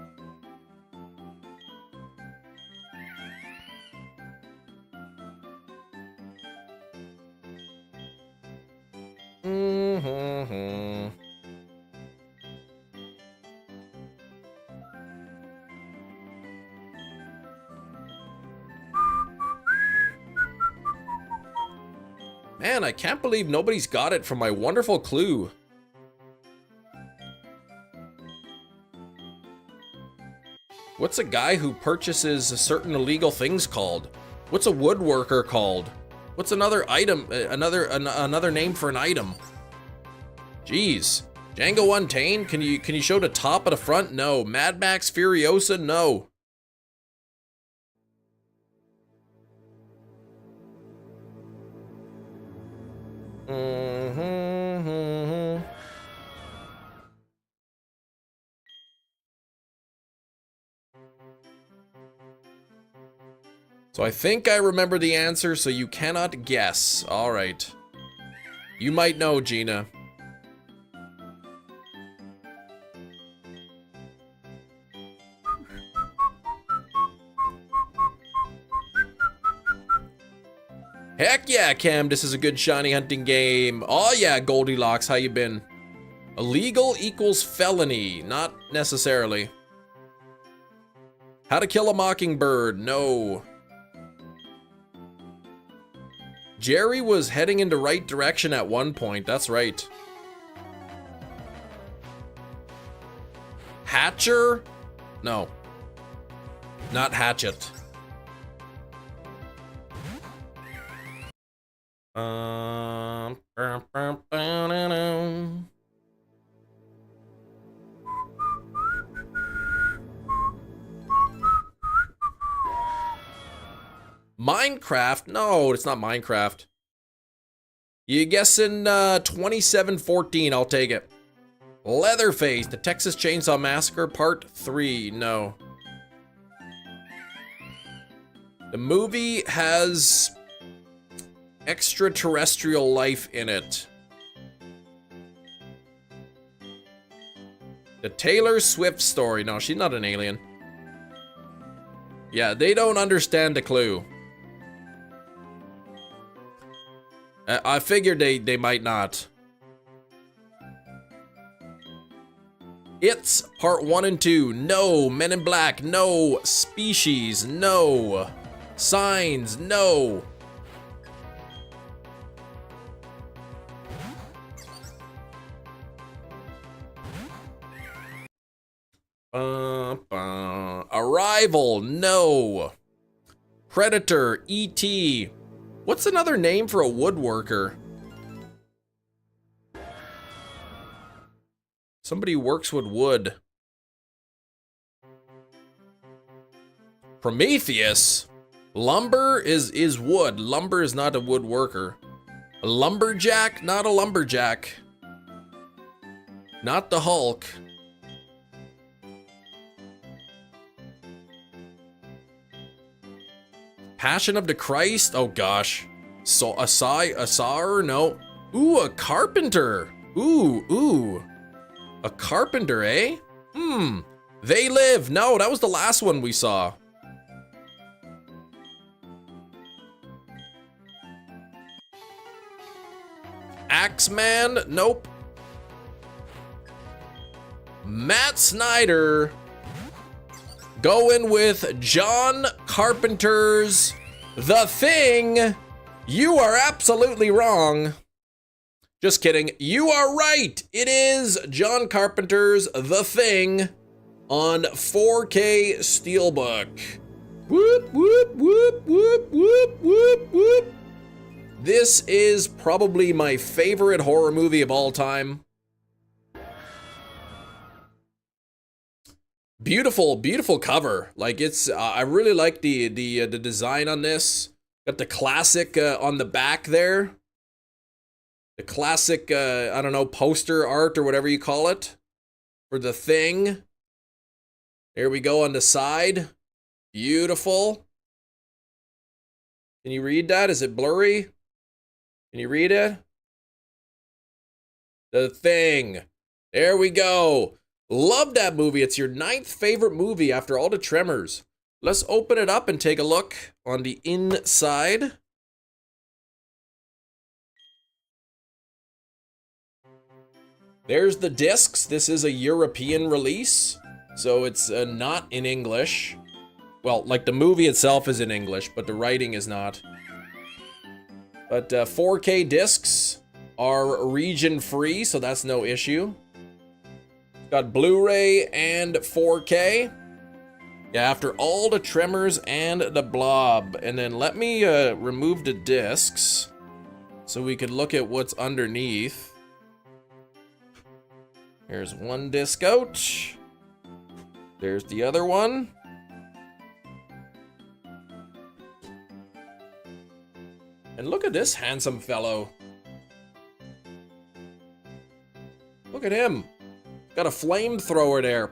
Man, I can't believe nobody's got it from my wonderful clue. What's a guy who purchases certain illegal things called? What's a woodworker called? What's another item, another name for an item? Jeez. Django Untamed? Can you show the top of the front? No. Mad Max Furiosa? No. So I think I remember the answer, so you cannot guess. All right. You might know, Gina. Heck yeah, Cam, this is a good shiny hunting game. Oh yeah, Goldilocks, how you been? Illegal equals felony, not necessarily. How to Kill a Mockingbird, no. Jerry was heading in the right direction at one point, that's right. Hatcher? No. Not Hatchet. Minecraft? No, it's not Minecraft. You guessing 2714, I'll take it. Leatherface, the Texas Chainsaw Massacre Part 3, no. The movie has extraterrestrial life in it. The Taylor Swift story. No, she's not an alien. Yeah, they don't understand the clue. I figured they might not. It's part 1 and 2. No. Men in Black. No. Species. No. Signs. No. Arrival. No. Predator. E.T. What's another name for a woodworker? Somebody who works with wood. Prometheus? Lumber is wood. Lumber is not a woodworker. A lumberjack? Not a lumberjack. Not the Hulk. Passion of the Christ? Oh gosh. So a sawer? No. Ooh, a carpenter. Ooh. A carpenter, eh? They Live. No, that was the last one we saw. Axeman? Nope. Matt Snyder. Going with John Carpenter's The Thing. You are absolutely wrong. Just kidding. You are right. It is John Carpenter's The Thing on 4K Steelbook. Whoop, whoop, whoop, whoop, whoop, whoop, whoop. This is probably my favorite horror movie of all time. Beautiful, beautiful cover. Like it's, I really like the design on this. Got the classic on the back there. The classic, I don't know, poster art or whatever you call it for The Thing. There we go on the side. Beautiful. Can you read that? Is it blurry? Can you read it? The Thing. There we go. Love that movie. It's your 9th favorite movie after all the Tremors. Let's open it up and take a look on the inside. There's the discs. This is a European release, so it's not in English. Well, like the movie itself is in English, but the writing is not. But 4K discs are region free, so that's no issue. Got Blu-ray and 4K. Yeah, after all the Tremors and the Blob. And then let me remove the discs so we can look at what's underneath. Here's one disc out. There's the other one. And look at this handsome fellow. Look at him. Got a flamethrower there.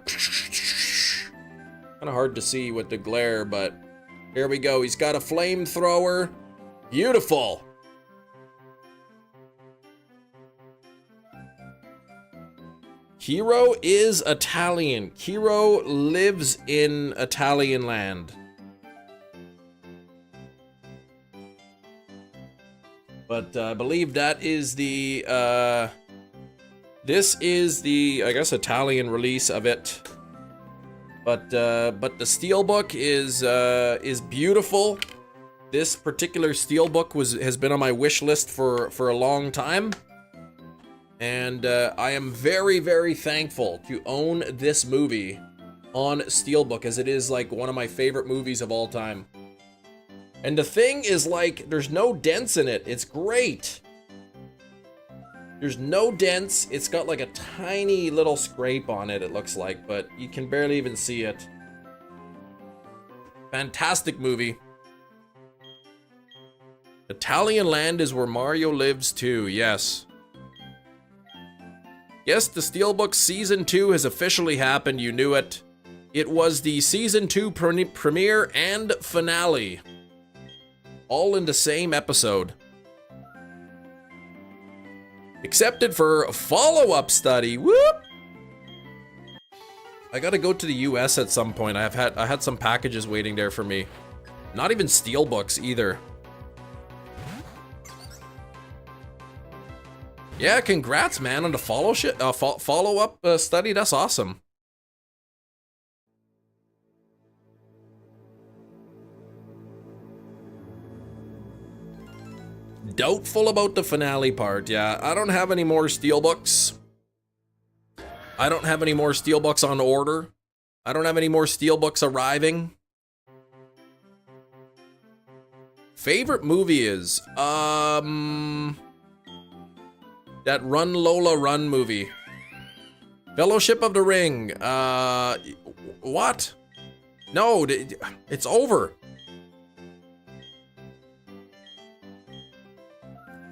Kind of hard to see with the glare, but here we go. He's got a flamethrower. Beautiful. Hero is Italian. Hero lives in Italian land. But I believe that is the, this is the, I guess, Italian release of it. But the steelbook is beautiful. This particular steelbook has been on my wish list for a long time. And I am very, very thankful to own this movie on steelbook, as it is like one of my favorite movies of all time. And the thing is, like, there's no dents in it. It's great. There's no dents. It's got like a tiny little scrape on it, it looks like, but you can barely even see it. Fantastic movie. Italian land is where Mario lives too, yes. Yes, the Steelbook Season 2 has officially happened, you knew it. It was the Season 2 premiere and finale. All in the same episode. Accepted for a follow-up study. Whoop! I gotta go to the US at some point. I had some packages waiting there for me. Not even steelbooks either. Yeah, congrats, man, on the follow-up study. That's awesome. Doubtful about the finale part. Yeah, I don't have any more steelbooks. I don't have any more steelbooks on order. I don't have any more steelbooks arriving. Favorite movie is that Run Lola Run movie. Fellowship of the Ring. What? No, it's over.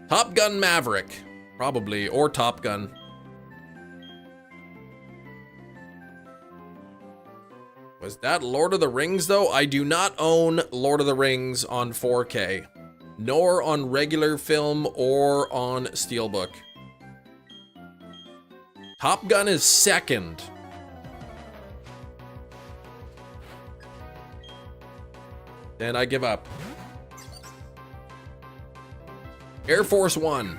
Top Gun Maverick, probably, or Top Gun. Was that Lord of the Rings, though? I do not own Lord of the Rings on 4K, nor on regular film or on Steelbook. Top Gun is second. Then I give up. Air Force One.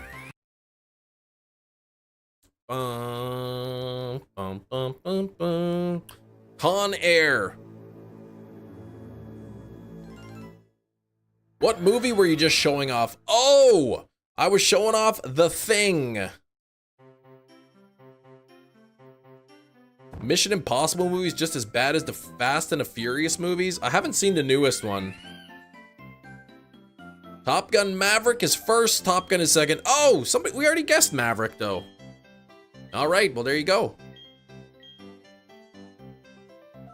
Con Air. What movie were you just showing off? Oh, I was showing off The Thing. Mission Impossible movies just as bad as the Fast and the Furious movies? I haven't seen the newest one. Top Gun Maverick is first, Top Gun is second. Oh, we already guessed Maverick though. All right, well there you go.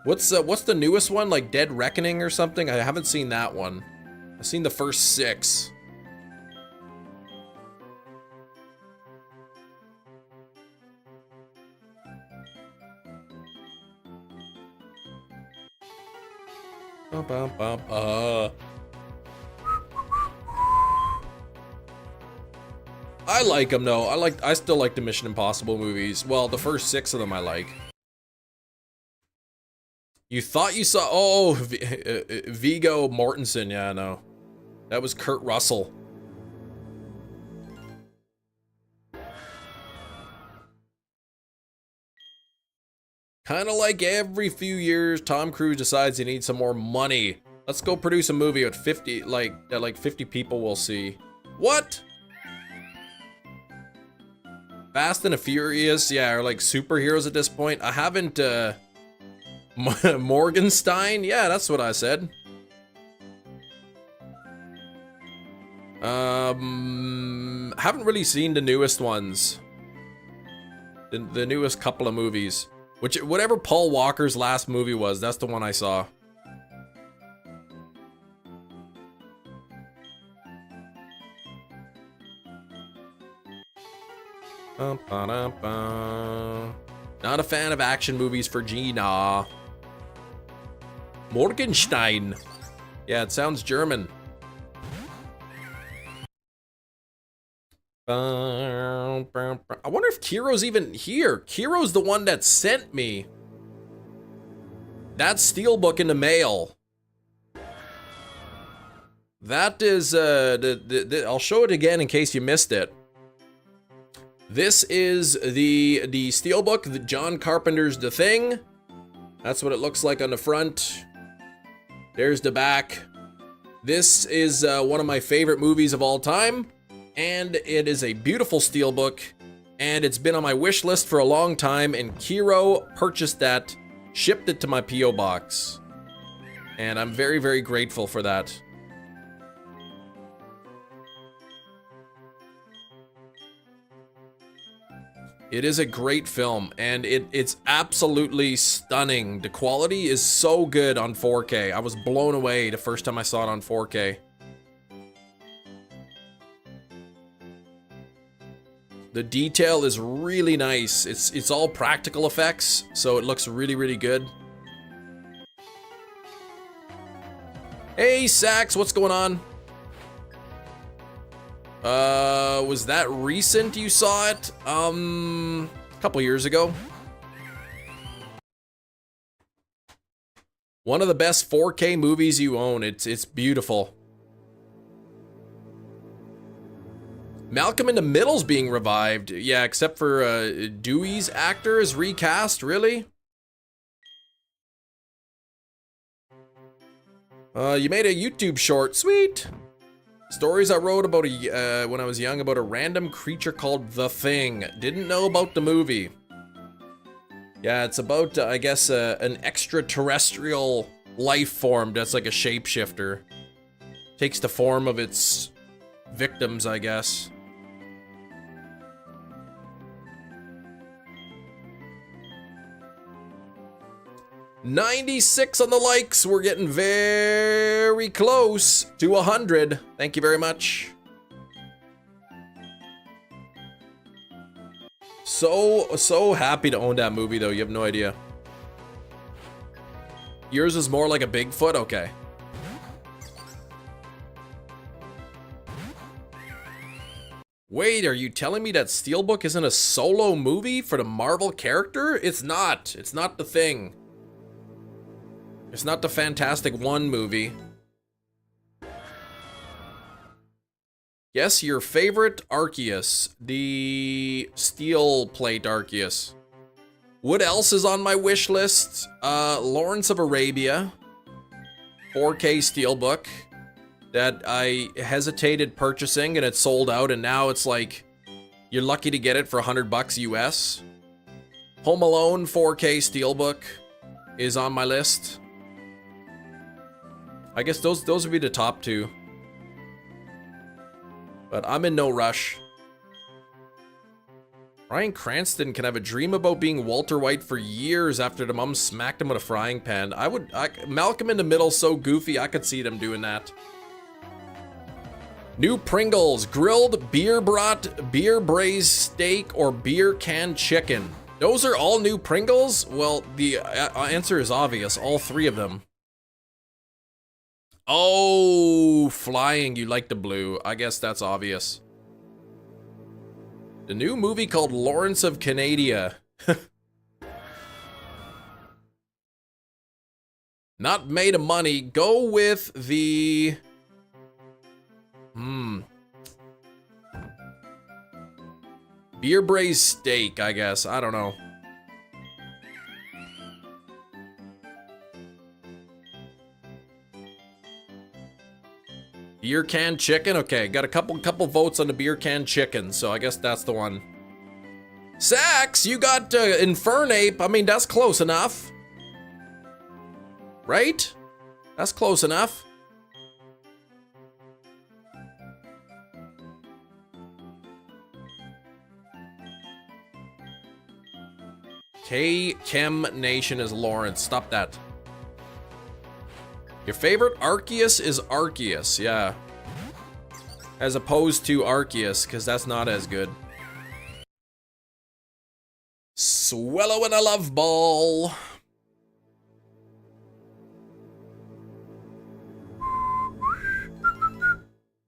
What's the newest one, like Dead Reckoning or something? I haven't seen that one. I've seen the first 6. I like them though. I still like the Mission Impossible movies. Well, the first 6 of them I like. You thought you saw, oh, Viggo Mortensen. Yeah, no, that was Kurt Russell. Kind of like every few years, Tom Cruise decides he needs some more money. Let's go produce a movie with 50, that like 50 people will see. What? Fast and the Furious, yeah, are like superheroes at this point. I haven't, Morgenstein? Yeah, that's what I said. Haven't really seen the newest ones. The newest couple of movies. Whatever Paul Walker's last movie was, that's the one I saw. Not a fan of action movies for Gina. Morgenstein. Yeah, it sounds German. I wonder if Kiro's even here. Kiro's the one that sent me that steelbook in the mail. That is, I'll show it again in case you missed it. This is the steelbook, the John Carpenter's The Thing. That's what it looks like on the front. There's the back. This is one of my favorite movies of all time, and it is a beautiful steelbook, and it's been on my wish list for a long time, and Kiro purchased that, shipped it to my P.O. box, and I'm very, very grateful for that. It is a great film, and it's absolutely stunning. The quality is so good on 4K. I was blown away the first time I saw it on 4K. The detail is really nice. It's all practical effects, so it looks really, really good. Hey, Sax, what's going on? Was that recent you saw it? A couple years ago. One of the best 4K movies you own. It's beautiful. Malcolm in the Middle's being revived. Yeah, except for Dewey's actor is recast, really? You made a YouTube short, sweet. Stories I wrote about when I was young about a random creature called The Thing. Didn't know about the movie. Yeah, it's about, I guess, an extraterrestrial life form that's like a shapeshifter. Takes the form of its victims, I guess. $96 on the likes. We're getting very close to 100. Thank you very much. So happy to own that movie, though. You have no idea. Yours is more like a Bigfoot? Okay. Wait, are you telling me that Steelbook isn't a solo movie for the Marvel character? It's not. It's not The Thing. It's not the Fantastic One movie. Yes, your favorite Arceus, the steel plate Arceus. What else is on my wish list? Lawrence of Arabia, 4K steelbook that I hesitated purchasing and it sold out, and now it's like you're lucky to get it for $100 US. Home Alone 4K steelbook is on my list. I guess those would be the top two. But I'm in no rush. Bryan Cranston can have a dream about being Walter White for years after the mom smacked him with a frying pan. Malcolm in the Middle, so goofy, I could see them doing that. New Pringles, grilled beer brat, beer braised steak, or beer canned chicken. Those are all new Pringles? Well, the answer is obvious, all three of them. Oh, flying. You like the blue. I guess that's obvious. The new movie called Lawrence of Canada. Not made of money. Go with the... Beer braised steak, I guess. I don't know. Beer can chicken? Okay, got a couple votes on the beer can chicken, so I guess that's the one. Sax, you got Infernape. I mean, that's close enough. Right? That's close enough. Chem Nation is Lawrence. Stop that. Your favorite Arceus is Arceus, yeah. As opposed to Arceus, because that's not as good. Swallowing a love ball.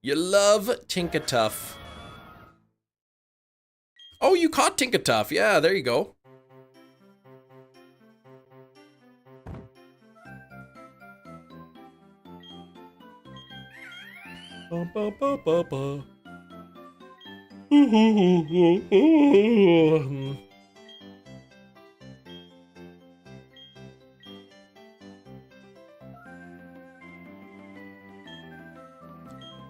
You love Tinkatuff. Oh, you caught Tinkatuff. Yeah, there you go.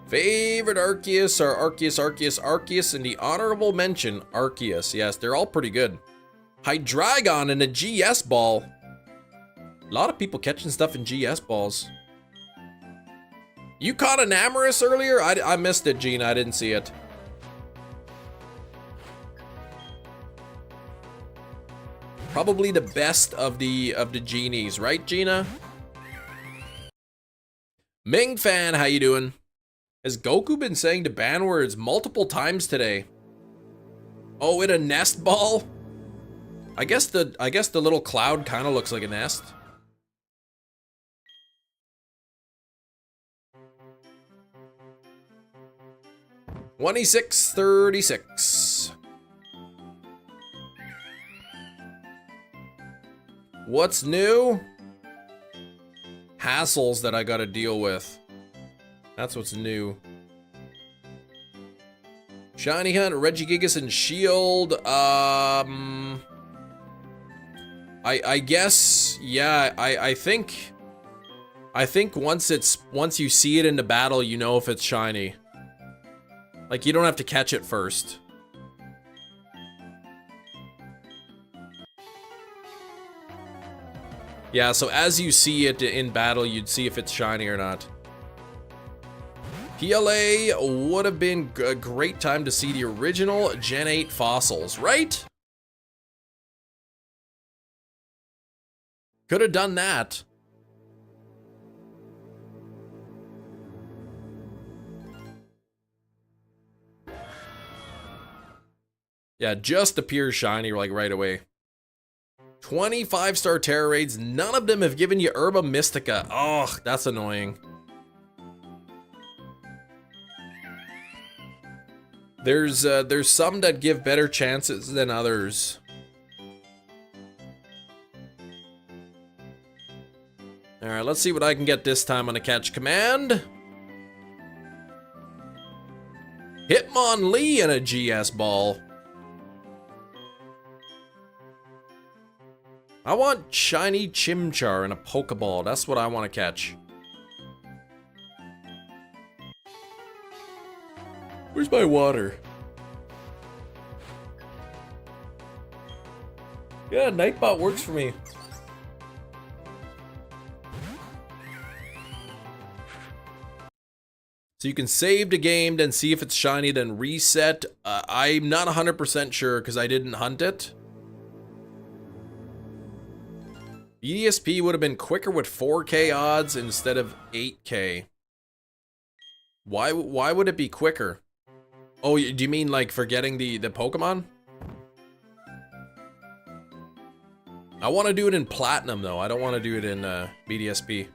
Favorite Arceus are Arceus, and the honorable mention, Arceus. Yes, they're all pretty good. Hydreigon and a GS ball. A lot of people catching stuff in GS balls. You caught an Amorous earlier? I missed it, Gina. I didn't see it. Probably the best of the genies, right, Gina? Ming fan, how you doing? Has Goku been saying the ban words multiple times today? Oh, in a nest ball? I guess the little cloud kind of looks like a nest. $26.36. What's new? Hassles that I gotta deal with. That's what's new. Shiny Hunt, Regigigas, and Shield. I guess, yeah, I think once you see it in the battle, you know if it's shiny. Like, you don't have to catch it first. Yeah, so as you see it in battle, you'd see if it's shiny or not. PLA would have been a great time to see the original Gen 8 fossils, right? Could have done that. Yeah, just appears shiny like right away. 25-star Terra raids, none of them have given you Herba Mystica. Oh, that's annoying. There's some that give better chances than others. Alright, let's see what I can get this time on a catch command. Hitmonlee and a GS ball. I want shiny Chimchar and a Pokeball. That's what I want to catch. Where's my water? Yeah, Nightbot works for me. So you can save the game, then see if it's shiny, then reset. I'm not 100% sure because I didn't hunt it. BDSP would have been quicker with 4K odds instead of 8K. Why would it be quicker? Oh, do you mean like for getting the Pokemon? I want to do it in Platinum though. I don't want to do it in BDSP.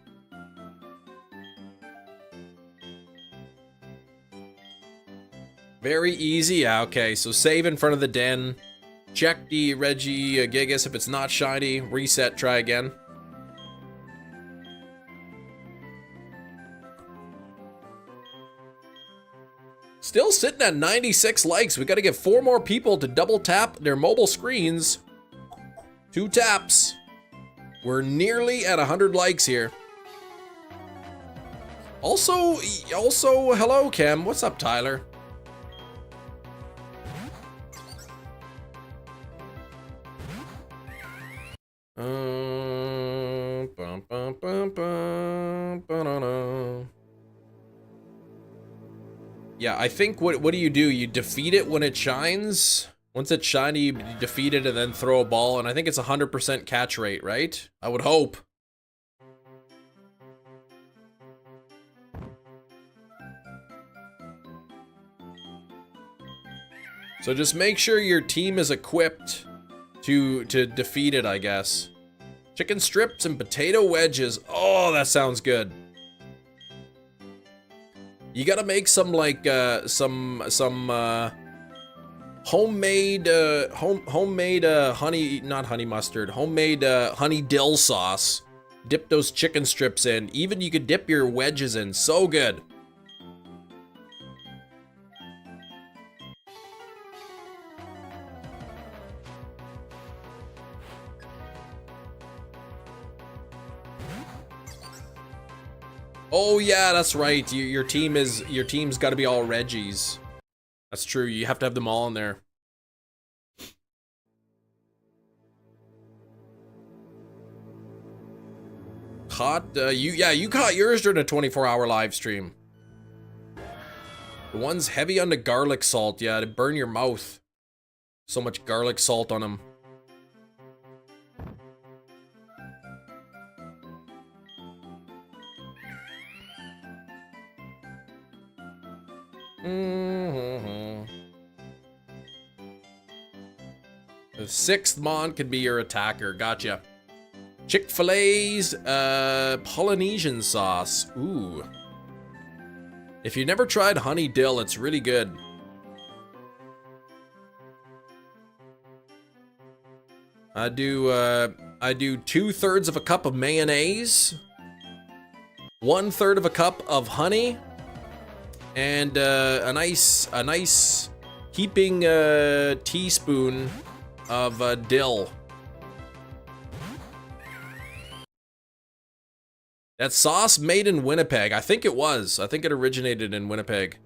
Very easy. Yeah, okay, so save in front of the den. Check the Reggie Gigas. If it's not shiny, reset, try again. Still sitting at 96 likes. We gotta get 4 more people to double tap their mobile screens. 2 taps. We're nearly at 100 likes here. Also, hello, Cam. What's up, Tyler? Yeah, I think what do? You defeat it when it shines? Once it's shiny, you defeat it and then throw a ball, and I think it's 100% catch rate, right? I would hope. So just make sure your team is equipped to defeat it, I guess. Chicken strips and potato wedges. Oh, that sounds good. You gotta make some like homemade honey, not honey mustard, homemade honey dill sauce. Dip those chicken strips in. Even you could dip your wedges in. So good. Oh yeah, that's right. Your team's got to be all Reggies. That's true. You have to have them all in there. Caught you caught yours during a 24-hour live stream. The one's heavy on the garlic salt. Yeah, to burn your mouth. So much garlic salt on them. The 6th Mon could be your attacker. Gotcha. Chick-fil-A's Polynesian sauce. Ooh. If you never tried honey dill, it's really good. I do 2/3 of a cup of mayonnaise, 1/3 of a cup of honey, and a nice heaping teaspoon of dill. That sauce made in Winnipeg. I think it was. I think it originated in Winnipeg.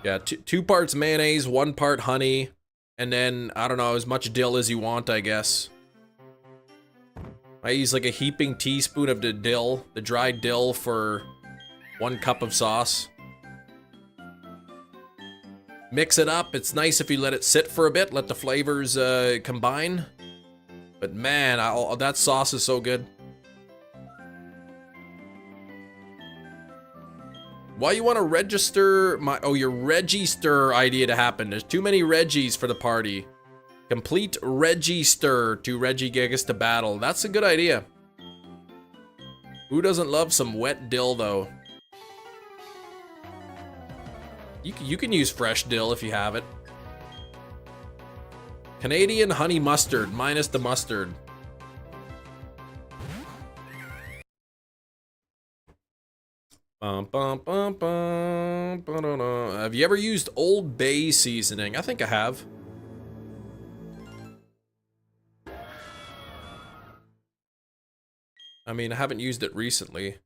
Yeah, 2 parts mayonnaise, 1 part honey, and then, I don't know, as much dill as you want, I guess. I use like a heaping teaspoon of the dill, the dried dill, for 1 cup of sauce. Mix it up. It's nice if you let it sit for a bit, let the flavors combine. But man, that sauce is so good. Why you want to register my... Oh, your Register idea to happen. There's too many Reggies for the party. Complete Register to Regigigas to battle. That's a good idea. Who doesn't love some wet dill, though? You can use fresh dill if you have it. Canadian honey mustard, minus the mustard. Have you ever used Old Bay seasoning? I think I have. I mean, I haven't used it recently.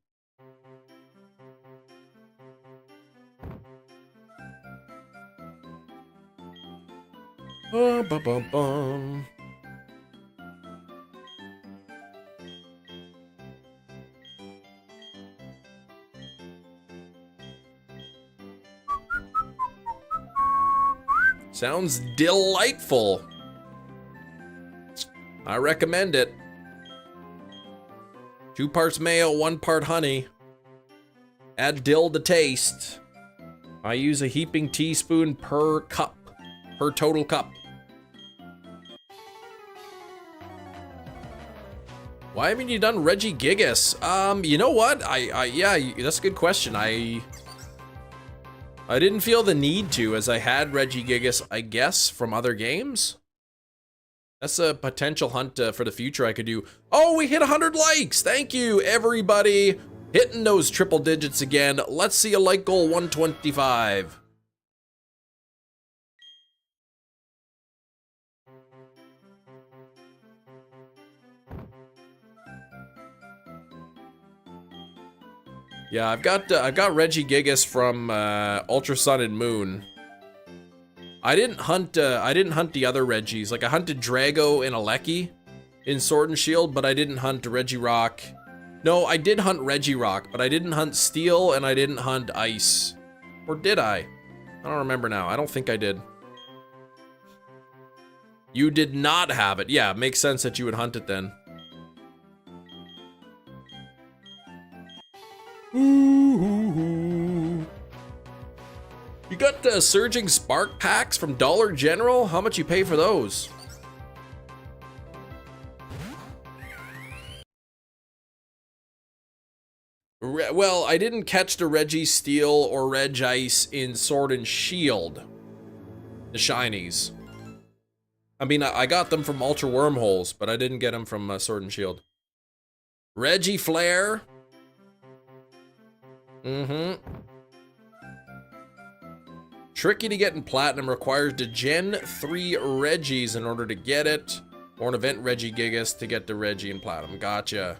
Sounds delightful. I recommend it. 2 parts mayo, 1 part honey. Add dill to taste. I use a heaping teaspoon per cup, per total cup. Why haven't you done Regigigas? You know what? Yeah, that's a good question. I didn't feel the need to, as I had Regigigas, I guess, from other games. That's a potential hunt for the future I could do. Oh, we hit 100 likes! Thank you, everybody! Hitting those triple digits again. Let's see a like goal 125. Yeah, I've got Regigigas from Ultra Sun and Moon. I didn't hunt the other Regis. Like I hunted Drago and Aleki in Sword and Shield, but I didn't hunt Regirock. No, I did hunt Regirock, but I didn't hunt Steel and I didn't hunt Ice. Or did I? I don't remember now. I don't think I did. You did not have it. Yeah, it makes sense that you would hunt it then. Ooh. You got Surging Spark packs from Dollar General? How much you pay for those? Well, I didn't catch the Regi Steel or Reg Ice in Sword and Shield. The shinies. I mean, I got them from Ultra Wormholes, but I didn't get them from Sword and Shield. Regi Flare. Tricky to get in Platinum, requires the Gen 3 Regis in order to get it, or an event Regigigas to get the Regi in Platinum. Gotcha.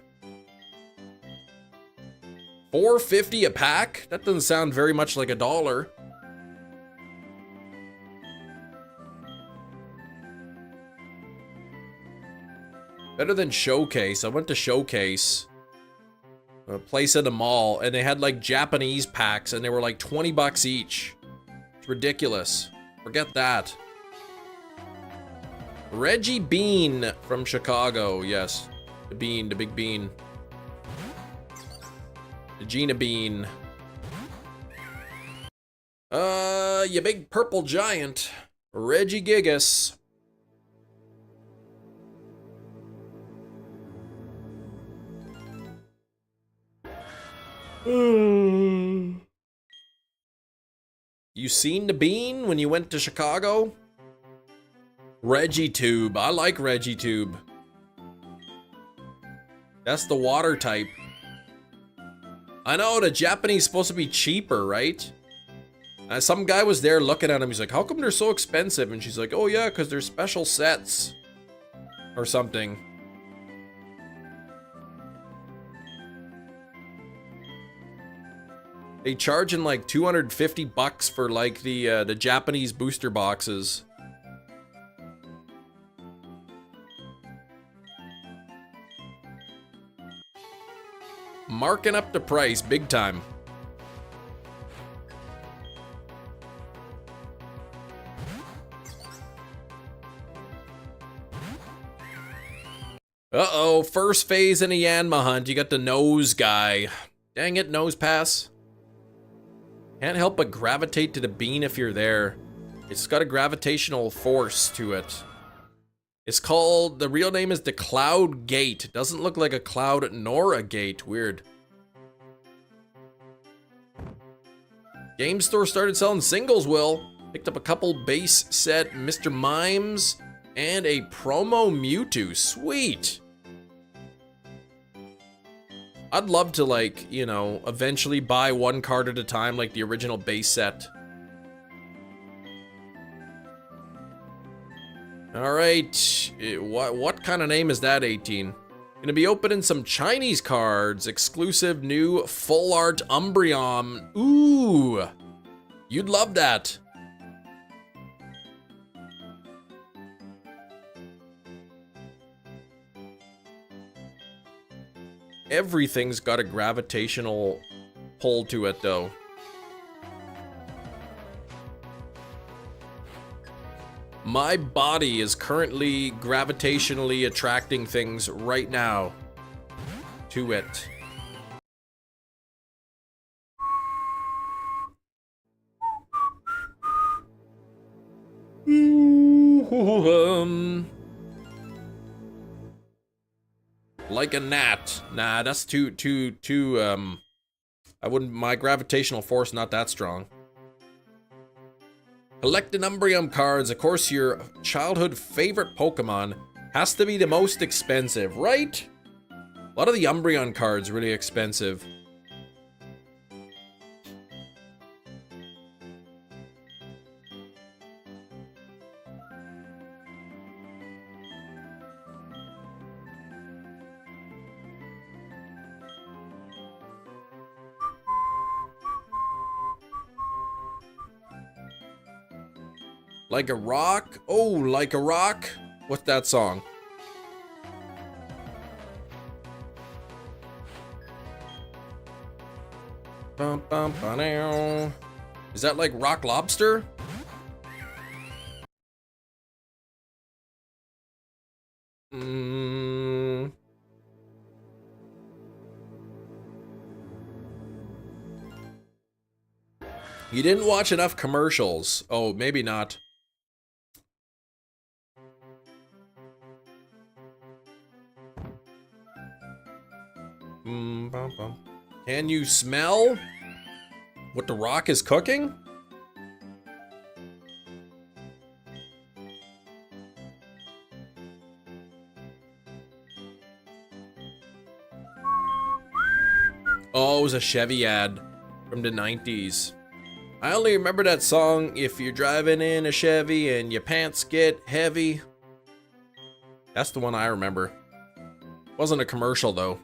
$4.50 a pack? That doesn't sound very much like $1. Better than Showcase. I went to Showcase. A place at the mall, and they had like Japanese packs, and they were like 20 bucks each. It's ridiculous. Forget that. Reggie Bean from Chicago, yes. The bean, the big bean. The Gina Bean. You big purple giant. Regigigas. You seen the bean when you went to Chicago? Regitube. I like Regitube. That's the water type. I know the Japanese supposed to be cheaper, right? Some guy was there looking at him. He's like, how come they're so expensive? And she's like, oh yeah, because they're special sets. Or something. They charging like 250 bucks for like the Japanese booster boxes. Marking up the price big time. Uh-oh, first phase in a Yanma hunt. You got the nose guy. Dang it, nose pass. Can't help but gravitate to the bean if you're there. It's got a gravitational force to it. It's called, the real name is the Cloud Gate. Doesn't look like a cloud nor a gate. Weird. Game Store started selling singles, Will. Picked up a couple base set Mr. Mimes and a promo Mewtwo. Sweet. I'd love to, like, you know, eventually buy one card at a time like the original base set. Alright, what kind of name is that, 18? Gonna be opening some Chinese cards. Exclusive new full art Umbreon. Ooh, you'd love that. Everything's got a gravitational pull to it, though. My body is currently gravitationally attracting things right now to it. Like a gnat. Nah, that's too, I wouldn't, my gravitational force not that strong. Collect the Umbreon cards. Of course, your childhood favorite Pokemon has to be the most expensive, right? A lot of the Umbreon cards really expensive. Like a rock? Oh, like a rock? What's that song? Bum, bum, ba-dow. Is that like Rock Lobster? You didn't watch enough commercials. Oh, maybe not. Bum, bum. Can you smell what the rock is cooking? Oh, it was a Chevy ad from the 90s. I only remember that song, if you're driving in a Chevy and your pants get heavy. That's the one I remember. Wasn't a commercial though.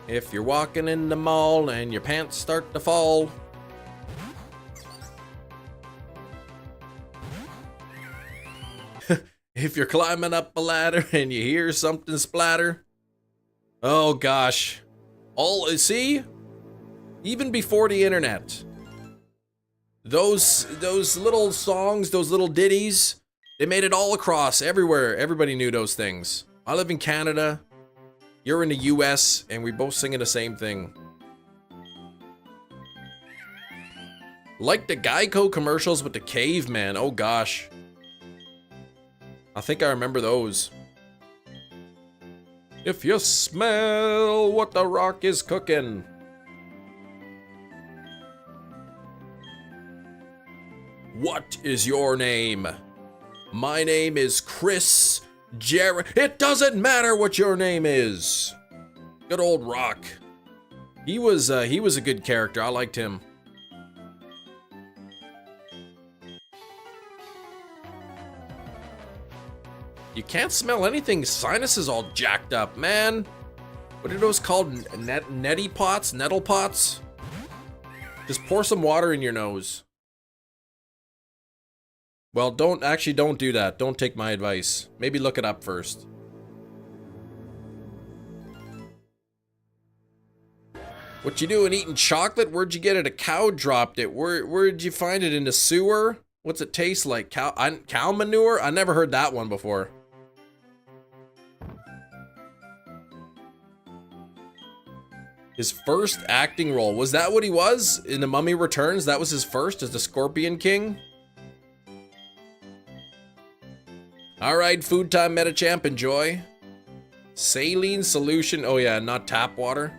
If you're walking in the mall and your pants start to fall. If you're climbing up a ladder and you hear something splatter. Oh gosh. See? Even before the internet. Those little songs, those little ditties, they made it all across everywhere. Everybody knew those things. I live in Canada. You're in the US and we both singing the same thing. Like the Geico commercials with the caveman. Oh gosh. I think I remember those. If you smell what the rock is cooking. What is your name? My name is Chris Jerry. It doesn't matter what your name is. Good old Rock. He was a good character. I liked him. You can't smell anything. Sinus is all jacked up, man. What are those called? Netty pots? Nettle pots? Just pour some water in your nose. Well, don't do that. Don't take my advice. Maybe look it up first. What you doing eating chocolate? Where'd you get it? A cow dropped it. Where'd you find it? In the sewer? What's it taste like? Cow manure? I never heard that one before. His first acting role. Was that what he was? In The Mummy Returns? That was his first as the Scorpion King? Alright, food time, Metachamp. Enjoy. Saline solution. Oh yeah, not tap water.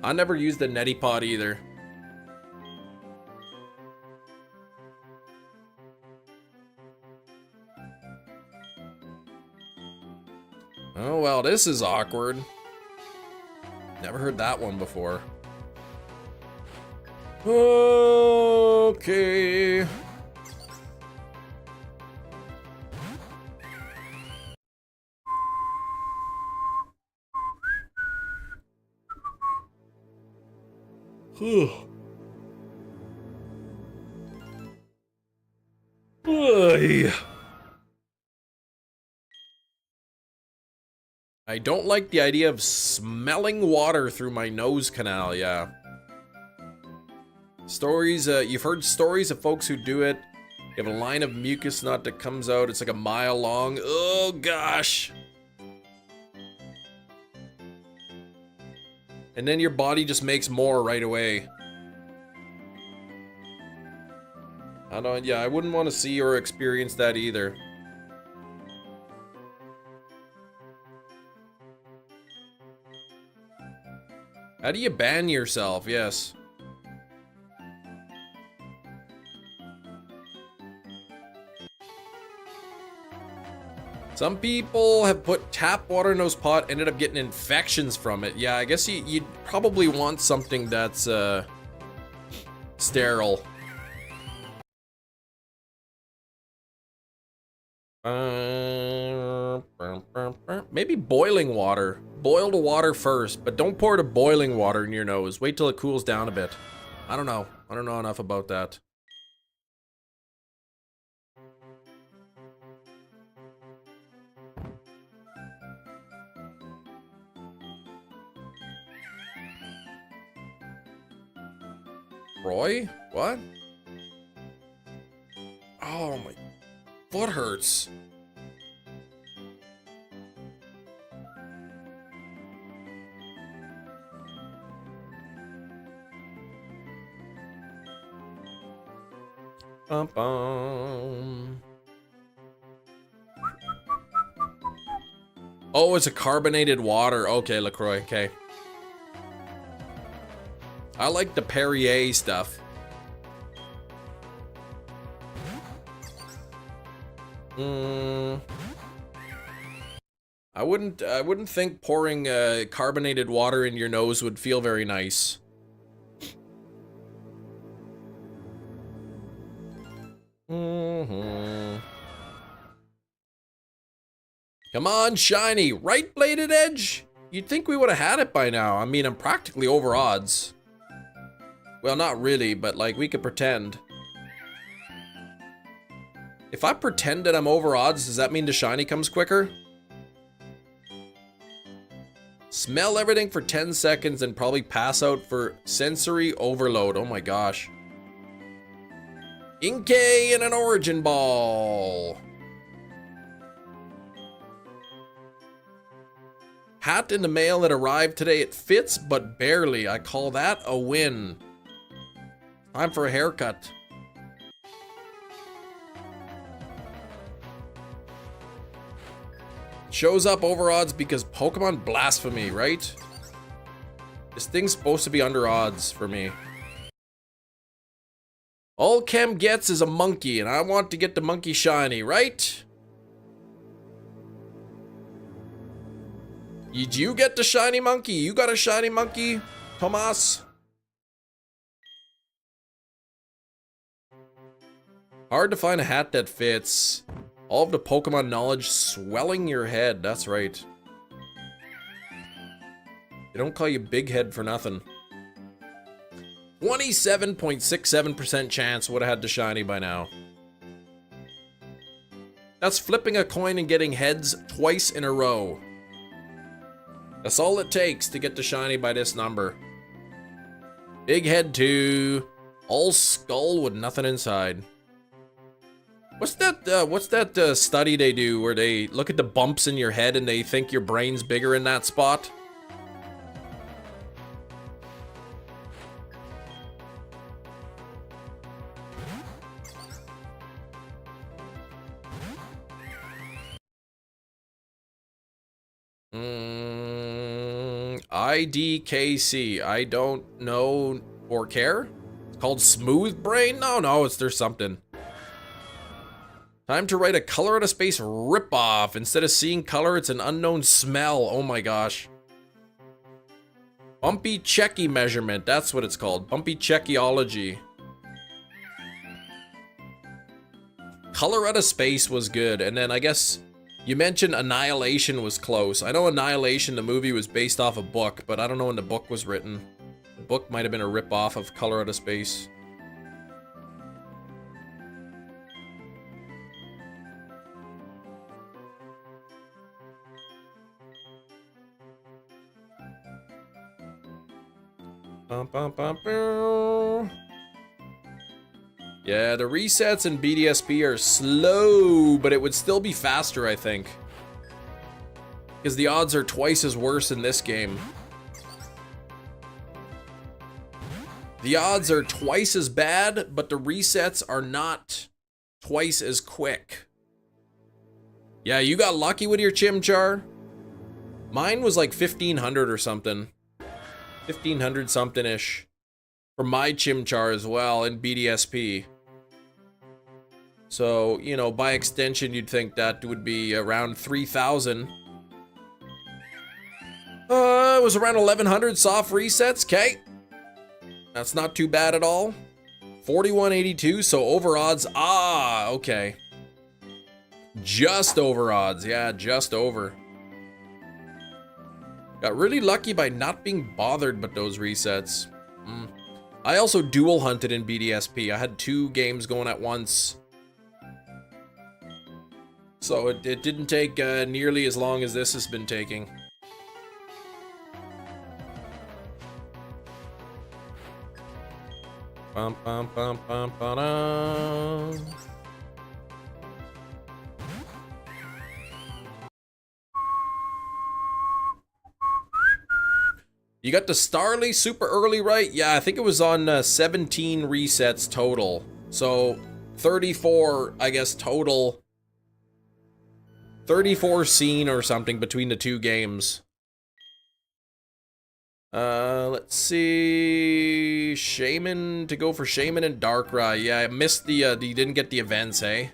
I never used the neti pot either. Oh well, this is awkward. Never heard that one before. Okay. I don't like the idea of smelling water through my nose canal, yeah. Stories, you've heard stories of folks who do it. You have a line of mucus knot that comes out, it's like a mile long. Oh gosh. And then your body just makes more right away. Yeah, I wouldn't want to see or experience that either. How do you ban yourself? Yes. Some people have put tap water in those pot, ended up getting infections from it. Yeah, I guess you'd probably want something that's sterile. Maybe boiling water. Boil the water first, but don't pour the boiling water in your nose. Wait till it cools down a bit. I don't know. I don't know enough about that. Roy? What? Oh, my foot hurts. Bum, bum. Oh, it's a carbonated water. Okay, LaCroix. Okay. I like the Perrier stuff. I wouldn't think pouring carbonated water in your nose would feel very nice. Come on, shiny. Right bladed edge? You'd think we would have had it by now. I mean, I'm practically over odds. Well, not really, but like we could pretend. If I pretend that I'm over odds, does that mean the shiny comes quicker? Smell everything for 10 seconds and probably pass out for sensory overload. Oh my gosh. Inkay and an origin ball. Hat in the mail that arrived today. It fits, but barely. I call that a win. Time for a haircut. Shows up over odds because Pokemon blasphemy, right? This thing's supposed to be under odds for me. All Chem gets is a monkey, and I want to get the monkey shiny, right? Did you get the shiny monkey? You got a shiny monkey, Tomas? Hard to find a hat that fits. All of the Pokemon knowledge swelling your head. That's right. They don't call you Big Head for nothing. 27.67% chance would have had the shiny by now. That's flipping a coin and getting heads twice in a row. That's all it takes to get the shiny by this number. Big Head 2. All skull with nothing inside. What's that study they do where they look at the bumps in your head and they think your brain's bigger in that spot? IDKC. I don't know or care. It's called Smooth Brain? No, there's something. Time to write a color out of space ripoff. Instead of seeing color, it's an unknown smell. Oh my gosh. Bumpy Checky measurement. That's what it's called. Bumpy Checkyology. Color out of space was good. And then I guess you mentioned Annihilation was close. I know Annihilation, the movie, was based off a book, but I don't know when the book was written. The book might have been a ripoff of Color Out of Space. Yeah, the resets in BDSP are slow, but it would still be faster, I think. Because the odds are twice as worse in this game. The odds are twice as bad, but the resets are not twice as quick. Yeah, you got lucky with your Chimchar. Mine was like 1500 or something. 1500 something-ish. For my Chimchar as well in BDSP. So, you know, by extension, you'd think that would be around 3,000. It was around 1,100 soft resets, okay. That's not too bad at all. 4182, so over odds. Ah, okay. Just over odds, yeah, just over. Got really lucky by not being bothered by those resets. I also dual hunted in BDSP. I had 2 games going at once. So it didn't take nearly as long as this has been taking. Bum, bum, bum, bum, ba-dum. You got the Starly super early, right? Yeah, I think it was on 17 resets total. So 34, I guess, total. 34 scene or something between the 2 games. Let's see. Shaman, to go for Shaman and Darkrai. Yeah, I missed the, you didn't get the events, hey?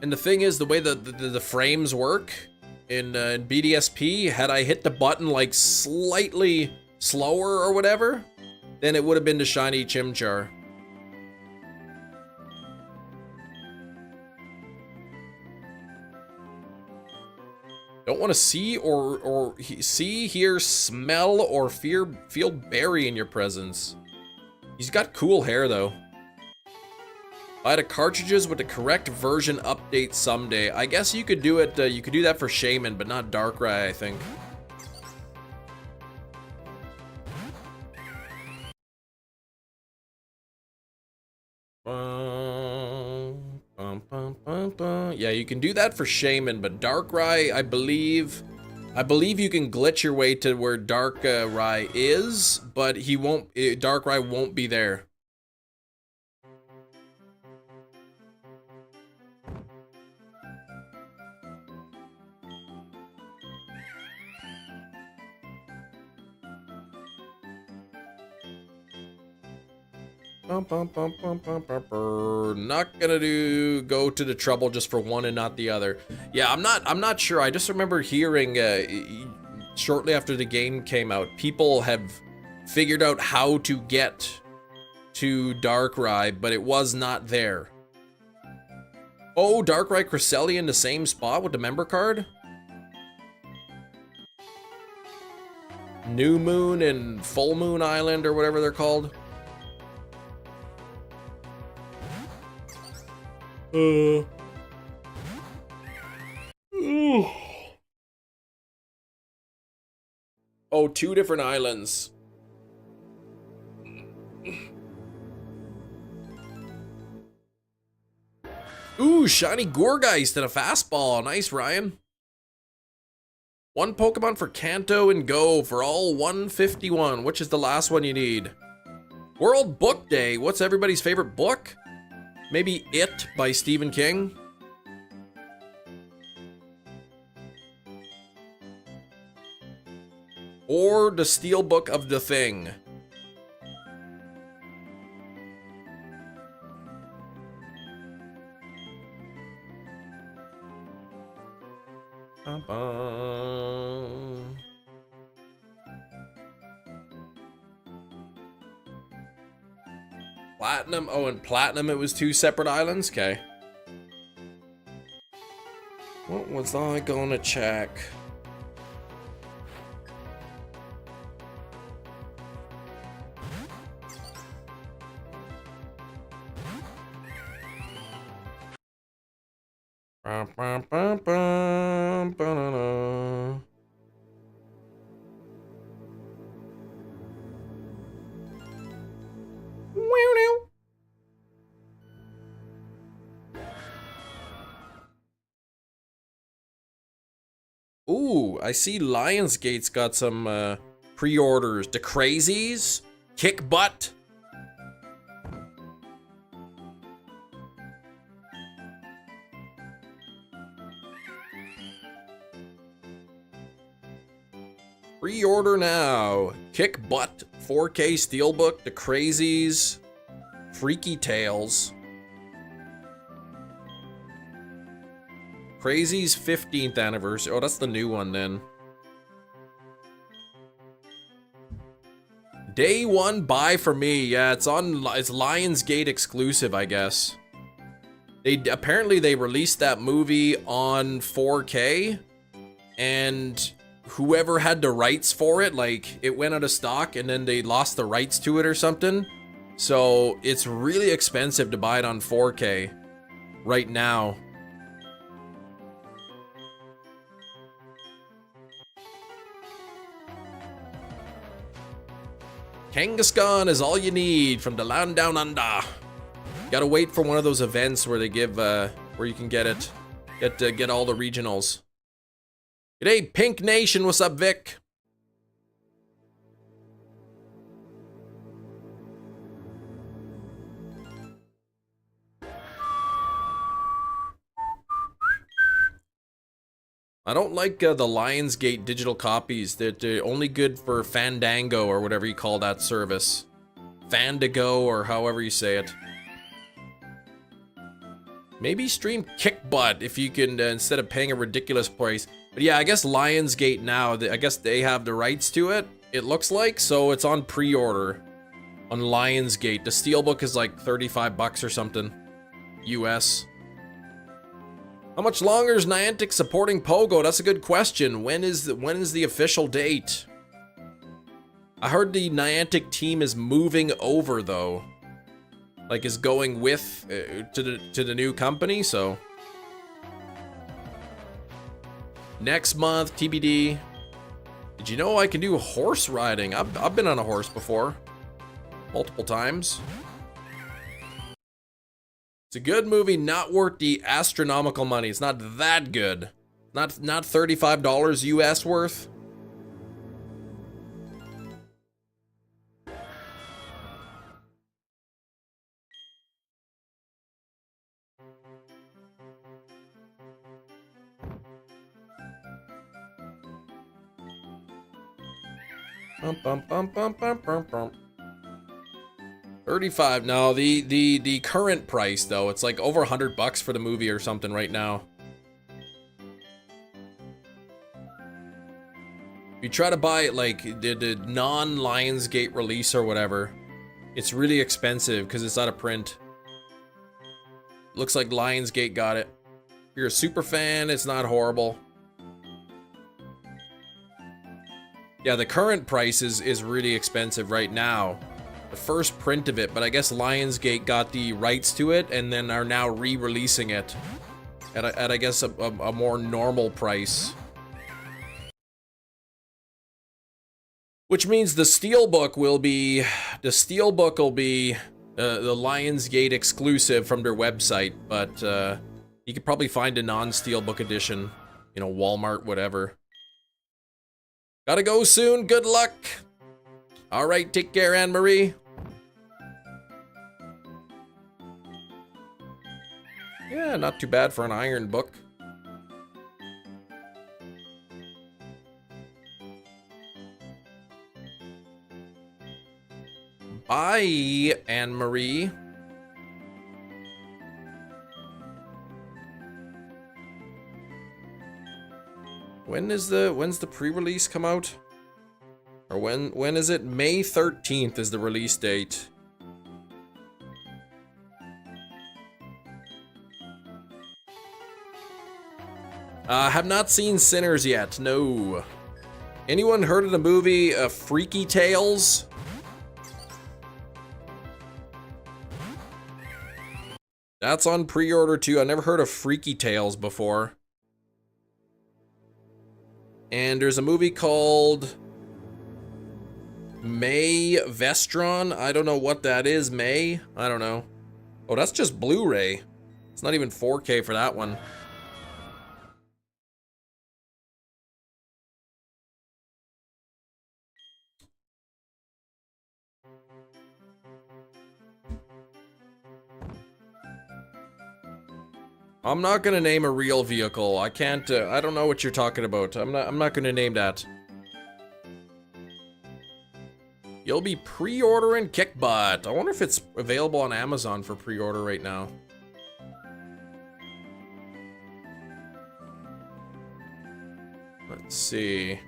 And the thing is, the way the frames work in BDSP, had I hit the button like slightly slower or whatever, then it would have been the shiny Chimchar. Don't want to see or see, hear, smell, or feel Barry in your presence. He's got cool hair though. Buy the cartridges with the correct version update someday. I guess you could do it. You could do that for Shaman, but not Darkrai, I think. Yeah, you can do that for Shaman, but Darkrai, I believe you can glitch your way to where Darkrai is, but he won't. Darkrai won't be there. Not gonna go to the trouble just for one and not the other. Yeah, I'm not sure. I just remember hearing shortly after the game came out, people have figured out how to get to Darkrai, but it was not there. Oh, Darkrai Cresselia in the same spot with the member card? New Moon and Full Moon Island or whatever they're called. Oh, 2 different islands. Ooh, shiny Gourgeist and a fastball. Nice, Ryan. 1 Pokemon for Kanto and Go for all 151. Which is the last one you need? World Book Day. What's everybody's favorite book? Maybe It by Stephen King? Or the Steelbook of the Thing? Platinum? Oh, and Platinum it was 2 separate islands? Okay. What was I gonna check? Ooh, I see Lionsgate's got some Pre-orders. The Crazies. Kick Butt. Pre-order now. Kick Butt. 4K Steelbook. The Crazies. Freaky Tales. Crazies 15th anniversary. Oh, that's the new one then. Day one buy for me. Yeah, it's Lionsgate exclusive, I guess. Apparently they released that movie on 4K, and whoever had the rights for it, like, it went out of stock and then they lost the rights to it or something. So it's really expensive to buy it on 4K right now. Kangaskhan is all you need from the land down under. Gotta wait for one of those events where they give, where you can get it, get all the regionals. G'day, Pink Nation. What's up, Vic? I don't like the Lionsgate digital copies. They're only good for Fandango or whatever you call that service. Fandago or however you say it. Maybe stream Kick Butt if you can, instead of paying a ridiculous price. But yeah, I guess Lionsgate now, I guess they have the rights to it, it looks like. So it's on pre-order on Lionsgate. The Steelbook is like 35 bucks or something. US. How much longer is Niantic supporting Pogo? That's a good question. When is the official date? I heard the Niantic team is moving over though. Like is going with to the new company, so next month TBD. Did you know I can do horse riding? I've been on a horse before. Multiple times. It's a good movie, not worth the astronomical money. It's not that good. Not $35 US worth. Bum, bum, bum, bum, bum, bum, bum. 35. No, the current price though, it's like over 100 bucks for the movie or something right now. If you try to buy it like the non-Lionsgate release or whatever, it's really expensive because it's out of print. Looks like Lionsgate got it. If you're a super fan, it's not horrible. Yeah, the current price is really expensive right now. The first print of it, but I guess Lionsgate got the rights to it and then are now re-releasing it at I guess a more normal price. Which means the Steelbook will be the Lionsgate exclusive from their website, but you could probably find a non-Steelbook edition, you know, Walmart, whatever. Gotta go soon. Good luck. All right, take care, Anne-Marie. Yeah, not too bad for an iron book. Bye, Anne-Marie. When's the pre-release come out? Or when is it? May 13th is the release date. Have not seen Sinners yet, no. Anyone heard of the movie Freaky Tales? That's on pre-order too. I never heard of Freaky Tales before. And there's a movie called May Vestron. I don't know what that is. May? I don't know. Oh, that's just Blu-ray. It's not even 4K for that one. I'm not gonna name a real vehicle. I can't, I don't know what you're talking about. I'm not gonna name that. You'll be pre-ordering Kick Butt. I wonder if it's available on Amazon for pre-order right now. Let's see.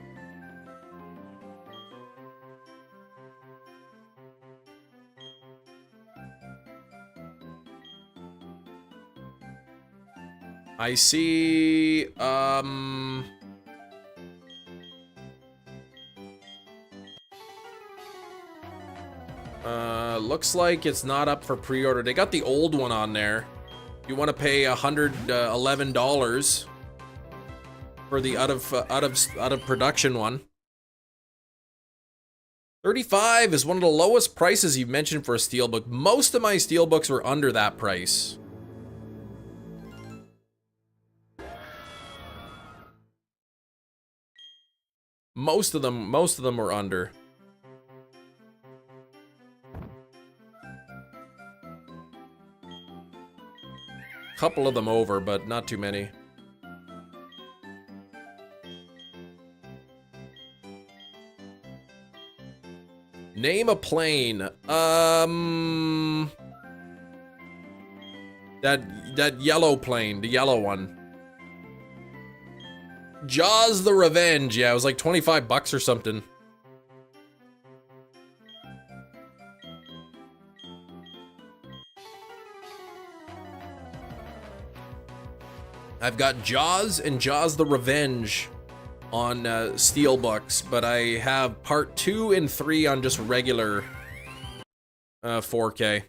I see, looks like it's not up for pre-order. They got the old one on there. You want to pay $111 for the out of production one. 35 is one of the lowest prices you've mentioned for a steelbook. Most of my steelbooks were under that price. Most of them were under. Couple of them over, but not too many. Name a plane. That yellow plane, the yellow one. Jaws the Revenge. Yeah, it was like 25 bucks or something. I've got Jaws and Jaws the Revenge on steelbooks, but I have part 2 and 3 on just regular 4K.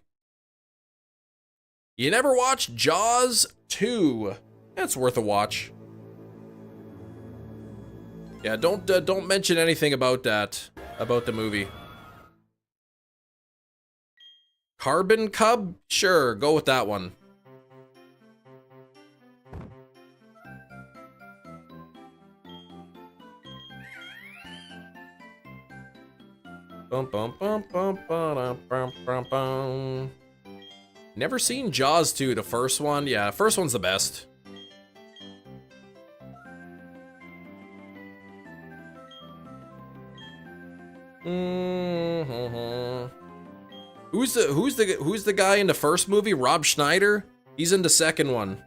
You never watched Jaws 2? That's worth a watch. Yeah, don't mention anything about that, about the movie. Carbon Cub? Sure, go with that one. Bum, bum, bum, bum, bum, bum, bum, bum. Never seen Jaws 2, the first one. Yeah, first one's the best. Who's the guy in the first movie? Rob Schneider? He's in the second one.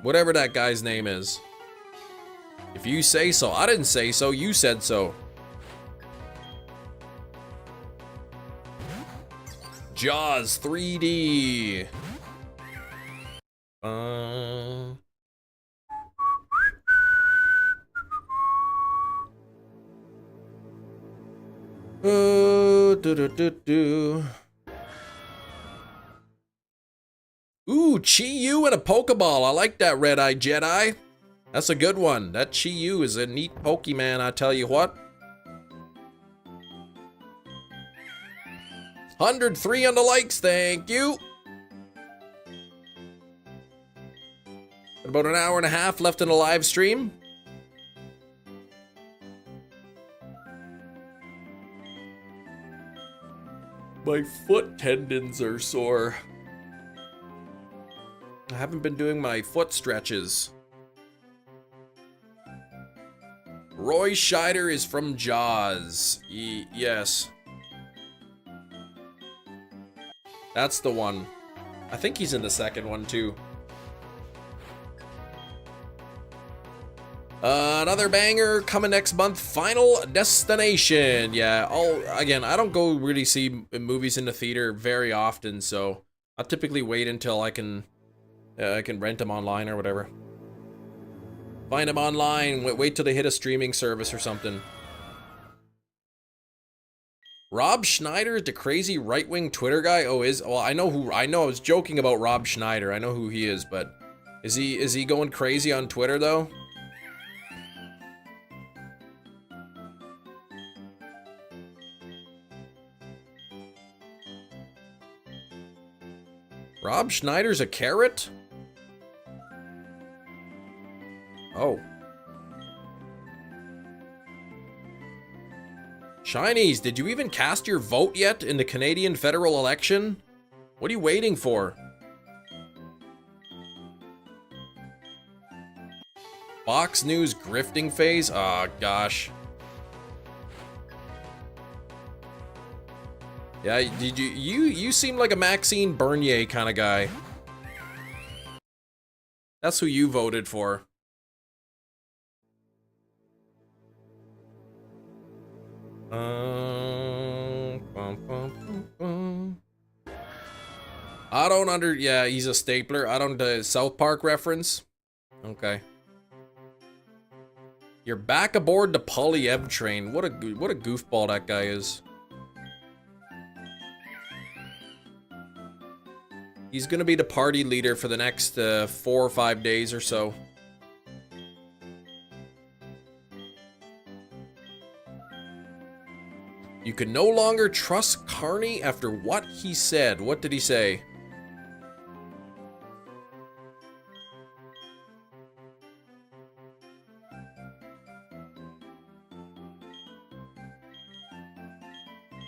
Whatever that guy's name is. If you say so. I didn't say so, you said so. Jaws 3D. Ooh, Chi-Yu and a Pokeball. I like that Red-Eye Jedi. That's a good one. That Chi-Yu is a neat Pokemon, I tell you what. 103 on the likes, thank you. About an hour and a half left in the live stream. My foot tendons are sore. I haven't been doing my foot stretches. Roy Scheider is from Jaws. Yes. That's the one. I think he's in the second one too. Another banger coming next month. Final Destination. Yeah, again, I don't go really see movies in the theater very often, so I'll typically wait until I can rent them online or whatever. Find them online. Wait till they hit a streaming service or something. Rob Schneider, the crazy right-wing Twitter guy. Oh, well, I know. I was joking about Rob Schneider. I know who he is, but is he going crazy on Twitter though? Rob Schneider's a carrot? Oh. Shinies, did you even cast your vote yet in the Canadian federal election? What are you waiting for? Fox News grifting phase? Oh, gosh. Yeah, you seem like a Maxine Bernier kind of guy. That's who you voted for. I don't yeah, he's a stapler. I don't, South Park reference? Okay. You're back aboard the Polyev train. What a goofball that guy is. He's gonna be the party leader for the next 4 or 5 days or so. You can no longer trust Carney after what he said. What did he say?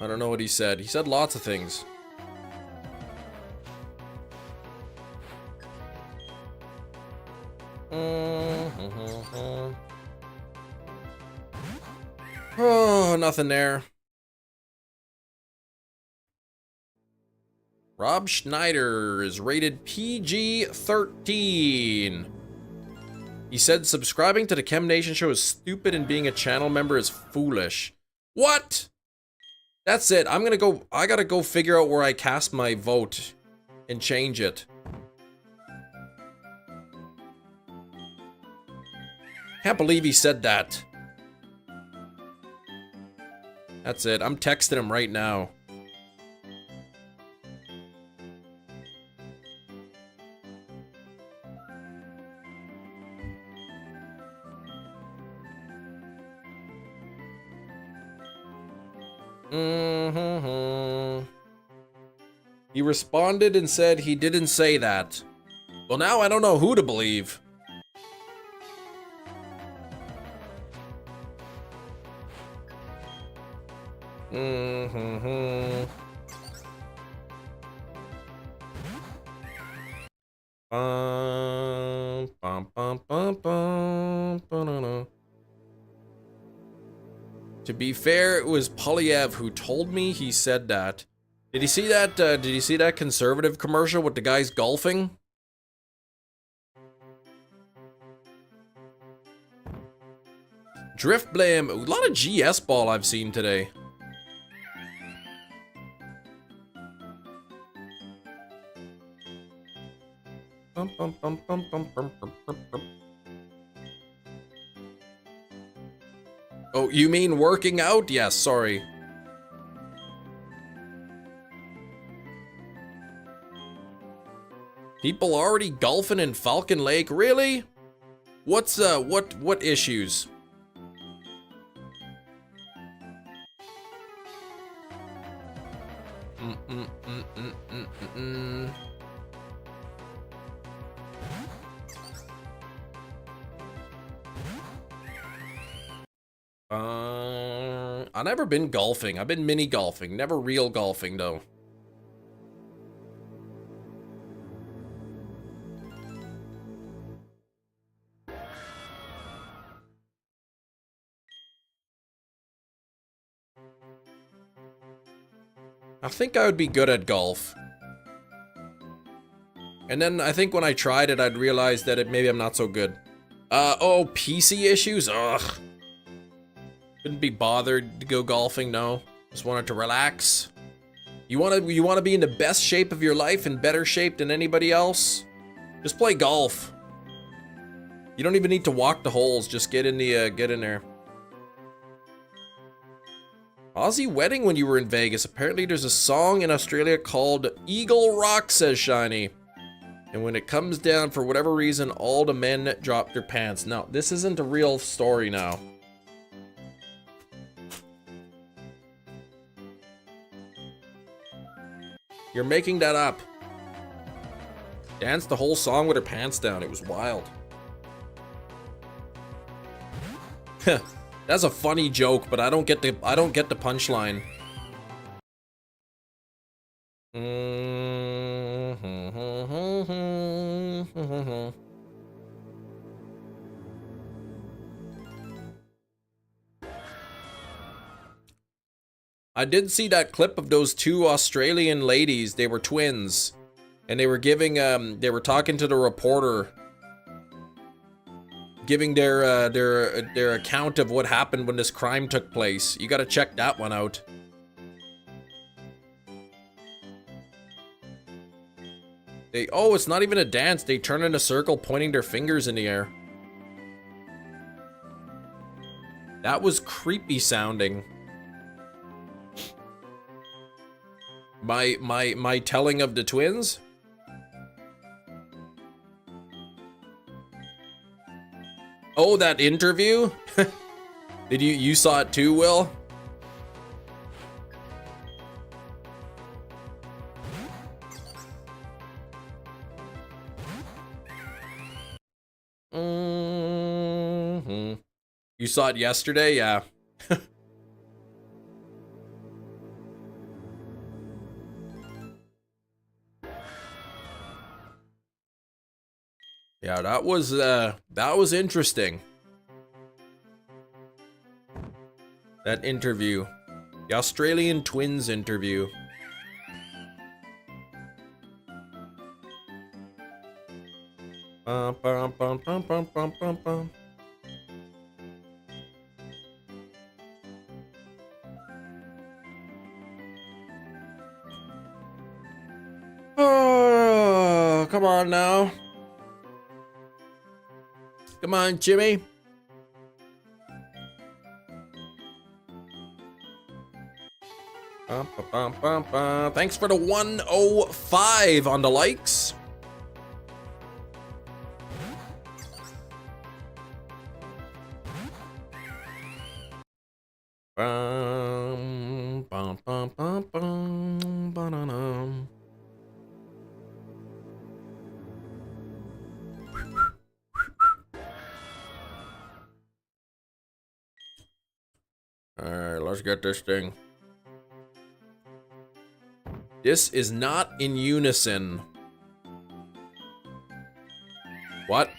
I don't know what he said. He said lots of things. Oh, nothing there. Rob Schneider is rated PG-13. He said subscribing to the Chem Nation show is stupid and being a channel member is foolish. What? That's it. I gotta go figure out where I cast my vote and change it. Can't believe he said that. That's it. I'm texting him right now. He responded and said he didn't say that. Well, now I don't know who to believe. To be fair, it was Polyev who told me he said that. Did you see that? Did you see that conservative commercial with the guys golfing? Drift blame. A lot of GS ball I've seen today. Oh, you mean working out? Yes, sorry. People already golfing in Falcon Lake? Really? What's what issues? I've never been golfing. I've been mini golfing, never real golfing though. I think I would be good at golf. And then I think when I tried it, I'd realize that maybe I'm not so good. Oh, PC issues? Ugh. Couldn't be bothered to go golfing, no. Just wanted to relax. You wanna be in the best shape of your life, in better shape than anybody else? Just play golf. You don't even need to walk the holes, just get in there. Aussie wedding when you were in Vegas. Apparently there's a song in Australia called Eagle Rock, says Shiny. And when it comes down, for whatever reason, all the men drop their pants. No, this isn't a real story now. You're making that up. Danced the whole song with her pants down. It was wild. That's a funny joke, but I don't get the punchline. I did see that clip of those two Australian ladies. They were twins, and they were giving they were talking to the reporter, giving their account of what happened when this crime took place. You gotta check that one out. Oh, it's not even a dance. They turn in a circle, pointing their fingers in the air. That was creepy sounding. My telling of the twins? Oh, that interview? Did you saw it too, Will? You saw it yesterday? Yeah. Yeah, that was interesting. That interview. The Australian twins interview. Bum, bum, bum, bum, bum, bum, bum, bum. Oh, come on now. Come on, Jimmy. Thanks for the 105 on the likes. Alright, let's get this thing. This is not in unison. What?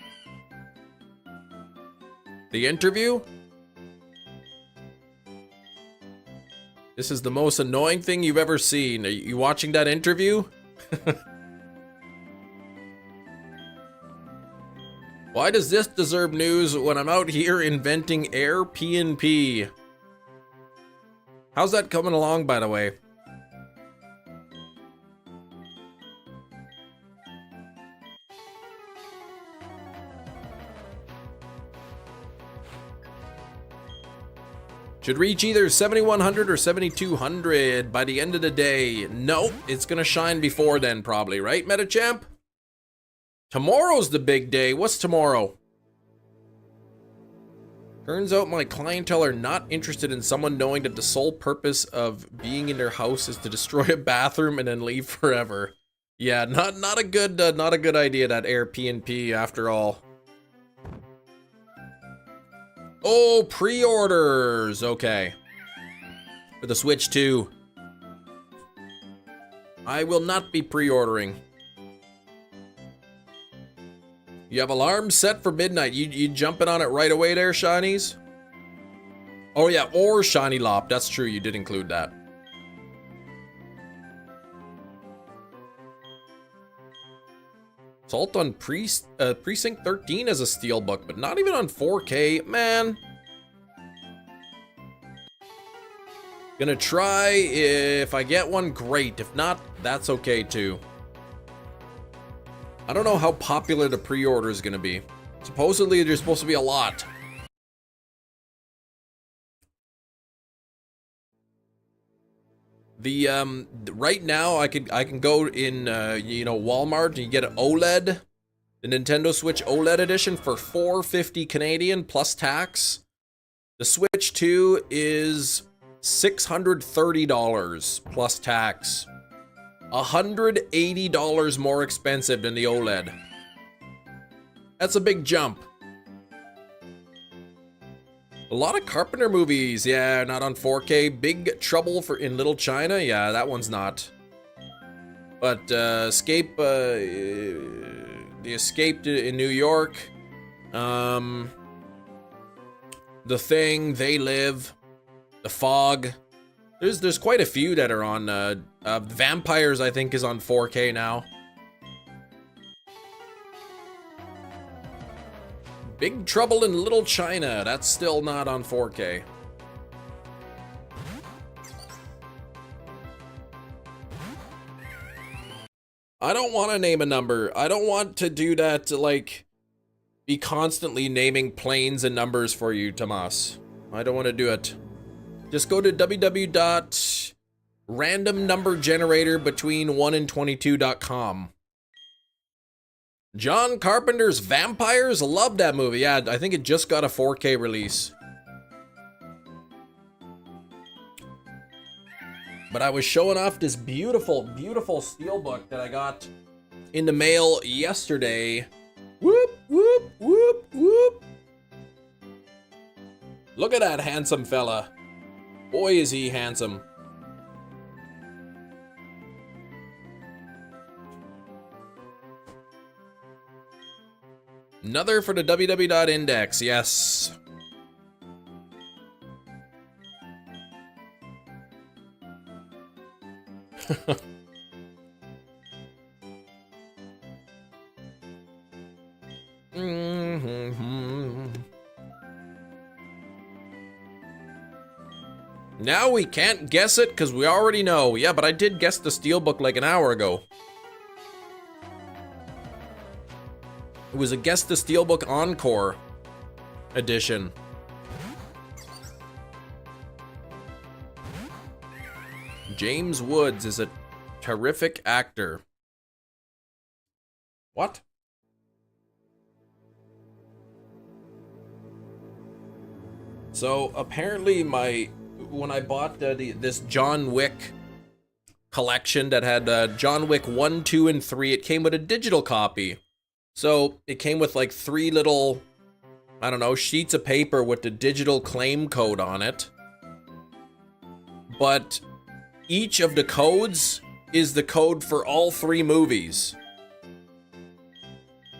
The interview? This is the most annoying thing you've ever seen. Are you watching that interview? Why does this deserve news when I'm out here inventing Air PNP? How's that coming along, by the way? Should reach either 7100 or 7200 by the end of the day. Nope, it's gonna shine before then probably, right, Metachamp? Tomorrow's the big day. What's tomorrow? Turns out my clientele are not interested in someone knowing that the sole purpose of being in their house is to destroy a bathroom and then leave forever. Yeah, not a good idea, that Air PNP after all. Oh, pre-orders. Okay. For the Switch 2. I will not be pre-ordering. You have alarms set for midnight. You jumping on it right away there, Shinies? Oh yeah, or Shiny Lop. That's true, you did include that. Assault on Precinct 13 as a steelbook, but not even on 4K, man. Gonna try. If I get one, great. If not, that's okay too. I don't know how popular the pre-order is gonna be. Supposedly there's supposed to be a lot. The right now I can go in you know, Walmart and you get an OLED, the Nintendo Switch OLED edition for $450 Canadian plus tax. The Switch 2 is $630 plus tax. $180 more expensive than the OLED. That's a big jump. A lot of Carpenter movies, yeah, not on 4K. Big Trouble in Little China, yeah, that one's not. But The Escape in New York, The Thing, They Live, The Fog. There's quite a few that are on. Vampires, I think, is on 4K now. Big Trouble in Little China, that's still not on 4K. I don't want to name a number. I don't want to do that to, like, be constantly naming planes and numbers for you, Tomas. I don't want to do it. Just go to www.randomnumbergeneratorbetween1and22.com. John Carpenter's Vampires? Love that movie. Yeah, I think it just got a 4K release. But I was showing off this beautiful, beautiful steelbook that I got in the mail yesterday. Whoop, whoop, whoop, whoop. Look at that handsome fella. Boy, is he handsome. Another for the www.index, yes. Now we can't guess it because we already know. Yeah, but I did guess the steelbook like an hour ago. It was a Guess the Steelbook Encore edition. James Woods is a terrific actor. What? So apparently when I bought this John Wick collection that had John Wick 1, 2, and 3, it came with a digital copy. So it came with like 3 little, I don't know, sheets of paper with the digital claim code on it. But each of the codes is the code for all 3 movies.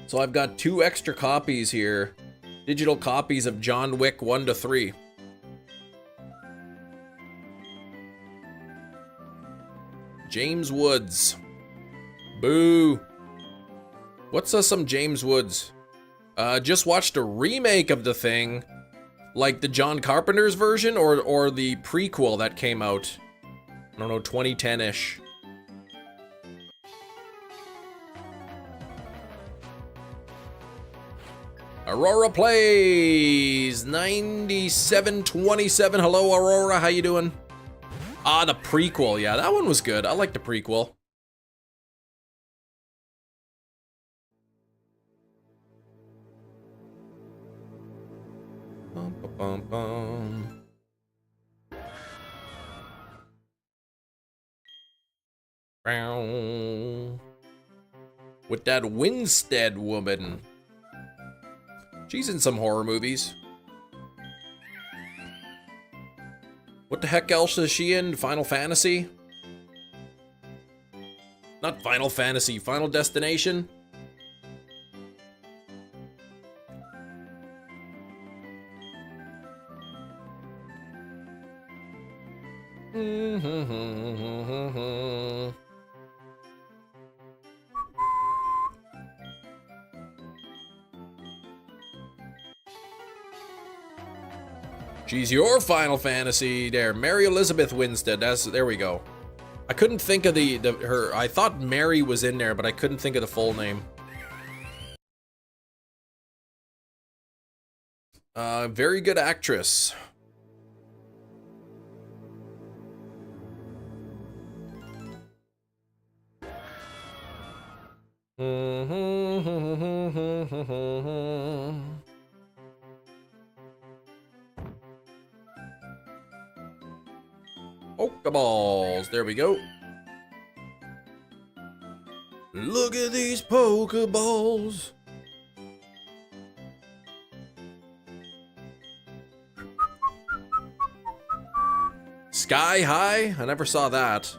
So I've got 2 extra copies here, digital copies of John Wick 1 to 3. James Woods. Boo. What's some James Woods? Just watched a remake of The Thing, like the John Carpenter's version or the prequel that came out, I don't know, 2010-ish. Aurora Plays 9727. Hello, Aurora. How you doing? Ah, the prequel. Yeah, that one was good. I like the prequel. Bum, bum, bum. With that Winstead woman. She's in some horror movies. What the heck else is she in? Final Fantasy? Not Final Fantasy, Final Destination? She's your Final Fantasy there, Mary Elizabeth Winstead. There we go. I couldn't think of her. I thought Mary was in there, but I couldn't think of the full name. Very good actress. Pokeballs, there we go. Look at these Pokeballs. Sky High? I never saw that.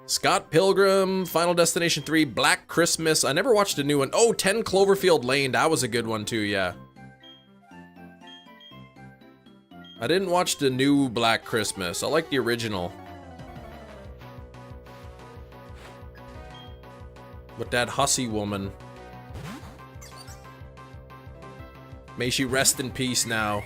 Scott Pilgrim, Final Destination 3, Black Christmas. I never watched a new one. Oh, 10 Cloverfield Lane. That was a good one too, yeah. I didn't watch the new Black Christmas. I like the original. With that hussy woman. May she rest in peace now.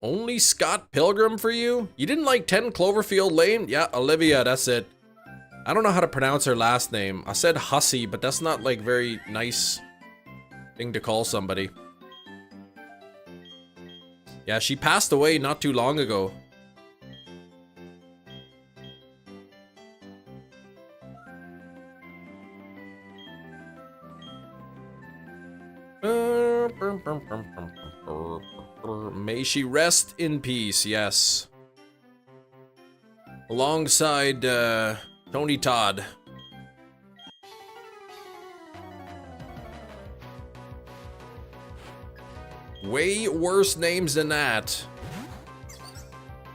Only Scott Pilgrim for you? You didn't like 10 Cloverfield Lane? Yeah, Olivia, that's it. I don't know how to pronounce her last name. I said hussy, but that's not like very nice thing to call somebody. Yeah, she passed away not too long ago. May she rest in peace, yes. Alongside, Tony Todd. Way worse names than that.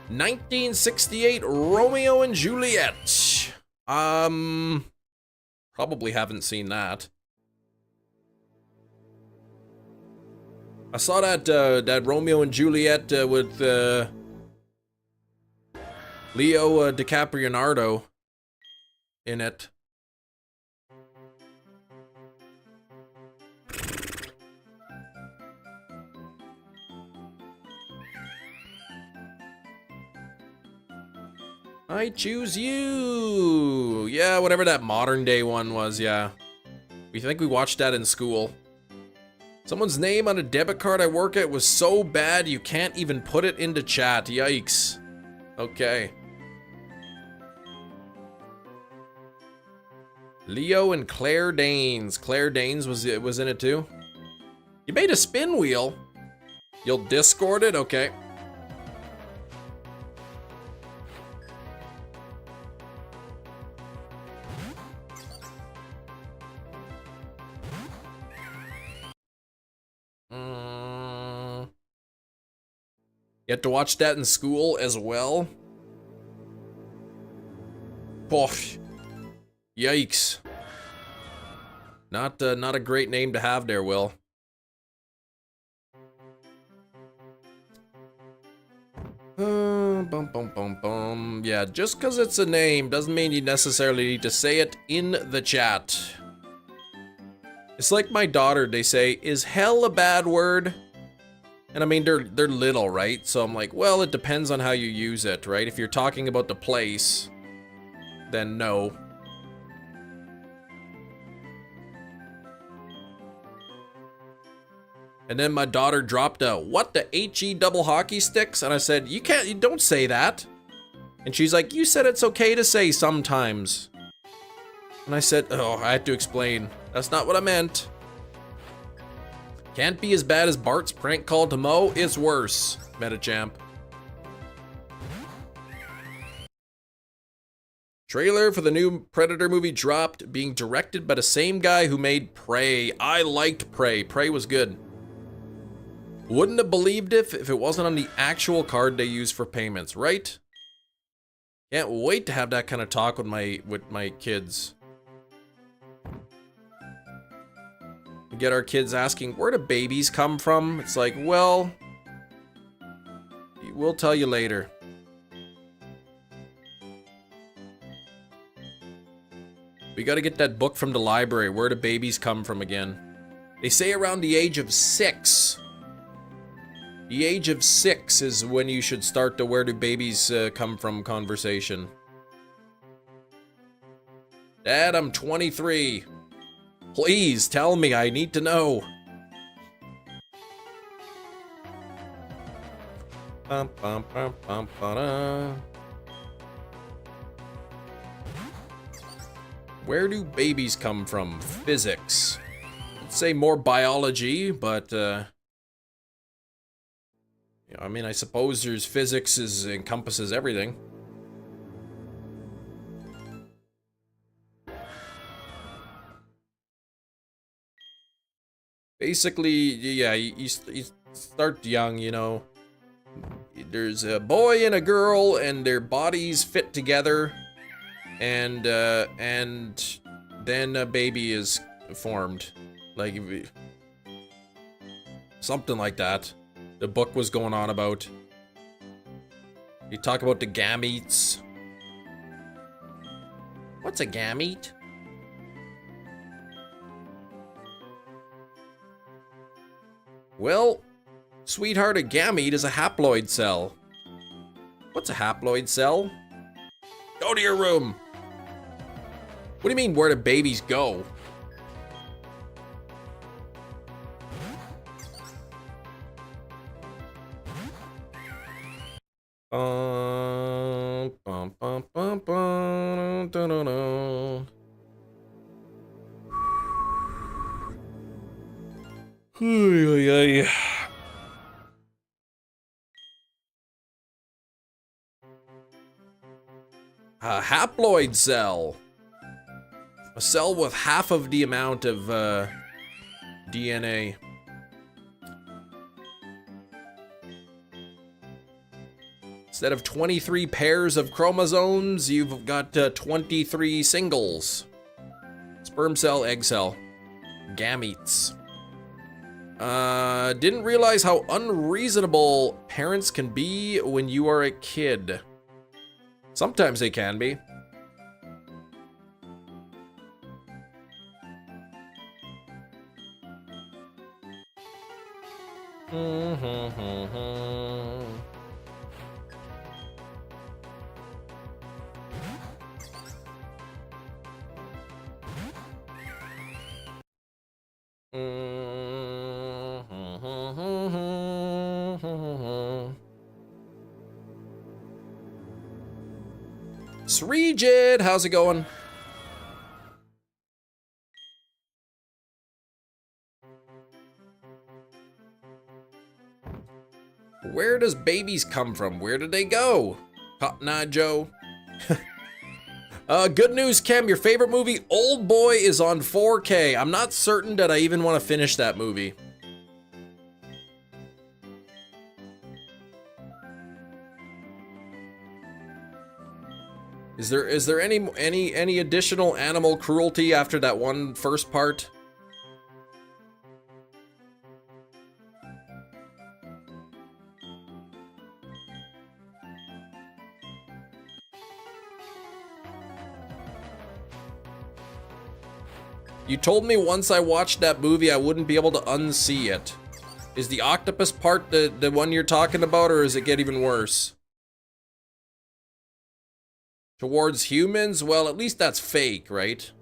1968 Romeo and Juliet. Probably haven't seen that. I saw that that Romeo and Juliet with Leo DiCaprio in it. I choose you. Yeah, whatever that modern day one was, yeah. We think we watched that in school. Someone's name on a debit card I work at was so bad you can't even put it into chat. Yikes. Okay. Leo and Claire Danes. Claire Danes was in it too. You made a spin wheel. You'll Discord it? Okay. You had to watch that in school as well? Bosh. Yikes. Not a great name to have there, Will. Yeah, just because it's a name doesn't mean you necessarily need to say it in the chat. It's like my daughter, they say, is hell a bad word? And I mean, they're little, right? So I'm like, well, it depends on how you use it, right? If you're talking about the place, then no. And then my daughter dropped a, what, the HE double hockey sticks? And I said, you don't say that. And she's like, you said it's okay to say sometimes. And I said, oh, I had to explain. That's not what I meant. Can't be as bad as Bart's prank call to Mo. It's worse, Metachamp. Trailer for the new Predator movie dropped, being directed by the same guy who made Prey. I liked Prey. Prey was good. Wouldn't have believed it if it wasn't on the actual card they use for payments, right? Can't wait to have that kind of talk with my kids. We get our kids asking, where do babies come from? It's like, well, we'll tell you later. We gotta get that book from the library, Where Do Babies Come From again. They say around the age of 6. The age of 6 is when you should start the Where Do Babies Come From conversation. Dad, I'm 23. Please tell me, I need to know. Where do babies come from? Physics. I'd say more biology, but I mean, I suppose there's physics encompasses everything. Basically, yeah, you start young, you know. There's a boy and a girl, and their bodies fit together, and then a baby is formed, like something like that. The book was going on about. You talk about the gametes. What's a gamete? Well, sweetheart, a gamete is a haploid cell. What's a haploid cell? Go to your room. What do you mean, where do babies go? A haploid cell. A cell with half of the amount of DNA. Instead of 23 pairs of chromosomes, you've got 23 singles. Sperm cell, egg cell. Gametes. Didn't realize how unreasonable parents can be when you are a kid. Sometimes they can be. Sreejid, how's it going? Where does babies come from? Where did they go? Cotton Eye Joe. Good news, Kem. Your favorite movie, Old Boy, is on 4K. I'm not certain that I even want to finish that movie. Is there any additional animal cruelty after that one first part? You told me once I watched that movie I wouldn't be able to unsee it. Is the octopus part the one you're talking about, or does it get even worse? Towards humans? Well, at least that's fake, right?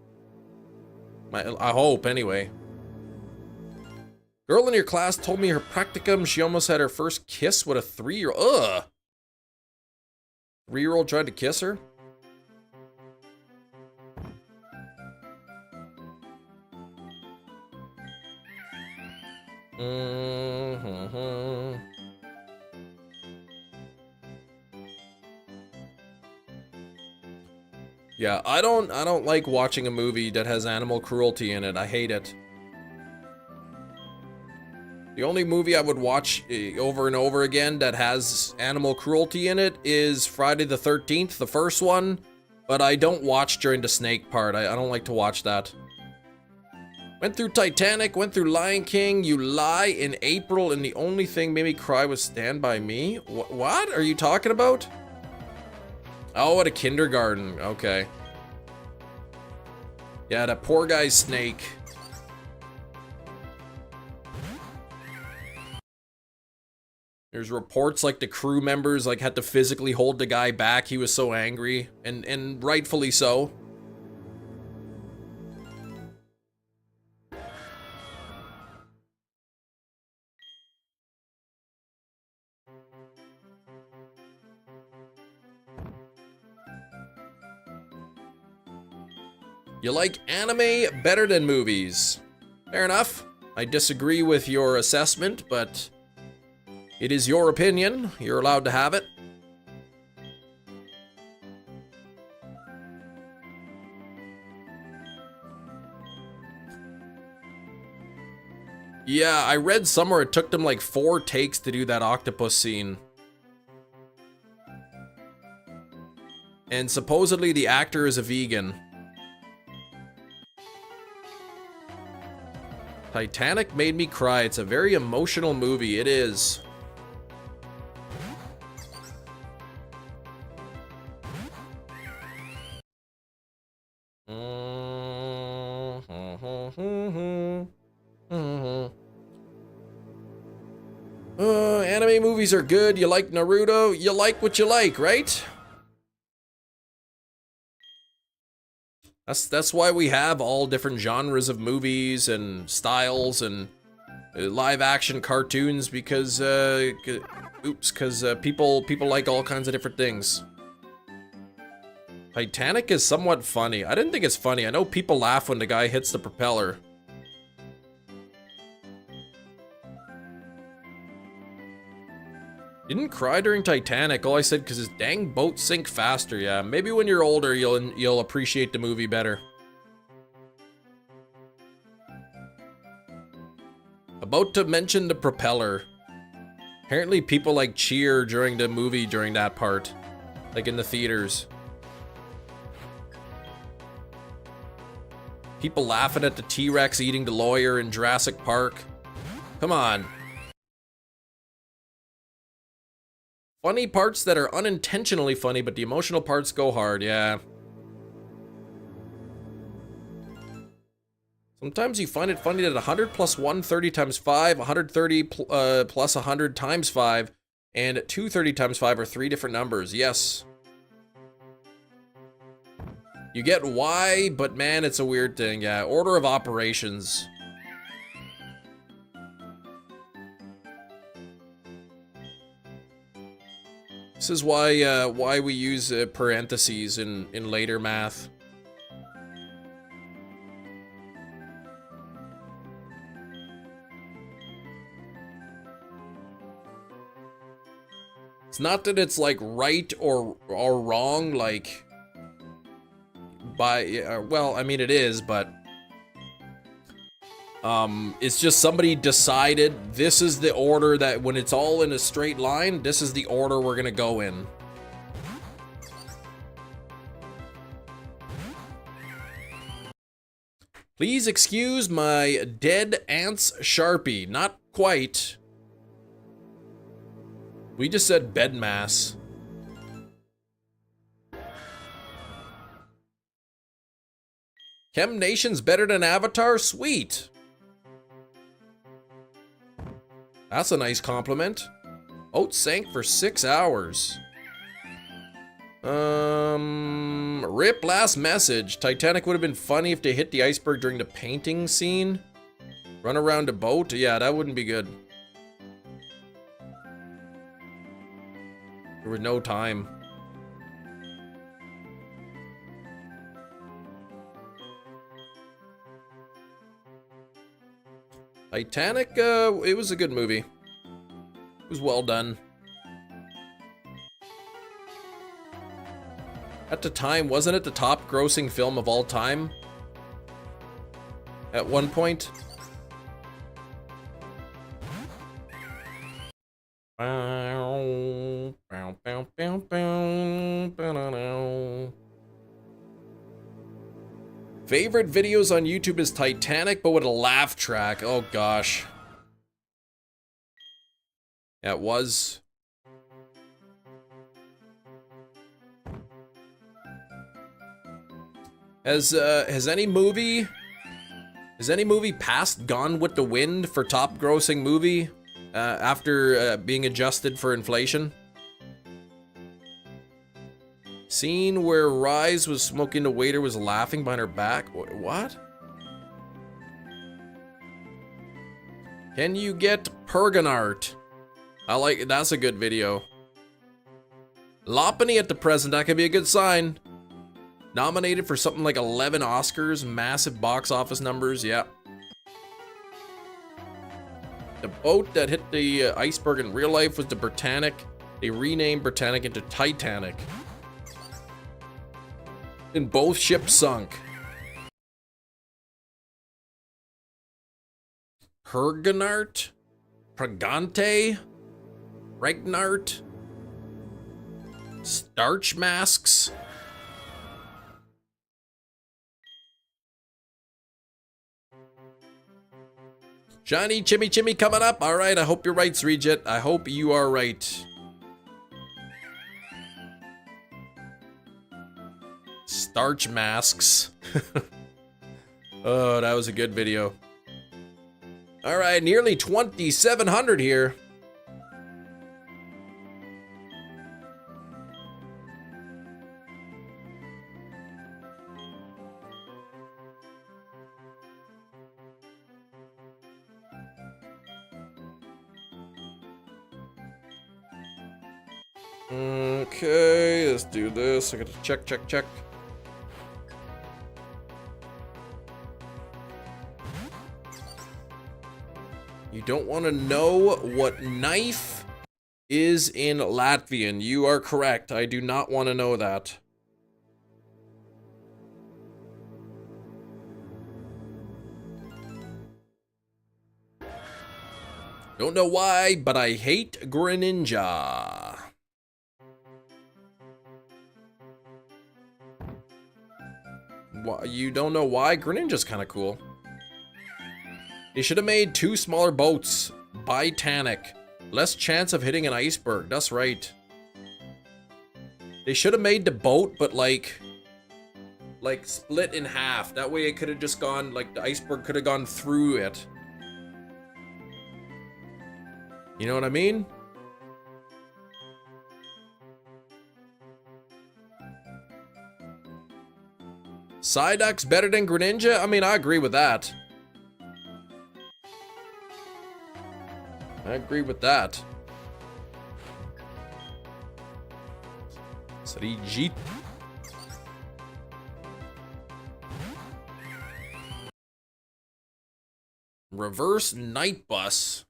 I hope, anyway. Girl in your class told me her practicum, she almost had her first kiss with a 3-year-old. Ugh! 3-year-old tried to kiss her? Yeah, I don't like watching a movie that has animal cruelty in it. I hate it. The only movie I would watch over and over again that has animal cruelty in it is Friday the 13th, the first one, but I don't watch during the snake part. I don't like to watch that. Went through Titanic, went through Lion King, You Lie in April, and the only thing made me cry was Stand By Me? What are you talking about? Oh, at a kindergarten. Okay. Yeah, that poor guy's snake. There's reports like the crew members like had to physically hold the guy back. He was so angry, and rightfully so. You like anime better than movies. Fair enough. I disagree with your assessment, but It is your opinion. You're allowed to have it. Yeah, I read somewhere it took them like 4 takes to do that octopus scene. And supposedly the actor is a vegan. Titanic made me cry. It's a very emotional movie. It is. Anime movies are good. You like Naruto? You like what you like, right? That's why we have all different genres of movies and styles and live action cartoons, because people like all kinds of different things. Titanic is somewhat funny. I didn't think it's funny. I know people laugh when the guy hits the propeller. Didn't cry during Titanic. All I said, because his dang boat sink faster. Yeah, maybe when you're older, you'll appreciate the movie better. About to mention the propeller. Apparently people like cheer during the movie during that part. Like in the theaters. People laughing at the T-Rex eating the lawyer in Jurassic Park. Come on. Funny parts that are unintentionally funny, but the emotional parts go hard, yeah. Sometimes you find it funny that 100 plus 130 times 5, 130 plus 100 times 5, and 230 times 5 are 3 different numbers, yes. You get why, but man, it's a weird thing, yeah. Order of operations. This is why we use parentheses in later math. It's not that it's like right or wrong, like by well, I mean it is, but it's just somebody decided this is the order that when it's all in a straight line, this is the order we're gonna go in. Please excuse my dead aunt's Sharpie. Not quite. We just said bed mass. Chem Nation's better than Avatar? Sweet. That's a nice compliment. Oat sank for 6 hours. Rip last message. Titanic would have been funny if they hit the iceberg during the painting scene. Run around a boat? Yeah, that wouldn't be good. There was no time. Titanic, it was a good movie. It was well done. At the time, wasn't it the top grossing film of all time? At one point? Favorite videos on YouTube is Titanic, but with a laugh track. Oh gosh. Yeah, it was. Has any movie passed Gone with the Wind for top grossing movie after being adjusted for inflation? Scene where Rise was smoking, the waiter was laughing behind her back. What? Can you get Pergonart? I like it. That's a good video. Loppany at the present. That could be a good sign. Nominated for something like 11 Oscars. Massive box office numbers. Yeah. The boat that hit the iceberg in real life was the Britannic. They renamed Britannic into Titanic. And both ships sunk. Hergenart? Pregante? Regnart? Starch masks? Johnny Chimmy coming up. All right, I hope you're right, Sreejit. I hope you are right. Starch masks. Oh, that was a good video. All right, nearly 2,700 here. Okay, let's do this. I gotta check. You don't want to know what knife is in Latvian. You are correct. I do not want to know that. Don't know why, but I hate Greninja. Why, you don't know why? Greninja's kind of cool. They should have made 2 smaller boats. Titanic. Less chance of hitting an iceberg. That's right. They should have made the boat, but like split in half. That way it could have just gone, like the iceberg could have gone through it. You know what I mean? Psyduck's better than Greninja? I mean, I agree with that. I agree with that. Sreejit. Reverse night bus.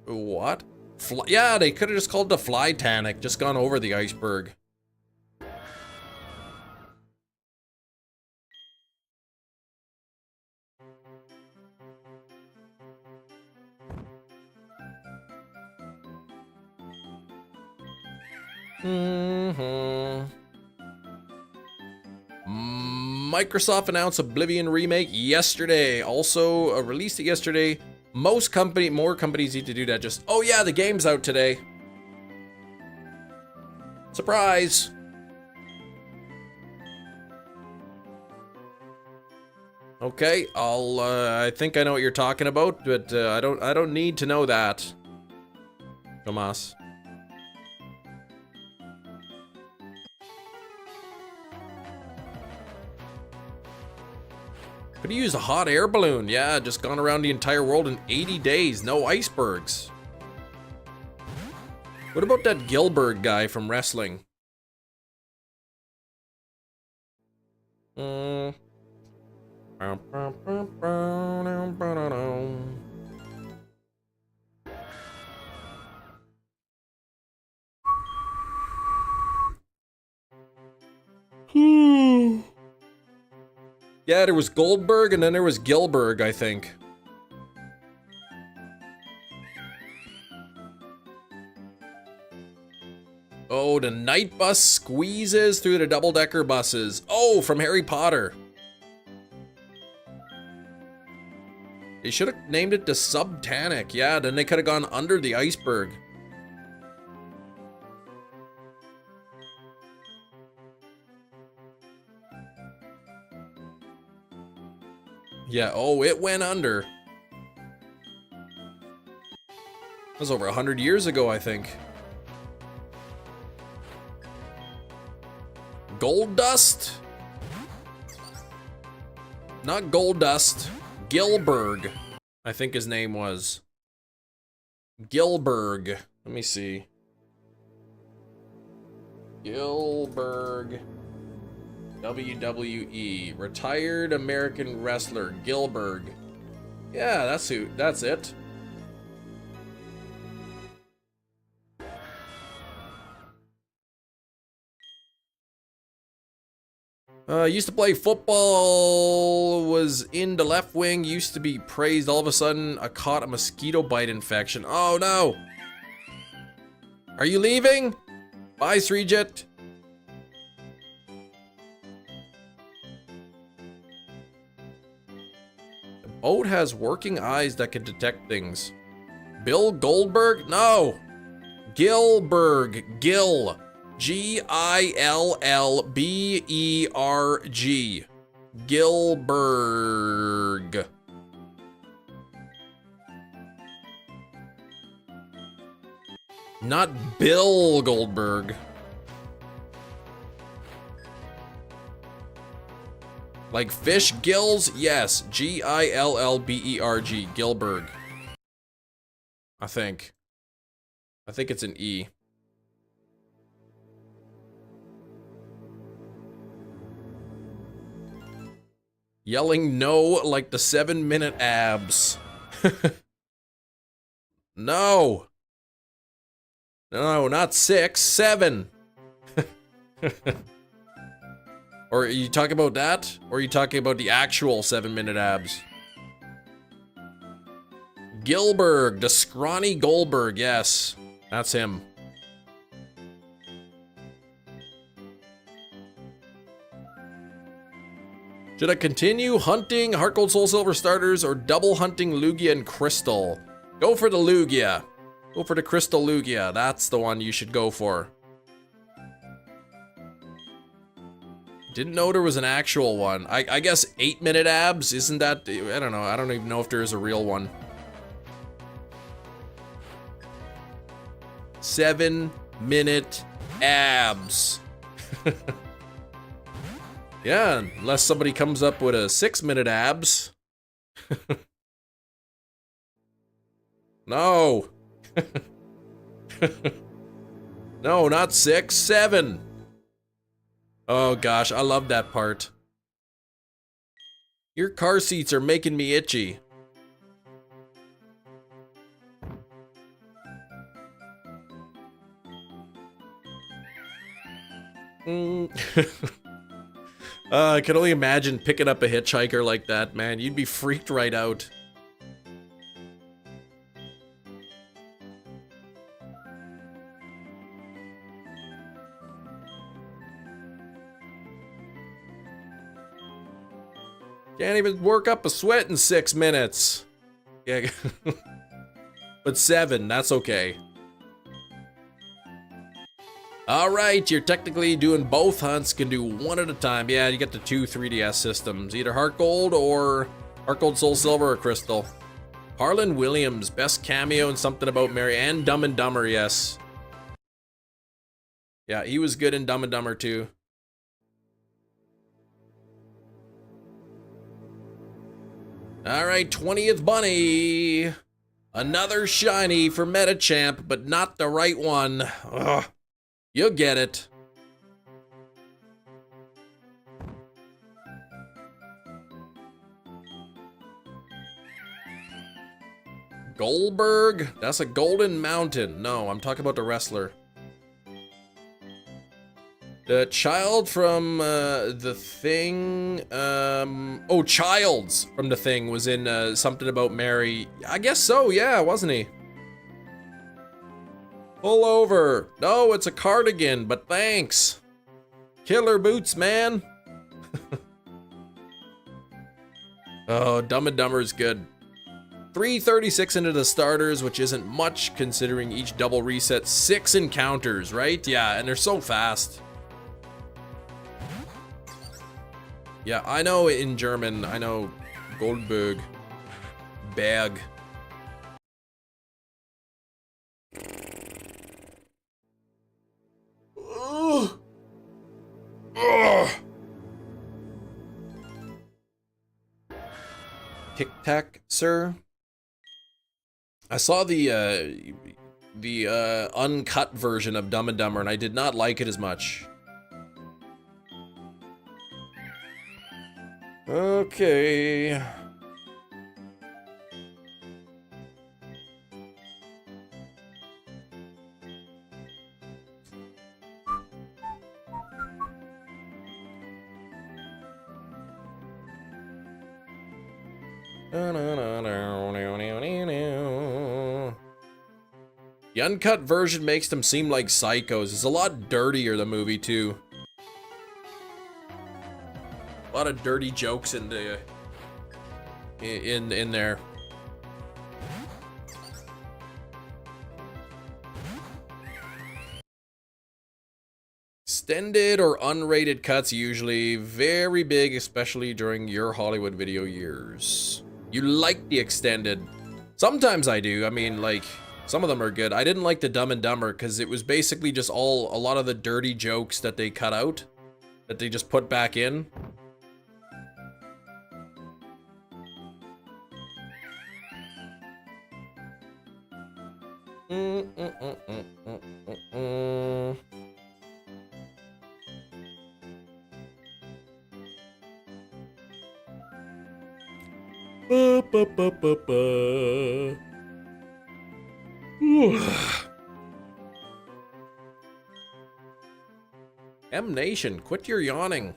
What? Yeah, they could have just called it the Flytanic, just gone over the iceberg. Microsoft announced Oblivion remake yesterday. Also released it yesterday. More companies need to do that. Just, oh yeah, the game's out today. Surprise. Okay, I think I know what you're talking about, but I don't need to know that. Tomas. Could have used a hot air balloon. Yeah, just gone around the entire world in 80 days. No icebergs. What about that Gilbert guy from wrestling? Yeah, there was Goldberg and then there was Gilberg, I think. Oh, the night bus squeezes through the double-decker buses. Oh, from Harry Potter. They should have named it the Subtanic. Yeah, then they could have gone under the iceberg. Yeah, oh, it went under. That was over 100 years ago, I think. Gold Dust? Not Gold Dust. Gilberg, I think his name was. Gilberg. Let me see. Gilberg. WWE. Retired American wrestler, Gilberg. Yeah, that's it. Used to play football, was in the left wing, used to be praised. All of a sudden, I caught a mosquito bite infection. Oh no! Are you leaving? Bye, Sreejit. The boat has working eyes that can detect things. Bill Goldberg? No! Gilberg. Gil. Gillberg. Gilberg. Not Bill Goldberg. Like fish gills? Yes. Gillberg. Gilberg. I think it's an E. Yelling no like the 7-minute abs. No. No, not 6, 7. Or are you talking about that? Or are you talking about the actual 7-minute abs? Gilberg, the scrawny Goldberg, yes. That's him. Should I continue hunting Heart Gold Soul Silver starters or double hunting Lugia and Crystal? Go for the Lugia. Go for the Crystal Lugia. That's the one you should go for. Didn't know there was an actual one. I guess 8-minute abs, isn't that? I don't know. I don't even know if there is a real one. 7-minute abs. Yeah, unless somebody comes up with a 6-minute abs. No. No, not 6, 7. Oh gosh, I love that part. Your car seats are making me itchy. I can only imagine picking up a hitchhiker like that, man. You'd be freaked right out. Can't even work up a sweat in 6 minutes. Yeah. But 7, that's okay. Alright, you're technically doing both hunts, can do one at a time. Yeah, you get the 2 3DS systems, either Heart Gold or Heart Gold Soul Silver or Crystal. Harlan Williams, best cameo in Something About Mary, and Dumb and Dumber, yes. Yeah, he was good in Dumb and Dumber too. Alright, 20th bunny. Another shiny for Metachamp, but not the right one. Ugh. You'll get it. Goldberg? That's a Golden Mountain. No, I'm talking about the wrestler. The child from The Thing. Oh, Childs from The Thing was in Something About Mary. I guess so, yeah, wasn't he? Pull over. No, it's a cardigan, but thanks. Killer boots, man. Oh, Dumb and Dumber is good. 336 into the starters, which isn't much considering each double reset 6 encounters, right? Yeah, and they're so fast. Yeah, I know in German, I know Goldberg. Bag. Ugh. Ugh. Tic Tac, sir. I saw the uncut version of Dumb and Dumber, and I did not like it as much. Okay. The uncut version makes them seem like psychos. It's a lot dirtier, the movie, too. A lot of dirty jokes in the in there. Extended or unrated cuts usually very big, especially during your Hollywood video years. You like the extended. Sometimes I do. I mean, like, some of them are good. I didn't like the Dumb and Dumber because it was basically just a lot of the dirty jokes that they cut out, that they just put back in. M Nation, quit your yawning.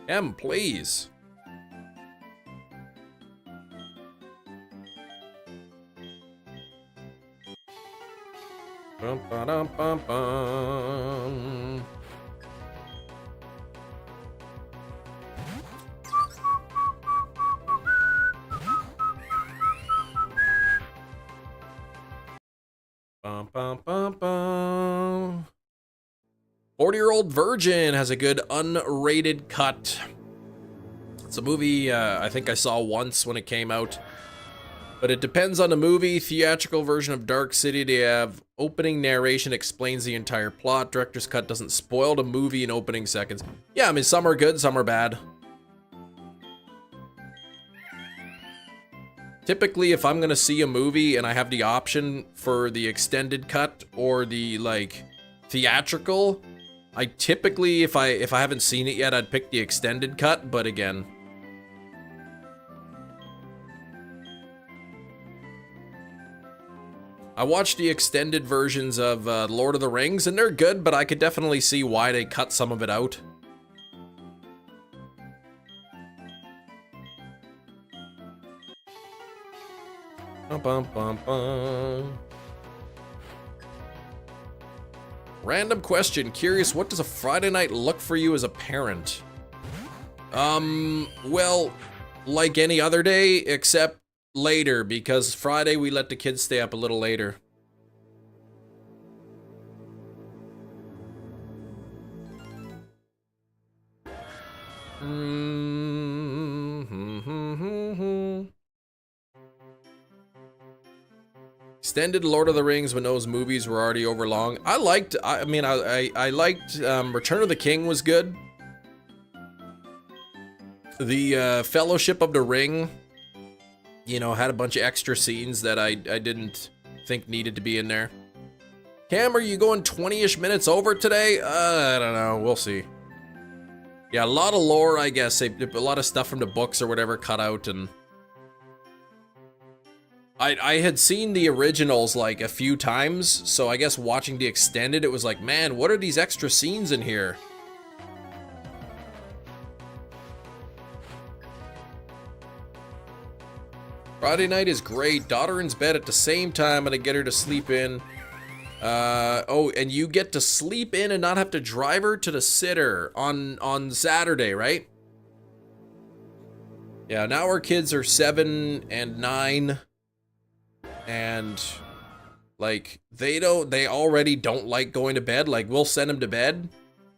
M, please. Bum, ba-dum, bum, bum. Bum, bum, bum, bum. 40-Year-Old Virgin has a good unrated cut. It's a movie I think I saw once when it came out. But it depends on the movie. Theatrical version of Dark City, they have opening narration explains the entire plot. Director's cut doesn't spoil the movie in opening seconds. Yeah, I mean, some are good, some are bad. Typically, if I'm gonna see a movie and I have the option for the extended cut or the, like, theatrical, I typically, if I haven't seen it yet, I'd pick the extended cut, but again. I watched the extended versions of Lord of the Rings, and they're good, but I could definitely see why they cut some of it out. Bum, bum, bum, bum. Random question. Curious, what does a Friday night look for you as a parent? Well, like any other day, except later, because Friday we let the kids stay up a little later. Extended Lord of the Rings when those movies were already over long. I liked Return of the King was good. The Fellowship of the Ring, you know, had a bunch of extra scenes that I didn't think needed to be in there. Cam, are you going 20-ish minutes over today? I don't know. We'll see. Yeah, a lot of lore, I guess. A lot of stuff from the books or whatever cut out, and I had seen the originals like a few times, so I guess watching the extended, it was like, man, what are these extra scenes in here? Friday night is great. Daughter in bed at the same time, and I get her to sleep in. Oh, and you get to sleep in and not have to drive her to the sitter on Saturday, right? Yeah, now our kids are 7 and 9. And like they already don't like going to bed. Like, we'll send them to bed,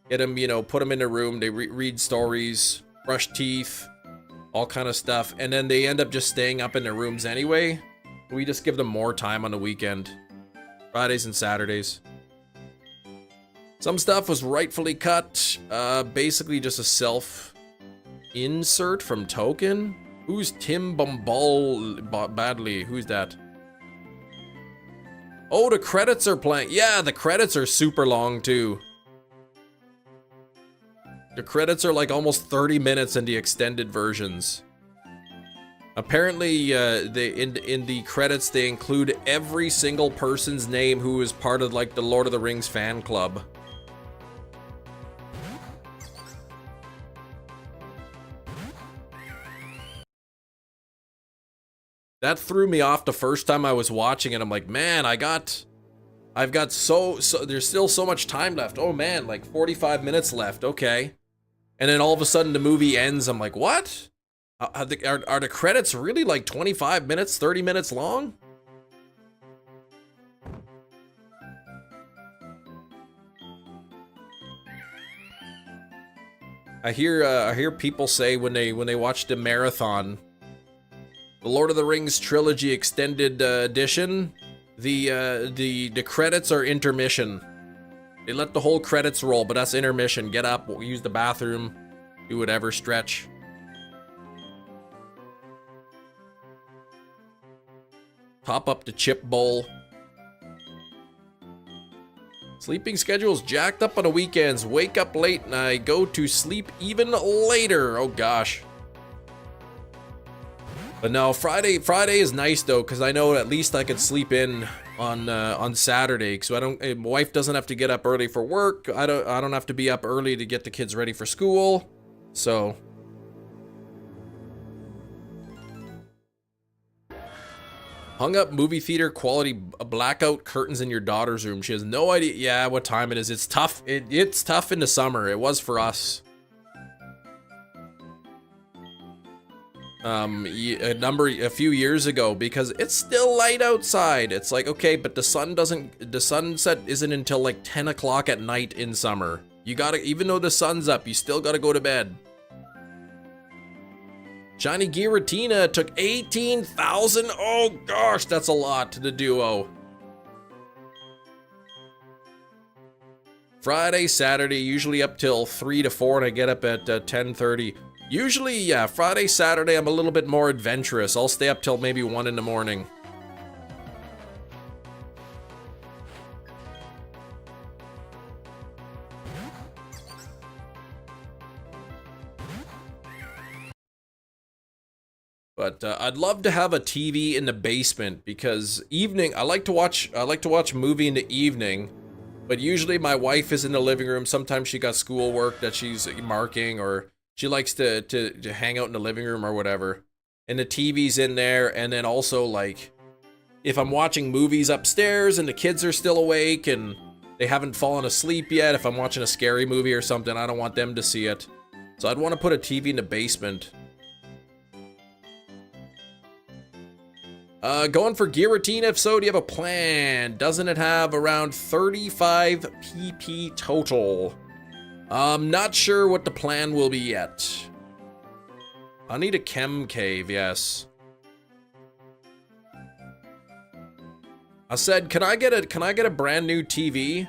get them, you know, put them in a room, they read stories, brush teeth, all kind of stuff, and then they end up just staying up in their rooms anyway. We just give them more time on the weekend, Fridays and Saturdays. Some stuff was rightfully cut, basically just a self insert from Token. Who's Tim Bumball Badly? Who's that? Oh, the credits are playing. Yeah, the credits are super long too. The credits are like almost 30 minutes in the extended versions. Apparently, in the credits they include every single person's name who is part of like the Lord of the Rings fan club. That threw me off the first time I was watching it. I'm like, man, I've got so there's still so much time left. Oh man, like 45 minutes left. Okay. And then all of a sudden the movie ends. I'm like, what? Are the credits really like 25 minutes, 30 minutes long? I hear people say when they watch the marathon, the Lord of the Rings trilogy extended edition, the credits are intermission. They let the whole credits roll, but that's intermission. Get up, use the bathroom, do whatever, stretch. Top up the chip bowl. Sleeping schedule's jacked up on the weekends. Wake up late and I go to sleep even later. Oh gosh. But no, Friday is nice though, because I know at least I could sleep in on Saturday, so my wife doesn't have to get up early for work. I don't have to be up early to get the kids ready for school. So hung up movie theater quality blackout curtains in your daughter's room. She has no idea. Yeah, what time it is. It's tough. It's tough in the summer. It was for us. A few years ago, because it's still light outside. It's like, okay, but the sunset isn't until like 10 o'clock at night in summer. You gotta, even though the sun's up, you still gotta go to bed. Shiny Giratina took 18,000. Oh gosh, that's a lot to the duo. Friday, Saturday, usually up till 3 to 4, and I get up at 10:30. Usually, yeah, Friday, Saturday, I'm a little bit more adventurous. I'll stay up till maybe 1 in the morning. But I'd love to have a TV in the basement, because I like to watch a movie in the evening, but usually my wife is in the living room. Sometimes she got schoolwork that she's marking, or she likes to hang out in the living room or whatever. And the TV's in there, and then also like if I'm watching movies upstairs and the kids are still awake and they haven't fallen asleep yet, if I'm watching a scary movie or something, I don't want them to see it. So I'd want to put a TV in the basement. Going for Giratina, if so, do you have a plan? Doesn't it have around 35 PP total? Not sure what the plan will be yet. I need a chem cave, yes. I said, can I get a brand new TV?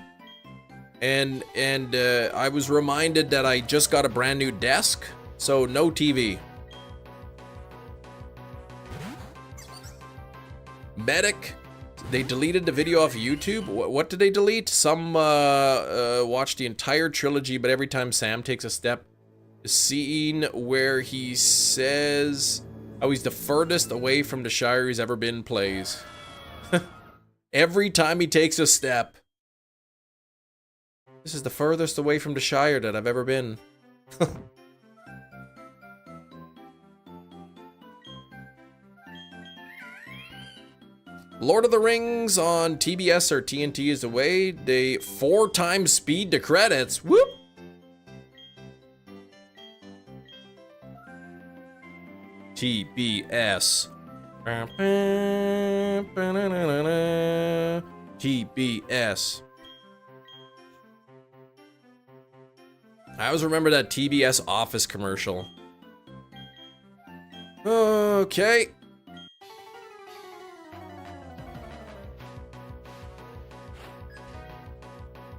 And I was reminded that I just got a brand new desk, so no TV. Medic, they deleted the video off YouTube. What did they delete? Some watched the entire trilogy, but every time Sam takes a step, the scene where he says how he's the furthest away from the Shire he's ever been plays. Every time he takes a step. This is the furthest away from the Shire that I've ever been. Lord of the Rings on TBS or TNT is the way. They 4 times speed to credits. Whoop! TBS. TBS. I always remember that TBS Office commercial. Okay.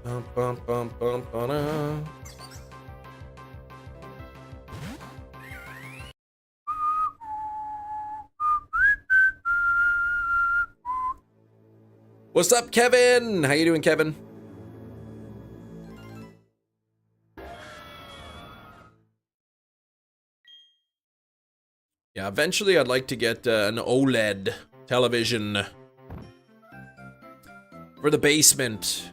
Bum, bum, bum, bum, ba-da. What's up, Kevin? How you doing, Kevin? Yeah, eventually I'd like to get an OLED television for the basement.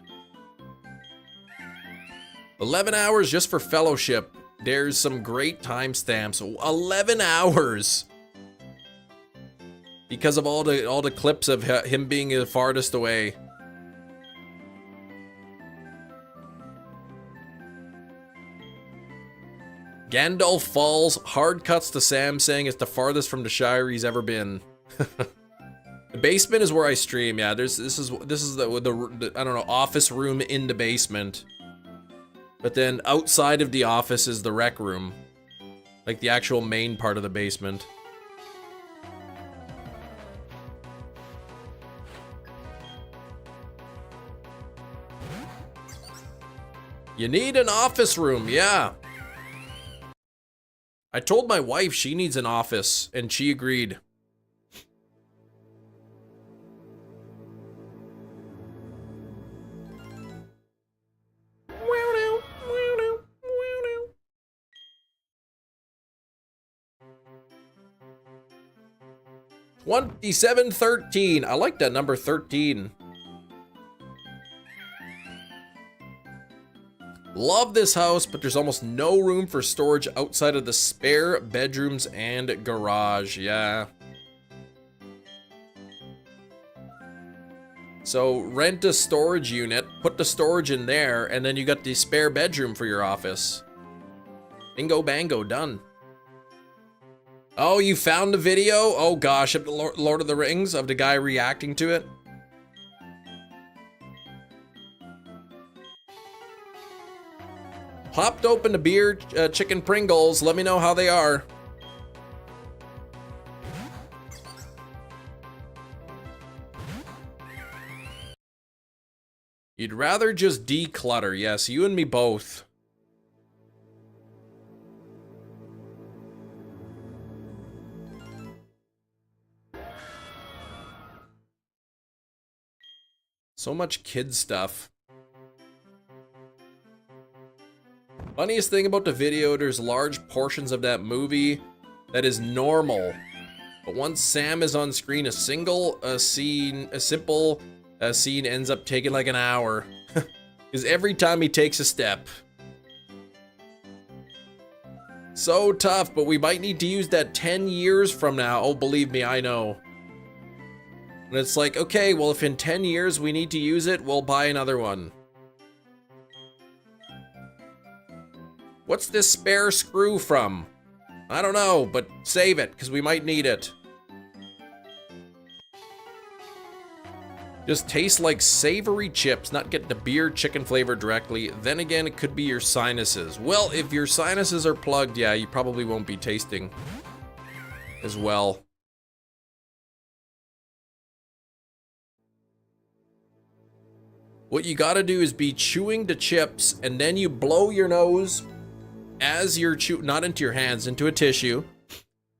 11 hours just for Fellowship. There's some great timestamps. 11 hours. Because of all the clips of him being the farthest away. Gandalf falls, hard cuts to Sam saying it's the farthest from the Shire he's ever been. The basement is where I stream. Yeah, this is the I don't know, office room in the basement. But then outside of the office is the rec room. Like the actual main part of the basement. You need an office room, yeah. I told my wife she needs an office, and she agreed. $27.13. I like that number 13. Love this house, but there's almost no room for storage outside of the spare bedrooms and garage. Yeah. So rent a storage unit, put the storage in there, and then you got the spare bedroom for your office. Bingo bango, done. Oh, you found the video? Oh gosh, of the Lord of the Rings, of the guy reacting to it? Popped open the beer chicken Pringles. Let me know how they are. You'd rather just declutter. Yes, you and me both. So much kid stuff. Funniest thing about the video, there's large portions of that movie that is normal. But once Sam is on screen, a simple scene ends up taking like an hour. Because every time he takes a step. So tough, but we might need to use that 10 years from now. Oh, believe me, I know. And it's like, okay, well, if in 10 years we need to use it, we'll buy another one. What's this spare screw from? I don't know, but save it, because we might need it. Just tastes like savory chips, not get the beer chicken flavor directly. Then again, it could be your sinuses. Well, if your sinuses are plugged, yeah, you probably won't be tasting as well. What you gotta do is be chewing the chips, and then you blow your nose as you're chewing, not into your hands, into a tissue.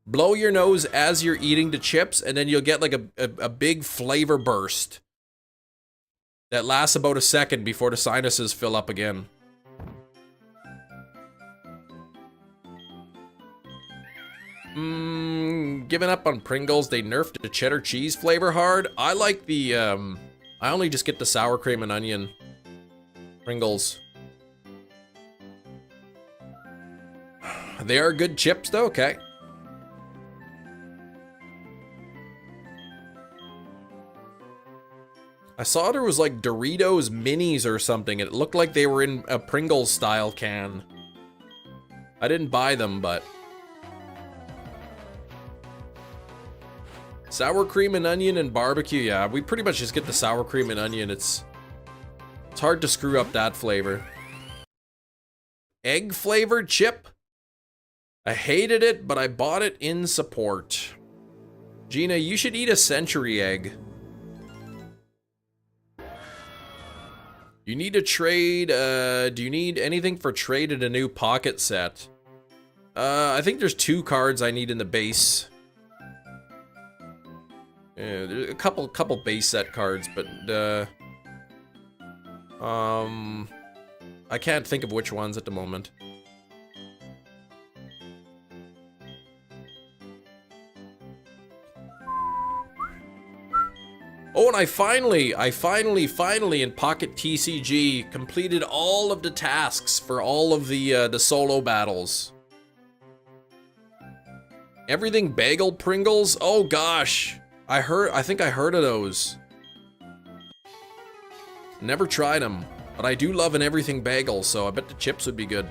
Blow your nose as you're eating the chips, and then you'll get like a big flavor burst that lasts about a second before the sinuses fill up again. Giving up on Pringles. They nerfed the cheddar cheese flavor hard. I like the, I only just get the sour cream and onion Pringles. They are good chips though, okay. I saw there was like Doritos minis or something. It looked like they were in a Pringles style can. I didn't buy them, but. Sour cream and onion and barbecue, yeah. We pretty much just get the sour cream and onion. It's hard to screw up that flavor. Egg flavored chip? I hated it, but I bought it in support. Gina, you should eat a century egg. You need to trade, do you need anything for trade in a new pocket set? I think there's 2 cards I need in the base. Yeah, there's a couple base set cards, but, I can't think of which ones at the moment. Oh, and I finally in Pocket TCG completed all of the tasks for all of the solo battles. Everything bagel Pringles? Oh gosh. I think I heard of those. Never tried them, but I do love an everything bagel, so I bet the chips would be good.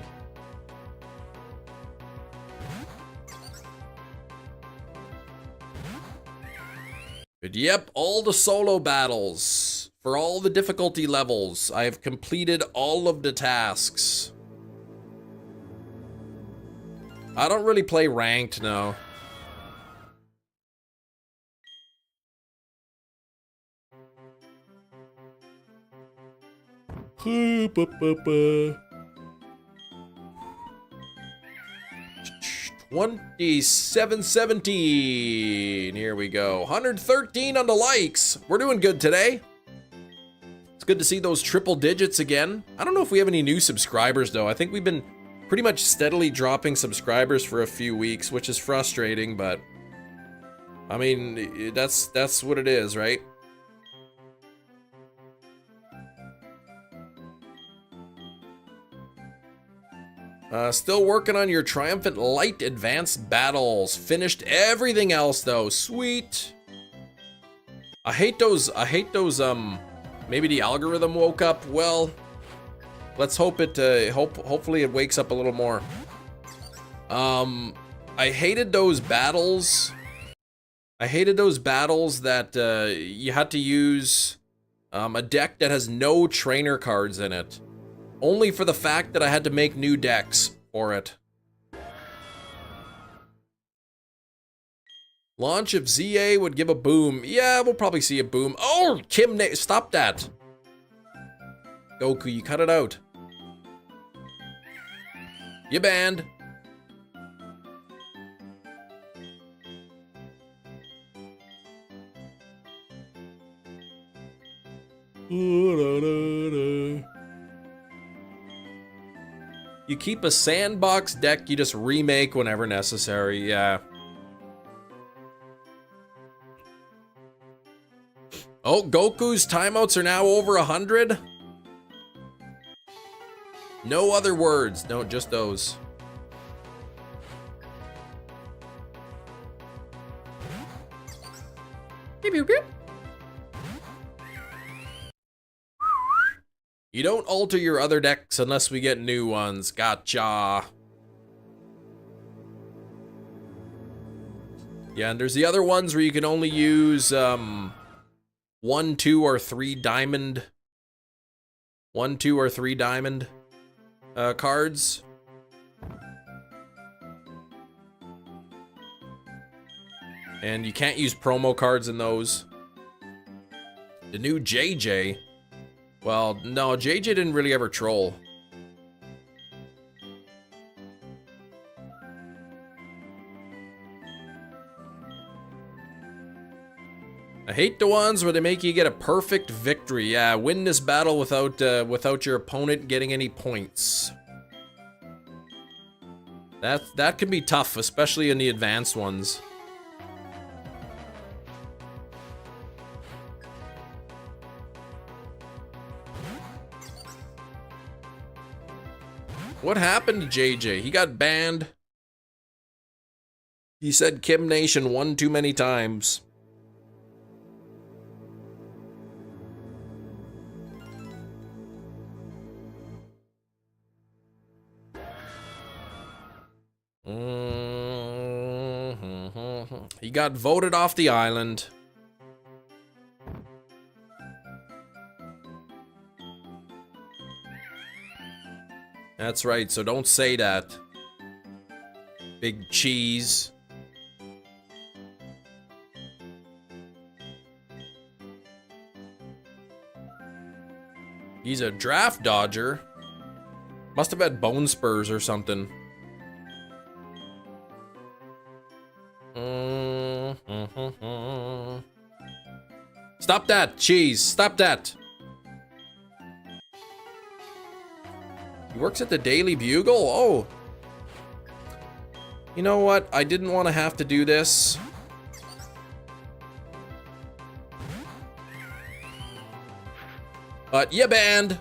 But yep, all the solo battles for all the difficulty levels. I have completed all of the tasks. I don't really play ranked, no. $27.17. Here we go. 113 on the likes. We're doing good today. It's good to see those triple digits again. I don't know if we have any new subscribers though. I think we've been pretty much steadily dropping subscribers for a few weeks, which is frustrating, but I mean, that's what it is, right? Still working on your Triumphant Light Advanced Battles. Finished everything else though. Sweet. I hate those, maybe the algorithm woke up. Well, let's hope it, hopefully it wakes up a little more. I hated those battles. I hated those battles that, you had to use, a deck that has no trainer cards in it. Only for the fact that I had to make new decks for it. Launch of ZA would give a boom. Yeah, we'll probably see a boom. Oh, stop that. Goku, you cut it out. You banned. You keep a sandbox deck you just remake whenever necessary, yeah. Oh, Goku's timeouts are now over 100? No other words, no, just those. Beep, beep, beep. You don't alter your other decks unless we get new ones. Gotcha. Yeah, and there's the other ones where you can only use 1, 2, or 3 diamond. 1, 2, or 3 diamond cards. And you can't use promo cards in those. The new JJ. Well, no, JJ didn't really ever troll. I hate the ones where they make you get a perfect victory. Yeah, win this battle without your opponent getting any points. That can be tough, especially in the advanced ones. What happened to JJ? He got banned. He said Kim Nation one too many times. He got voted off the island. That's right, so don't say that. Big cheese. He's a draft dodger. Must have had bone spurs or something. Stop that, cheese. Stop that. He works at the Daily Bugle? Oh. You know what? I didn't want to have to do this. But you banned.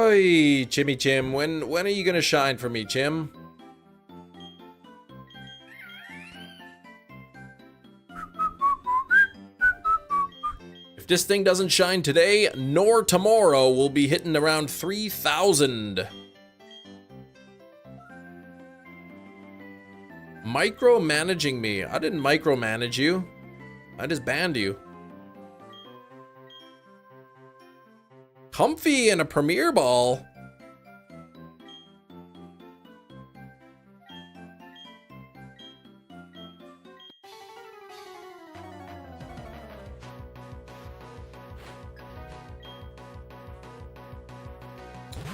Oi, Chimmy Chim, when are you gonna shine for me, Chim? If this thing doesn't shine today, nor tomorrow, we'll be hitting around 3,000. Micromanaging me. I didn't micromanage you. I just banned you. Comfy and a premier ball.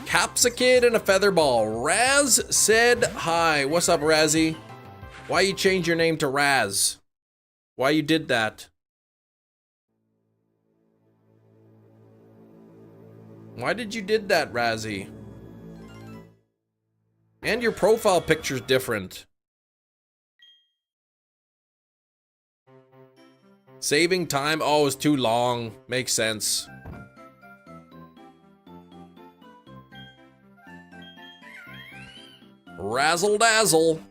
Capsicid and a feather ball. Raz said hi. What's up, Razzie? Why you change your name to Raz? Why you did that? Why did you did that, Razzie? And your profile picture's different. Saving time? Oh, it's too long. Makes sense. Razzle dazzle.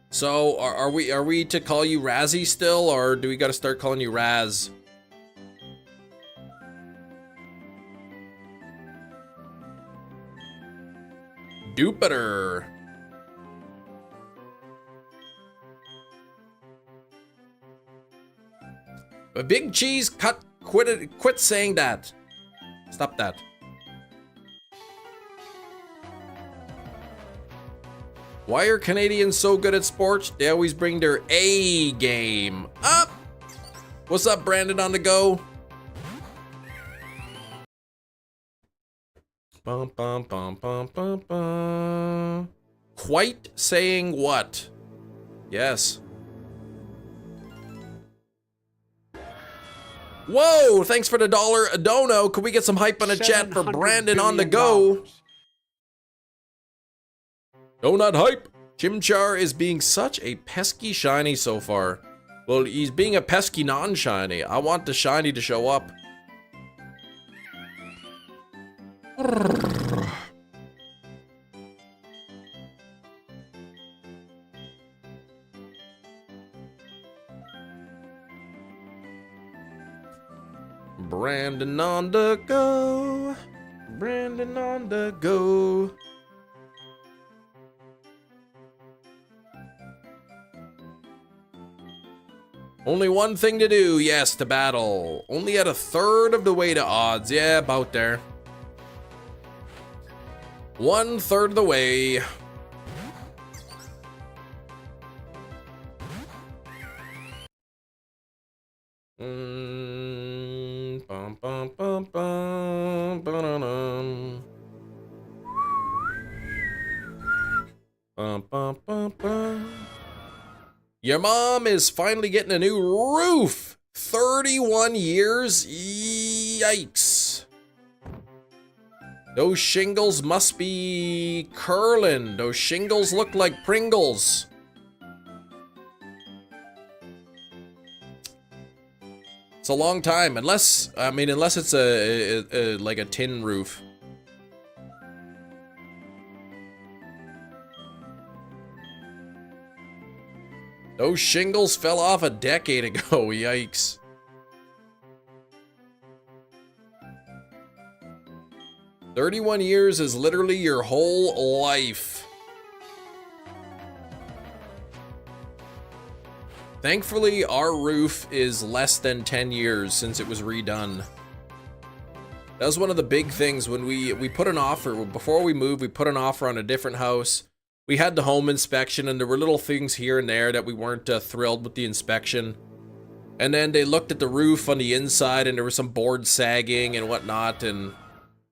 So, are we to call you Razzie still, or do we gotta start calling you Raz? Jupiter. A big cheese quit saying that. Stop that. Why are Canadians so good at sports? They always bring their A game up. What's up, Brandon on the go? Bum, bum, bum, bum, bum, bum. Quite saying what? Yes. Whoa, thanks for the $1 a dono. Could we get some hype on the chat for Brandon on the go? Donut hype. Chimchar is being such a pesky shiny so far. Well, he's being a pesky non-shiny. I want the shiny to show up. Brandon on the go. Brandon on the go. Only one thing to do, yes, to battle. Only at 1/3 of the way to odds. Yeah, about there. 1/3 of the way. Bum, bum, bum, bum, ba-dum. Bum, bum, bum, bum. Your mom is finally getting a new roof. 31 years? Yikes. Those shingles must be curling. Those shingles look like Pringles. It's a long time, unless it's a like a tin roof. Those shingles fell off a decade ago, yikes. "31 years is literally your whole life." Thankfully, our roof is less than 10 years since it was redone. That was one of the big things when we put an offer, before we moved, we put an offer on a different house. We had the home inspection, and there were little things here and there that we weren't thrilled with the inspection. And then they looked at the roof on the inside, and there was some boards sagging and whatnot, and it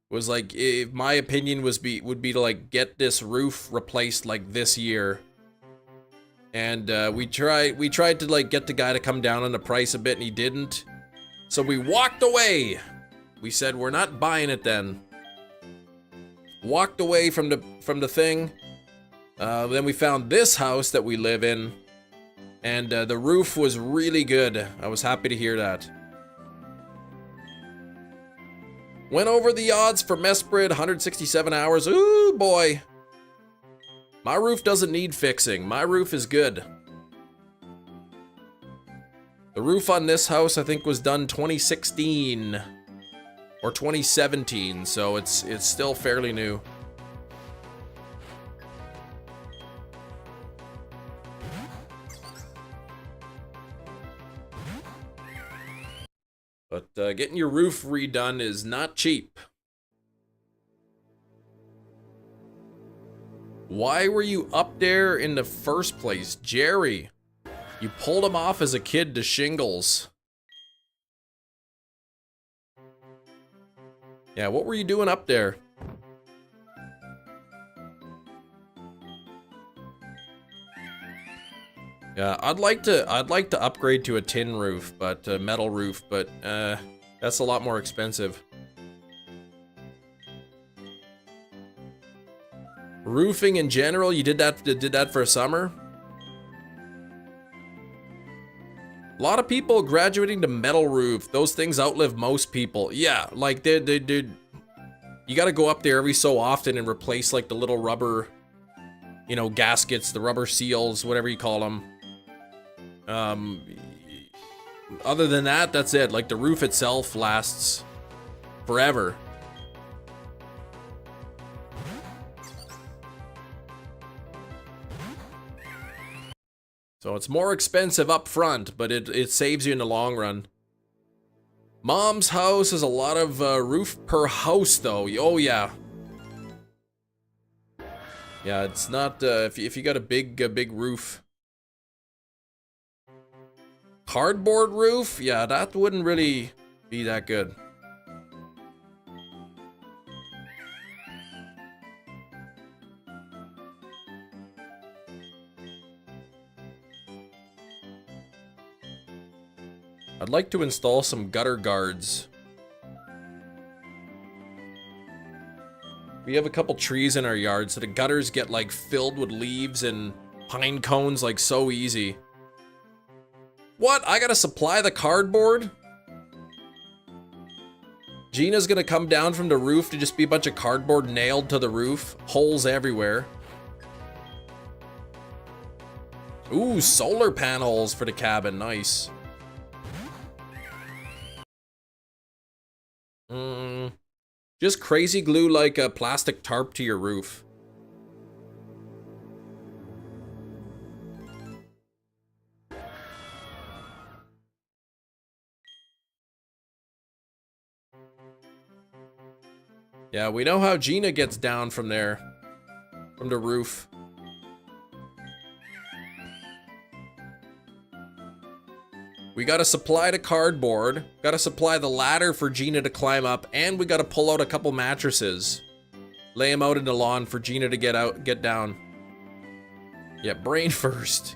was like, if my opinion would be to like get this roof replaced like this year. And we tried to like get the guy to come down on the price a bit, and he didn't. So we walked away. We said we're not buying it then. Walked away from the thing. Then we found this house that we live in, and the roof was really good. I was happy to hear that. Went over the odds for Mesprit, 167 hours. Ooh, boy. My roof doesn't need fixing. My roof is good. The roof on this house, I think, was done 2016 or 2017, so it's still fairly new. But getting your roof redone is not cheap. Why were you up there in the first place, Jerry? You pulled him off as a kid to shingles. Yeah, what were you doing up there? Yeah, I'd like to upgrade to a tin roof, but metal roof, but that's a lot more expensive. Roofing in general, you did that for a summer? A lot of people graduating to metal roof. Those things outlive most people. Yeah, like they you got to go up there every so often and replace like the little rubber, you know, gaskets, the rubber seals, whatever you call them. Other than that, that's it. Like the roof itself lasts forever. So it's more expensive up front, but it saves you in the long run. Mom's house has a lot of roof per house, though. Oh yeah. Yeah, it's not if you got a big roof. Cardboard roof? Yeah, that wouldn't really be that good. I'd like to install some gutter guards. We have a couple trees in our yard, so the gutters get like filled with leaves and pine cones like so easy. What? I gotta supply the cardboard? Gina's gonna come down from the roof to just be a bunch of cardboard nailed to the roof. Holes everywhere. Ooh, solar panels for the cabin. Nice. Just crazy glue like a plastic tarp to your roof. Yeah, we know how Gina gets down from there. From the roof. We gotta supply the cardboard, gotta supply the ladder for Gina to climb up, and we gotta pull out a couple mattresses. Lay them out in the lawn for Gina to get down. Yeah, brain first.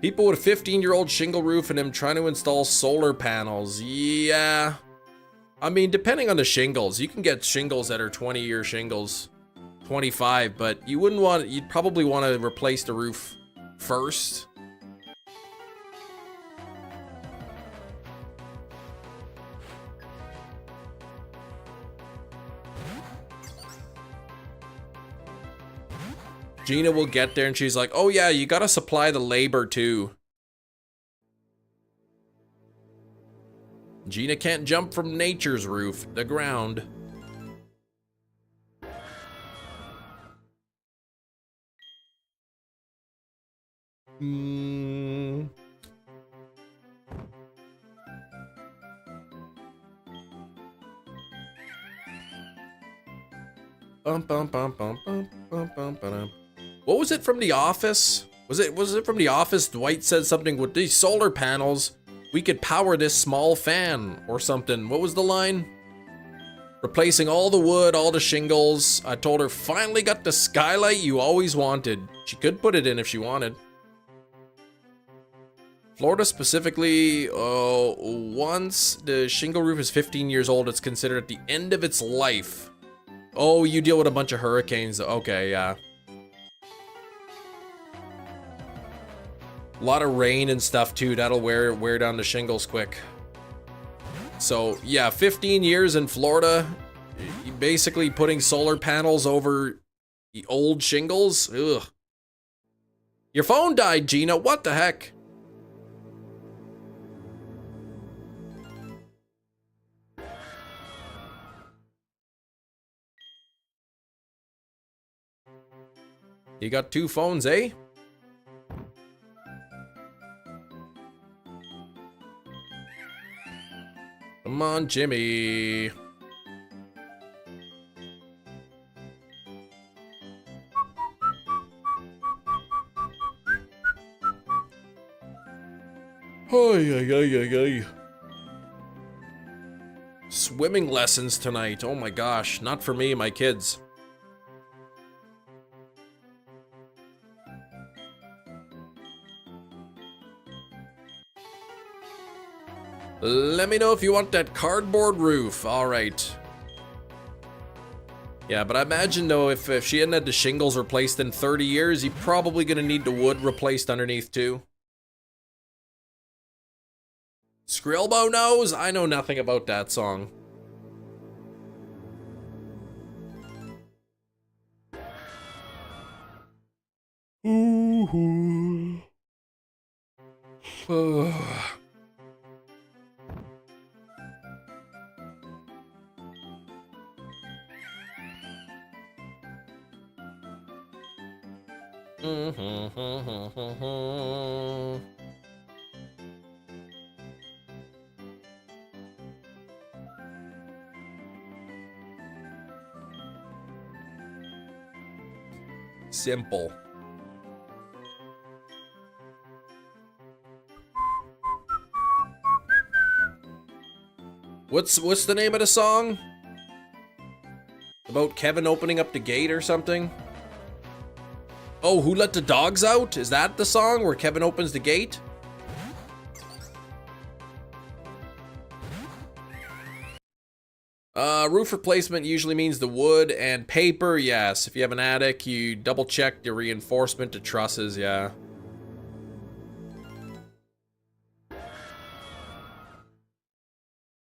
People with a 15-year-old shingle roof and them trying to install solar panels. Yeah. I mean, depending on the shingles, you can get shingles that are 20-year shingles. 25, but you'd probably want to replace the roof first. Gina will get there and she's like, oh yeah, you gotta supply the labor too. Gina can't jump from nature's roof, the ground. What was it from The Office? Was it from The Office? Dwight said something with these solar panels. We could power this small fan or something. What was the line? Replacing all the wood, all the shingles. I told her, finally got the skylight you always wanted. She could put it in if she wanted. Florida specifically, once the shingle roof is 15 years old, it's considered at the end of its life. Oh, you deal with a bunch of hurricanes. Okay, yeah. A lot of rain and stuff too. That'll wear down the shingles quick. So yeah, 15 years in Florida, basically putting solar panels over the old shingles. Ugh. Your phone died, Gina. What the heck? You got two phones, eh? Come on, Jimmy. Ay. Swimming lessons tonight. Oh my gosh, not for me, my kids. Let me know if you want that cardboard roof. All right. Yeah, but I imagine though, if she hadn't had the shingles replaced in 30 years, you're probably gonna need the wood replaced underneath too. Skrillbo knows? I know nothing about that song. Ooh. Simple. What's the name of the song? About Kevin opening up the gate or something? Oh, Who Let the Dogs Out? Is that the song where Kevin opens the gate? Roof replacement usually means the wood and paper, yes. If you have an attic, you double check the reinforcement to trusses, yeah.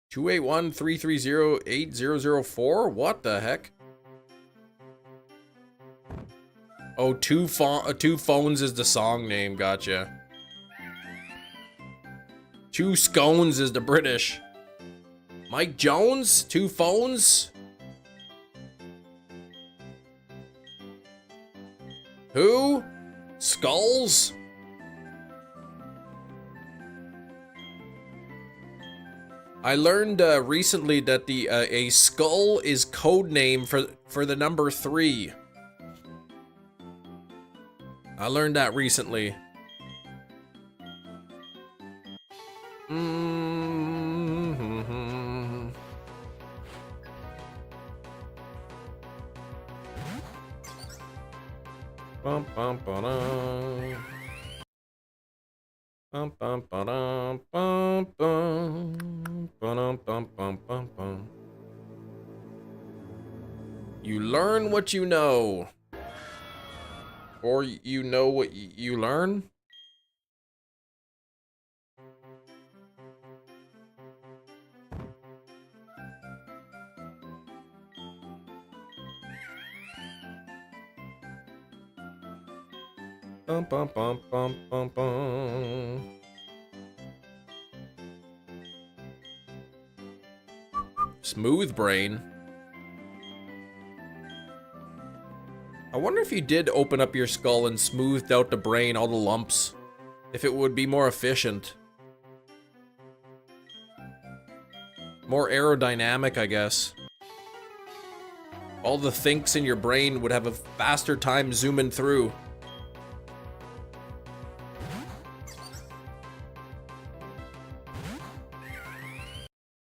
Two 281-330-8004? What the heck? Oh, two phones is the song name, gotcha. Two scones is the British. Mike Jones? Two phones? Who? Skulls? I learned recently that a skull is code name for the number 3. I learned that recently. You learn what you know. Or you know what you learn? Bum bum bum bum bum bum. Smooth brain. I wonder if you did open up your skull and smoothed out the brain, all the lumps, if it would be more efficient. More aerodynamic, I guess. All the thinks in your brain would have a faster time zooming through.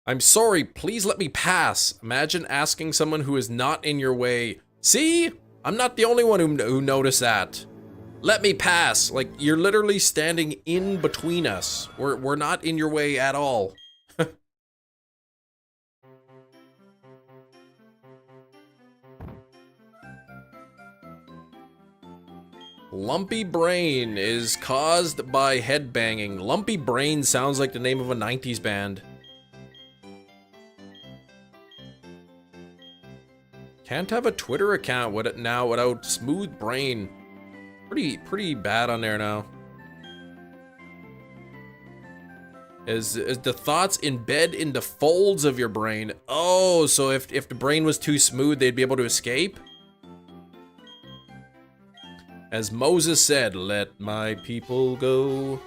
I'm sorry, please let me pass. Imagine asking someone who is not in your way. See? I'm not the only one who noticed that. Let me pass. Like, you're literally standing in between us. We're not in your way at all. Lumpy brain is caused by headbanging. Lumpy brain sounds like the name of a 90s band. Can't have a Twitter account with it now without Smooth Brain. Pretty bad on there now. Is the thoughts embed in the folds of your brain? Oh, so if the brain was too smooth, they'd be able to escape? As Moses said, let my people go.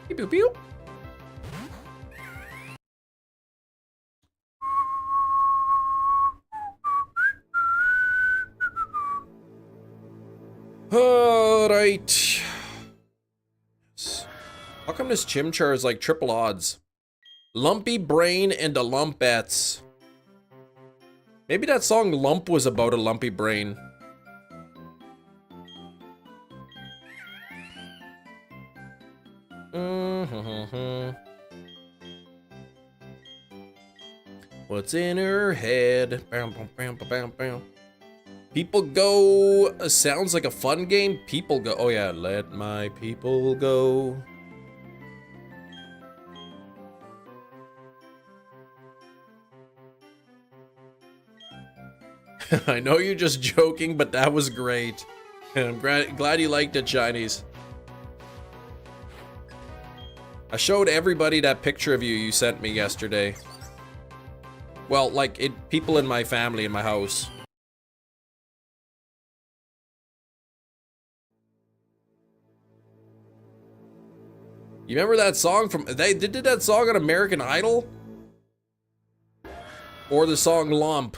Pew pew pew. Alright. How come this Chimchar is like triple odds? Lumpy brain and a lumpets. Maybe that song Lump was about a lumpy brain. What's in her head? People go sounds like a fun game. People go. Oh yeah, let my people go. I know you're just joking, but that was great. I'm glad you liked it, Chinese. I showed everybody that picture of you sent me yesterday. Well, like people in my family in my house. You remember that song from they did that song on American Idol? Or the song Lump?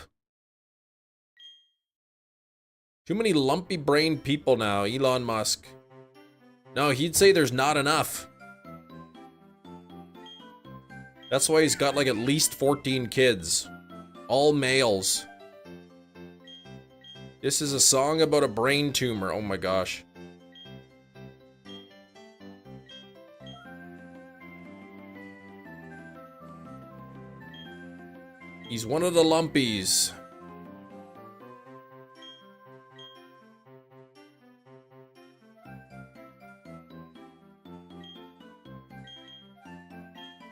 Too many lumpy brained people now, Elon Musk. No, he'd say there's not enough. That's why he's got like at least 14 kids. All males. This is a song about a brain tumor. Oh my gosh. He's one of the lumpies.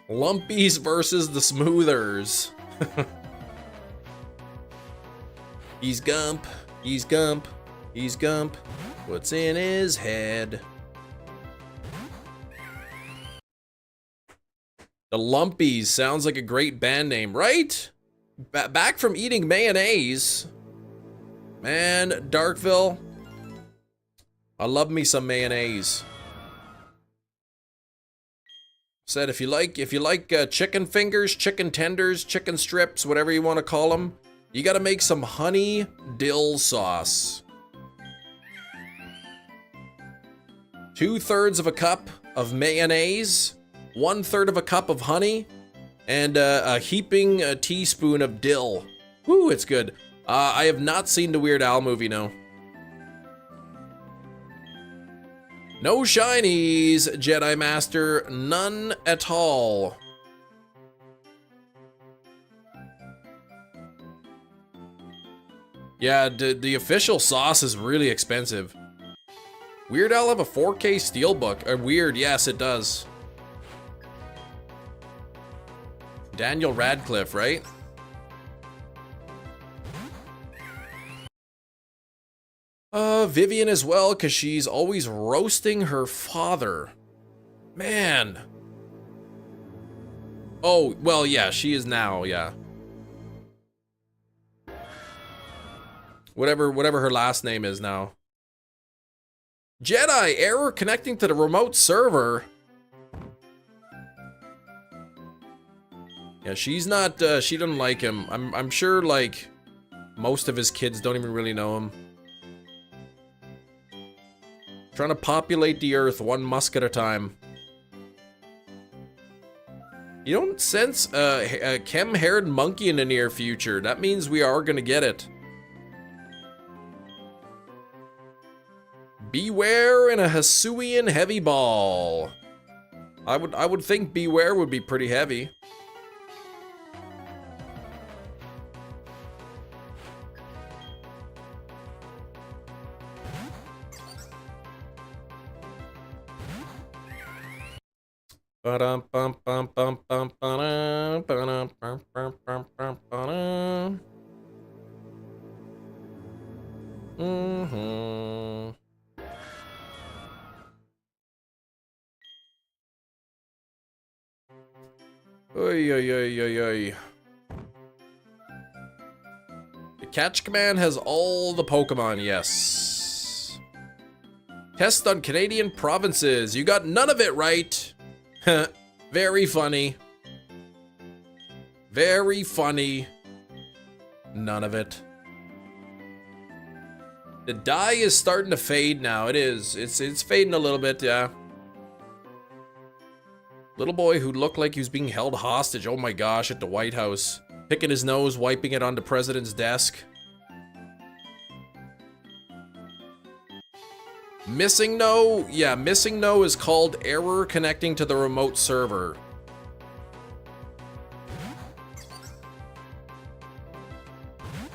Lumpies versus the smoothers. He's Gump. He's Gump. He's Gump. What's in his head? The Lumpies sounds like a great band name, right? Back from eating mayonnaise. Man, Darkville. I love me some mayonnaise. Said if you like chicken fingers, chicken tenders, chicken strips, whatever you want to call them, you got to make some honey dill sauce. 2/3 of a cup of mayonnaise, 1/3 of a cup of honey, and a heaping teaspoon of dill. Woo, it's good. I have not seen the Weird Al movie, no. No shinies, Jedi Master, none at all. Yeah, the official sauce is really expensive. Weird Al have a 4K steelbook. Weird, yes it does. Daniel Radcliffe, right? Vivian as well, because she's always roasting her father. Man. Oh, well, yeah, she is now, yeah. Whatever her last name is now. Jedi, error connecting to the remote server. Yeah, she's not, she doesn't like him. I'm sure, like, most of his kids don't even really know him. Trying to populate the earth one musk at a time. You don't sense a chem-haired monkey in the near future. That means we are gonna get it. Beware in a Hisuian heavy ball. I would think Beware would be pretty heavy. Ba-dum, bum, bum, bum, bum, ba-dum, ba-dum, bum, bum, bum, bum, ba-dum. Oy, oy, oy, oy, oy. The catch command has all the Pokemon, yes. Test on Canadian provinces. You got none of it right. Very funny. Very funny. None of it. The dye is starting to fade now. It is. It's fading a little bit, yeah. Little boy who looked like he was being held hostage, oh my gosh, at the White House. Picking his nose, wiping it on the president's desk. Missing no? Yeah, missing no is called error connecting to the remote server.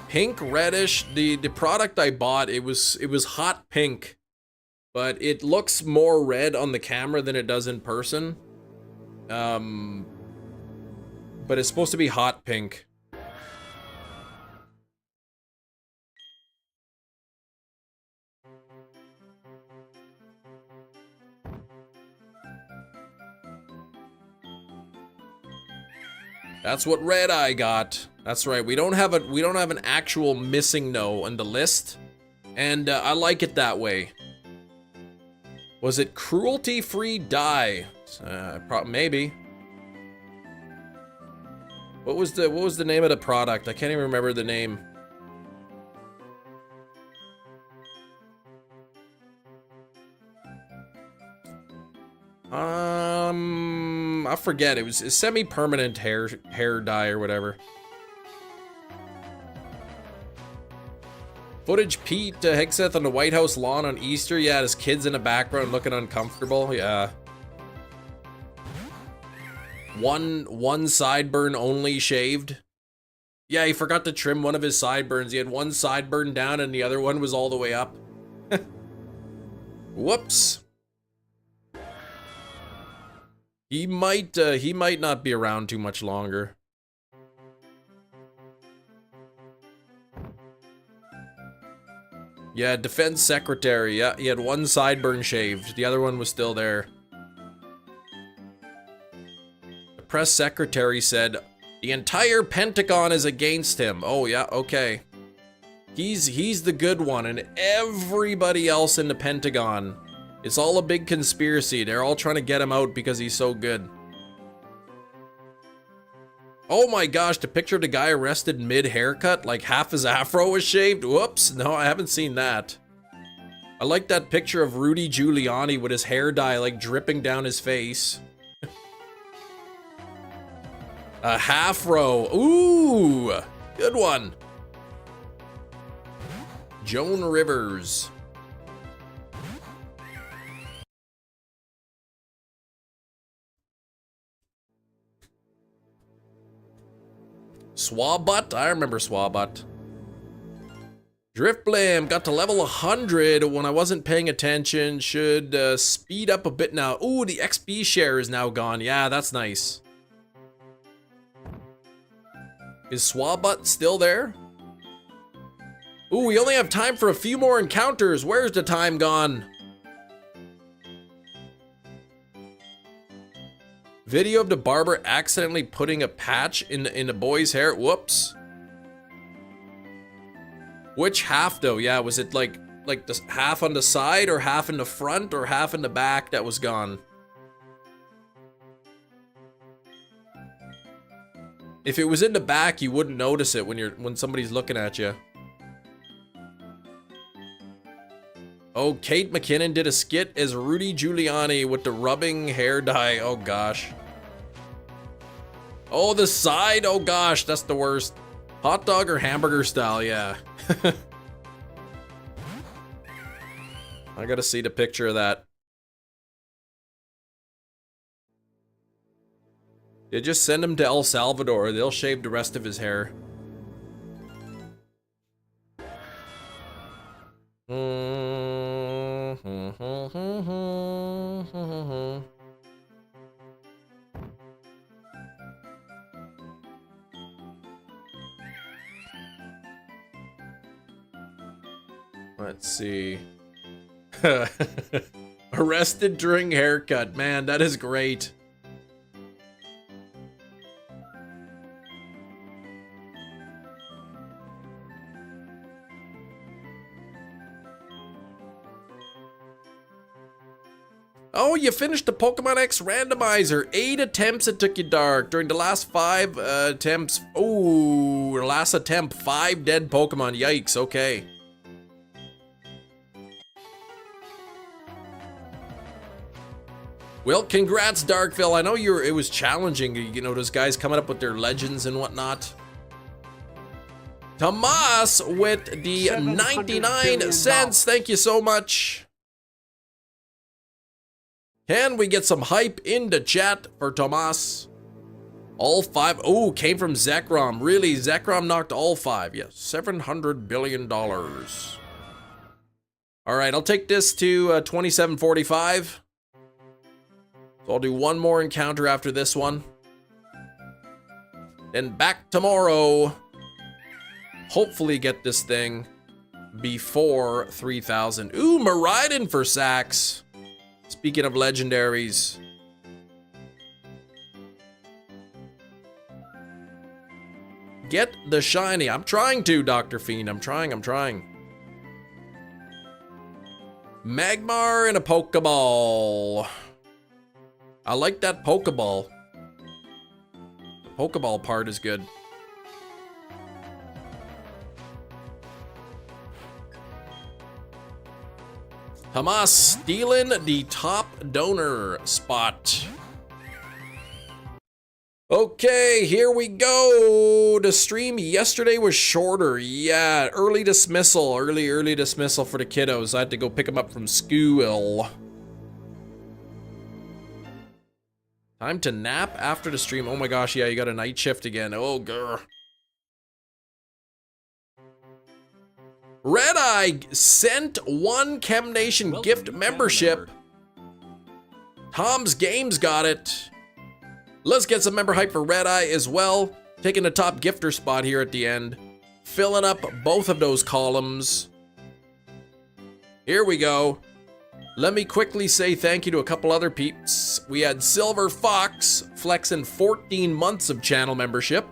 Pink, reddish, the product I bought, it was hot pink. But it looks more red on the camera than it does in person. But it's supposed to be hot pink. That's what Red Eye got. That's right. We don't have an actual missing no on the list, and I like it that way. Was it cruelty-free dye? Maybe. What was the name of the product? I can't even remember the name. I forget. It was a semi-permanent hair dye or whatever. Footage Pete Hegseth on the White House lawn on Easter. Yeah, his kids in the background looking uncomfortable. Yeah. One sideburn only shaved. Yeah, he forgot to trim one of his sideburns. He had one sideburn down and the other one was all the way up. Whoops. He might not be around too much longer. Yeah, defense secretary. Yeah, he had one sideburn shaved. The other one was still there. The press secretary said, the entire Pentagon is against him. Oh yeah, okay. He's the good one, and everybody else in the Pentagon, it's all a big conspiracy. They're all trying to get him out because he's so good. Oh my gosh, the picture of the guy arrested mid-haircut, like half his afro was shaved? Whoops, no, I haven't seen that. I like that picture of Rudy Giuliani with his hair dye like dripping down his face. A half-row, ooh, good one. Joan Rivers. Swabut? I remember Swabut. Driftblim got to level 100 when I wasn't paying attention. Should speed up a bit now. Ooh, the XP share is now gone. Yeah, that's nice. Is Swabut still there? Ooh, we only have time for a few more encounters. Where's the time gone? Video of the barber accidentally putting a patch in the boy's hair. Whoops. Which half though? Yeah, was it like the half on the side or half in the front or half in the back that was gone? If it was in the back, you wouldn't notice it when somebody's looking at you. Oh, Kate McKinnon did a skit as Rudy Giuliani with the rubbing hair dye. Oh gosh. Oh, the side. Oh gosh, that's the worst. Hot dog or hamburger style, yeah. I gotta see the picture of that. They just send him to El Salvador. They'll shave the rest of his hair. Let's see. Arrested during haircut. Man, that is great. Oh, you finished the Pokemon X randomizer. 8 attempts it took you, Dark. During the last 5 attempts. Oh, last attempt, 5 dead Pokemon. Yikes, okay. Well, congrats, Darkville. I know it was challenging, you know, those guys coming up with their legends and whatnot. Tomas with the 99 cents. Thank you so much. Can we get some hype in the chat for Tomas? All 5. Oh, came from Zekrom. Really, Zekrom knocked all 5. Yes, $700 billion. All right, I'll take this to 2745. So I'll do one more encounter after this one. Then back tomorrow. Hopefully get this thing before 3,000. Ooh, Miraidon for sacks. Speaking of legendaries. Get the shiny. I'm trying to, Dr. Fiend. I'm trying. Magmar and a Pokeball. I like that Pokeball. The Pokeball part is good. Hamas stealing the top donor spot. Okay, here we go. The stream yesterday was shorter. Yeah, early dismissal for the kiddos. I had to go pick them up from school. Time to nap after the stream. Oh my gosh, yeah, you got a night shift again. Oh, grr. Red Eye sent 1 Chem Nation gift membership. Tom's Games got it. Let's get some member hype for Red Eye as well. Taking the top gifter spot here at the end. Filling up both of those columns. Here we go. Let me quickly say thank you to a couple other peeps. We had Silver Fox flexing 14 months of channel membership.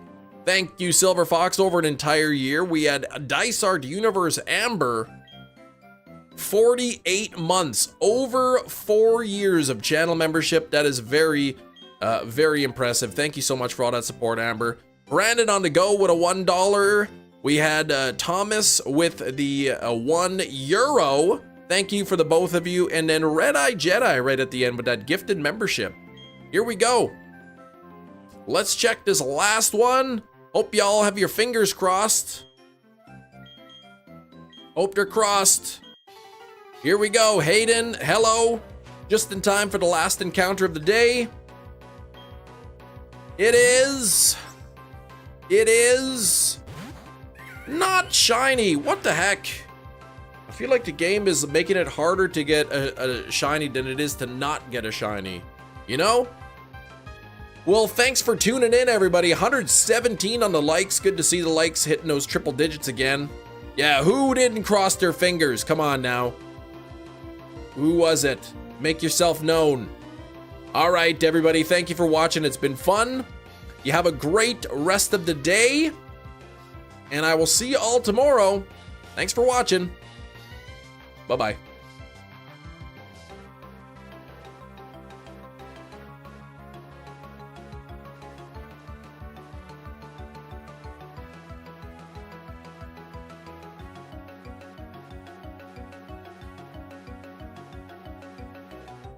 Thank you, Silver Fox, over an entire year. We had Dysart Universe Amber, 48 months, over 4 years of channel membership. That is very impressive. Thank you so much for all that support, Amber. Brandon on the go with a $1. We had Thomas with the €1. Thank you for the both of you. And then Red Eye Jedi right at the end with that gifted membership. Here we go. Let's check this last one. Hope y'all have your fingers crossed. Hope you're crossed. Here we go. Hayden, hello. Just in time for the last encounter of the day. It is not shiny. What the heck? I feel like the game is making it harder to get a shiny than it is to not get a shiny. You know? Well, thanks for tuning in, everybody. 117 on the likes. Good to see the likes hitting those triple digits again. Yeah, who didn't cross their fingers? Come on now. Who was it? Make yourself known. All right, everybody. Thank you for watching. It's been fun. You have a great rest of the day. And I will see you all tomorrow. Thanks for watching. Bye-bye.